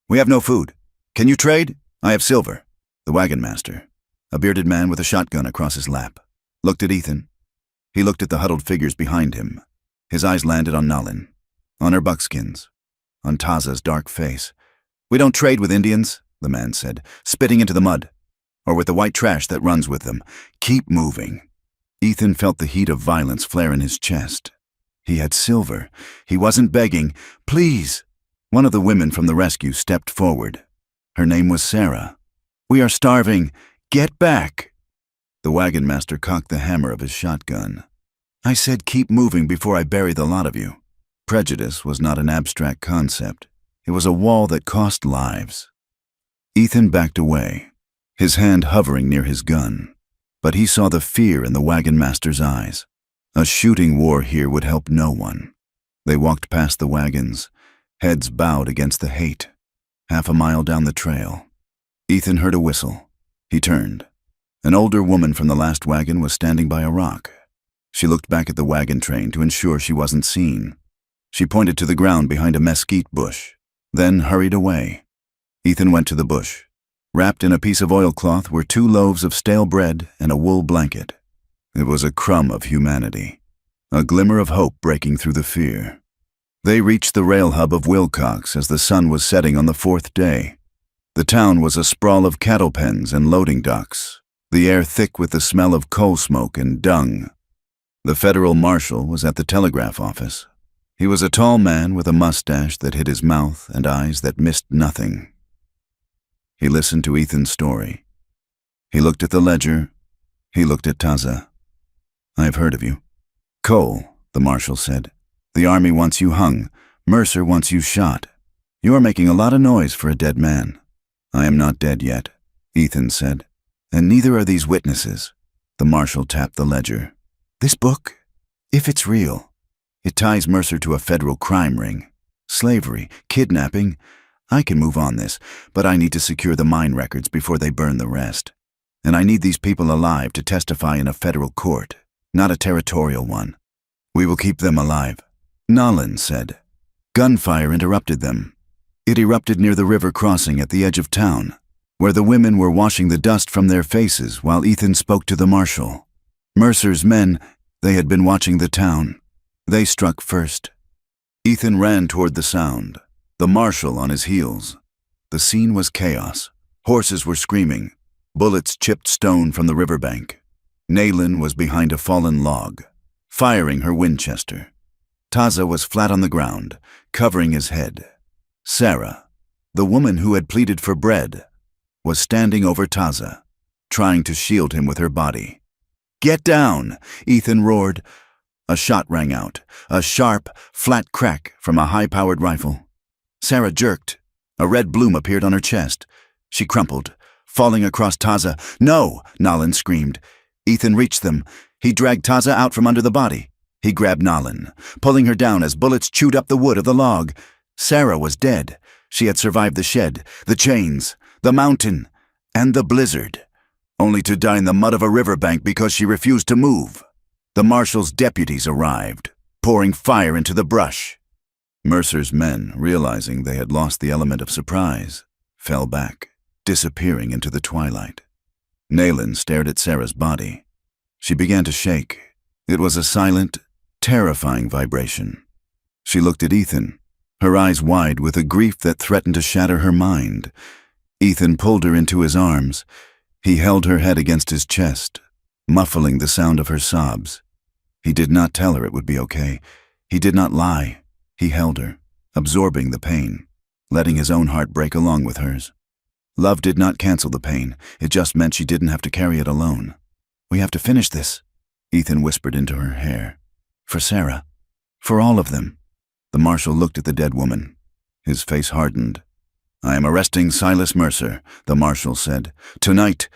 "We have no food. Can you trade? I have silver." The wagon master, a bearded man with a shotgun across his lap, looked at Ethan. He looked at the huddled figures behind him. His eyes landed on Nalin, on her buckskins, on Taza's dark face. "We don't trade with Indians," the man said, "spitting into the mud, or with the white trash that runs with them. Keep moving." Ethan felt the heat of violence flare in his chest. He had silver. He wasn't begging. "Please." One of the women from the rescue stepped forward. Her name was Sarah. "We are starving. Get back." The wagon master cocked the hammer of his shotgun. "I said keep moving before I bury the lot of you." Prejudice was not an abstract concept. It was a wall that cost lives. Ethan backed away, his hand hovering near his gun. But he saw the fear in the wagon master's eyes. A shooting war here would help no one. They walked past the wagons, heads bowed against the hate. Half a mile down the trail, Ethan heard a whistle. He turned. An older woman from the last wagon was standing by a rock. She looked back at the wagon train to ensure she wasn't seen. She pointed to the ground behind a mesquite bush, then hurried away. Ethan went to the bush. Wrapped in a piece of oilcloth were 2 loaves of stale bread and a wool blanket. It was a crumb of humanity, a glimmer of hope breaking through the fear. They reached the rail hub of Wilcox as the sun was setting on the 4th day. The town was a sprawl of cattle pens and loading docks, the air thick with the smell of coal smoke and dung. The federal marshal was at the telegraph office. He was a tall man with a mustache that hid his mouth and eyes that missed nothing. He listened to Ethan's story. He looked at the ledger. He looked at Taza. "I've heard of you." "Cole," the marshal said. "The army wants you hung. Mercer wants you shot. You are making a lot of noise for a dead man." "I am not dead yet," Ethan said. "And neither are these witnesses." The marshal tapped the ledger. "This book, if it's real, it ties Mercer to a federal crime ring. Slavery, kidnapping. I can move on this, but I need to secure the mine records before they burn the rest. And I need these people alive to testify in a federal court, not a territorial one." "We will keep them alive," Nalin said. Gunfire interrupted them. It erupted near the river crossing at the edge of town, where the women were washing the dust from their faces while Ethan spoke to the marshal. Mercer's men, they had been watching the town. They struck first. Ethan ran toward the sound, the marshal on his heels. The scene was chaos. Horses were screaming. Bullets chipped stone from the riverbank. Nalin was behind a fallen log, firing her Winchester. Taza was flat on the ground, covering his head. Sarah, the woman who had pleaded for bread, was standing over Taza, trying to shield him with her body. "Get down!" Ethan roared. A shot rang out, a sharp, flat crack from a high-powered rifle. Sarah jerked. A red bloom appeared on her chest. She crumpled, falling across Taza. "No!" Nalin screamed. Ethan reached them. He dragged Taza out from under the body. He grabbed Nalin, pulling her down as bullets chewed up the wood of the log. Sarah was dead. She had survived the shed, the chains, the mountain, and the blizzard, only to die in the mud of a riverbank because she refused to move. The marshal's deputies arrived, pouring fire into the brush. Mercer's men, realizing they had lost the element of surprise, fell back, disappearing into the twilight. Nalin stared at Sarah's body. She began to shake. It was a silent, terrifying vibration. She looked at Ethan, her eyes wide with a grief that threatened to shatter her mind. Ethan pulled her into his arms. He held her head against his chest, muffling the sound of her sobs. He did not tell her it would be okay. He did not lie. He held her, absorbing the pain, letting his own heart break along with hers. Love did not cancel the pain. It just meant she didn't have to carry it alone. "We have to finish this," Ethan whispered into her hair. "For Sarah. For all of them." The marshal looked at the dead woman. His face hardened. "I am arresting Silas Mercer," the marshal said. "Tonight."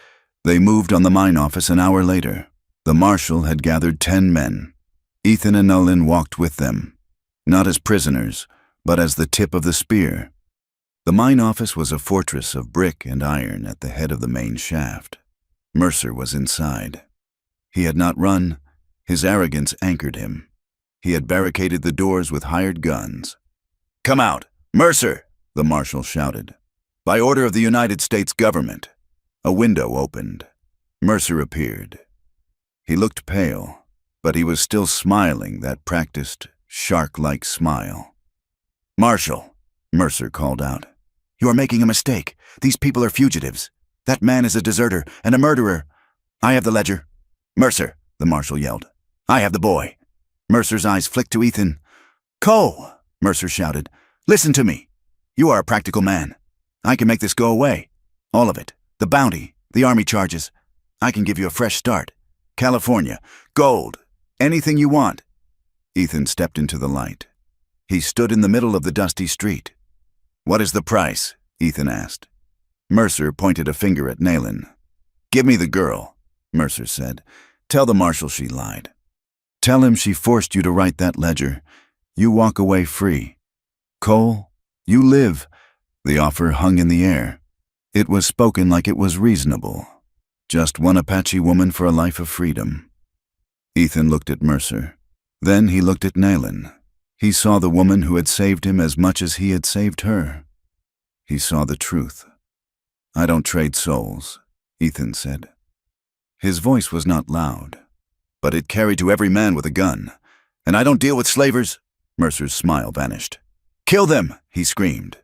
They moved on the mine office an hour later. The marshal had gathered 10 men. Ethan and Nolan walked with them, not as prisoners, but as the tip of the spear. The mine office was a fortress of brick and iron at the head of the main shaft. Mercer was inside. He had not run. His arrogance anchored him. He had barricaded the doors with hired guns. "Come out, Mercer!" the marshal shouted. "By order of the United States government." A window opened. Mercer appeared. He looked pale, but he was still smiling that practiced, shark-like smile. "Marshal," Mercer called out, "you are making a mistake. These people are fugitives. That man is a deserter and a murderer. I have the ledger." "Mercer," the marshal yelled, "I have the boy." Mercer's eyes flicked to Ethan. "Cole," Mercer shouted, "listen to me. You are a practical man. I can make this go away. All of it. The bounty, the army charges. I can give you a fresh start. California, gold, anything you want." Ethan stepped into the light. He stood in the middle of the dusty street. "What is the price?" Ethan asked. Mercer pointed a finger at Nayland. "Give me the girl," Mercer said. "Tell the marshal she lied. Tell him she forced you to write that ledger. You walk away free. Cole, you live." The offer hung in the air. It was spoken like it was reasonable. Just one Apache woman for a life of freedom. Ethan looked at Mercer. Then he looked at Nayland. He saw the woman who had saved him as much as he had saved her. He saw the truth. "I don't trade souls," Ethan said. His voice was not loud, but it carried to every man with a gun. "And I don't deal with slavers." Mercer's smile vanished. "Kill them!" he screamed.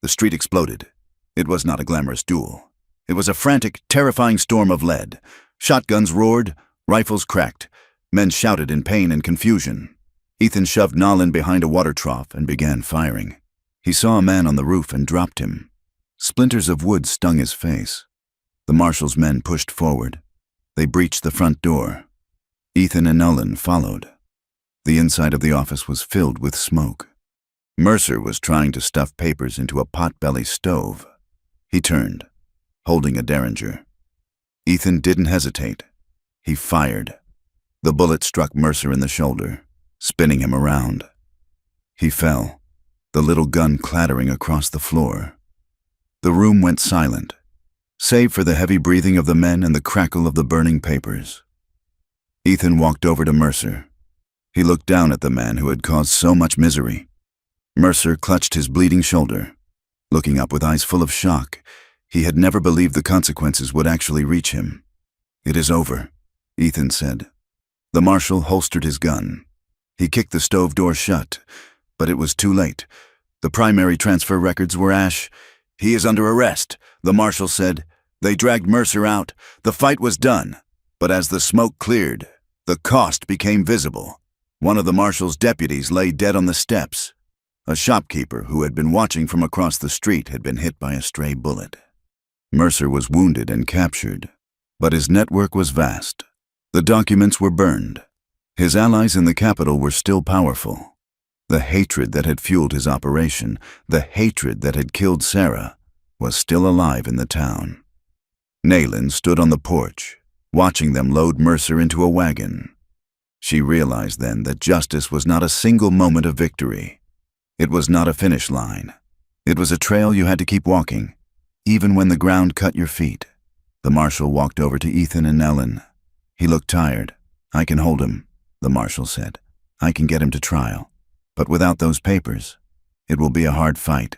The street exploded. It was not a glamorous duel. It was a frantic, terrifying storm of lead. Shotguns roared, rifles cracked. Men shouted in pain and confusion. Ethan shoved Nolan behind a water trough and began firing. He saw a man on the roof and dropped him. Splinters of wood stung his face. The marshal's men pushed forward. They breached the front door. Ethan and Nolan followed. The inside of the office was filled with smoke. Mercer was trying to stuff papers into a pot-belly stove. He turned, holding a derringer. Ethan didn't hesitate. He fired. The bullet struck Mercer in the shoulder, spinning him around. He fell, the little gun clattering across the floor. The room went silent, save for the heavy breathing of the men and the crackle of the burning papers. Ethan walked over to Mercer. He looked down at the man who had caused so much misery. Mercer clutched his bleeding shoulder. Looking up with eyes full of shock, he had never believed the consequences would actually reach him. "It is over," Ethan said. The marshal holstered his gun. He kicked the stove door shut, but it was too late. The primary transfer records were ash. "He is under arrest," the marshal said. They dragged Mercer out. The fight was done, but as the smoke cleared, the cost became visible. One of the marshal's deputies lay dead on the steps. A shopkeeper who had been watching from across the street had been hit by a stray bullet. Mercer was wounded and captured, but his network was vast. The documents were burned. His allies in the capital were still powerful. The hatred that had fueled his operation, the hatred that had killed Sarah, was still alive in the town. Nayland stood on the porch, watching them load Mercer into a wagon. She realized then that justice was not a single moment of victory. It was not a finish line. It was a trail you had to keep walking, even when the ground cut your feet. The marshal walked over to Ethan and Nayland. He looked tired. "I can hold him," the marshal said. "I can get him to trial. But without those papers, it will be a hard fight.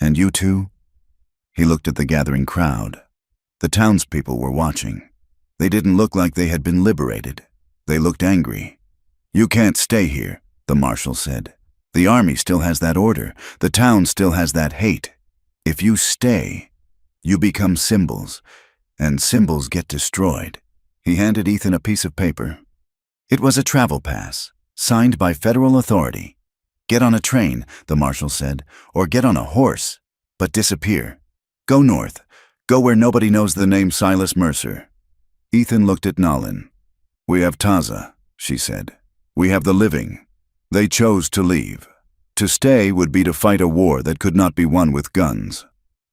And you two?" He looked at the gathering crowd. The townspeople were watching. They didn't look like they had been liberated. They looked angry. "You can't stay here," the marshal said. "The army still has that order. The town still has that hate. If you stay, you become symbols. and symbols get destroyed. He handed Ethan a piece of paper. It was a travel pass, signed by federal authority. Get on a train, the marshal said, or get on a horse, but disappear. Go north. Go where nobody knows the name Silas Mercer. Ethan looked at Nalin. We have Taza, she said. We have the living. They chose to leave. To stay would be to fight a war that could not be won with guns.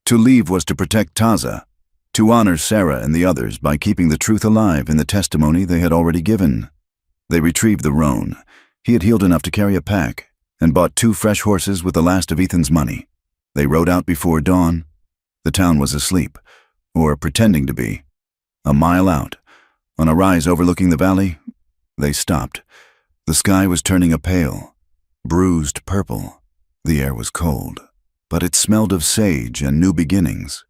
To leave was to protect Taza, to honor Sarah and the others by keeping the truth alive in the testimony they had already given. They retrieved the roan. He had healed enough to carry a pack, and bought 2 fresh horses with the last of Ethan's money. They rode out before dawn. The town was asleep, or pretending to be. A mile out, on a rise overlooking the valley, they stopped. The sky was turning a pale, bruised purple. The air was cold, but it smelled of sage and new beginnings.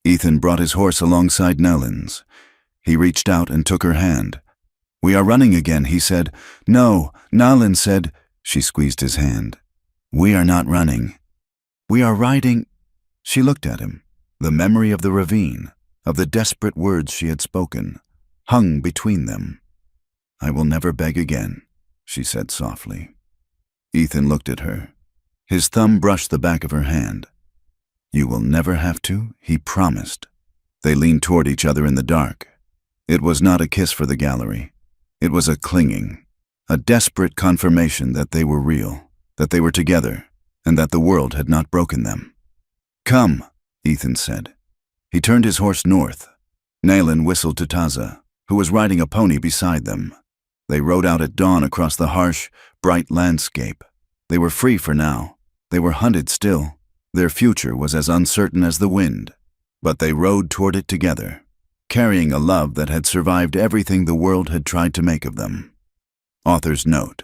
Ethan brought his horse alongside Nalin's. He reached out and took her hand. We are running again, he said. No, Nalin said. She squeezed his hand. We are not running. We are riding. She looked at him. The memory of the ravine, of the desperate words she had spoken, hung between them. I will never beg again, she said softly. Ethan looked at her. His thumb brushed the back of her hand. You will never have to, he promised. They leaned toward each other in the dark. It was not a kiss for the gallery. It was a clinging, a desperate confirmation that they were real, that they were together, and that the world had not broken them. Come, Ethan said. He turned his horse north. Nalin whistled to Taza, who was riding a pony beside them. They rode out at dawn across the harsh, bright landscape. They were free for now. They were hunted still. Their future was as uncertain as the wind. But they rode toward it together, carrying a love that had survived everything the world had tried to make of them. Author's note.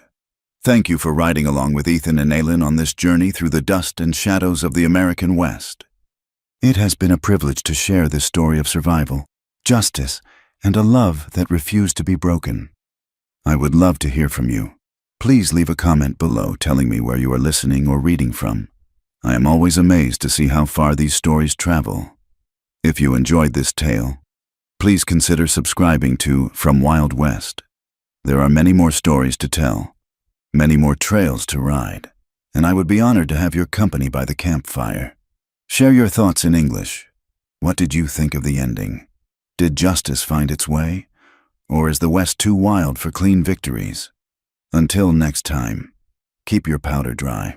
Thank you for riding along with Ethan and Nalin on this journey through the dust and shadows of the American West. It has been a privilege to share this story of survival, justice, and a love that refused to be broken. I would love to hear from you. Please leave a comment below telling me where you are listening or reading from. I am always amazed to see how far these stories travel. If you enjoyed this tale, please consider subscribing to From Wild West. There are many more stories to tell, many more trails to ride, and I would be honored to have your company by the campfire. Share your thoughts in English. What did you think of the ending? Did justice find its way? Or is the West too wild for clean victories? Until next time, keep your powder dry.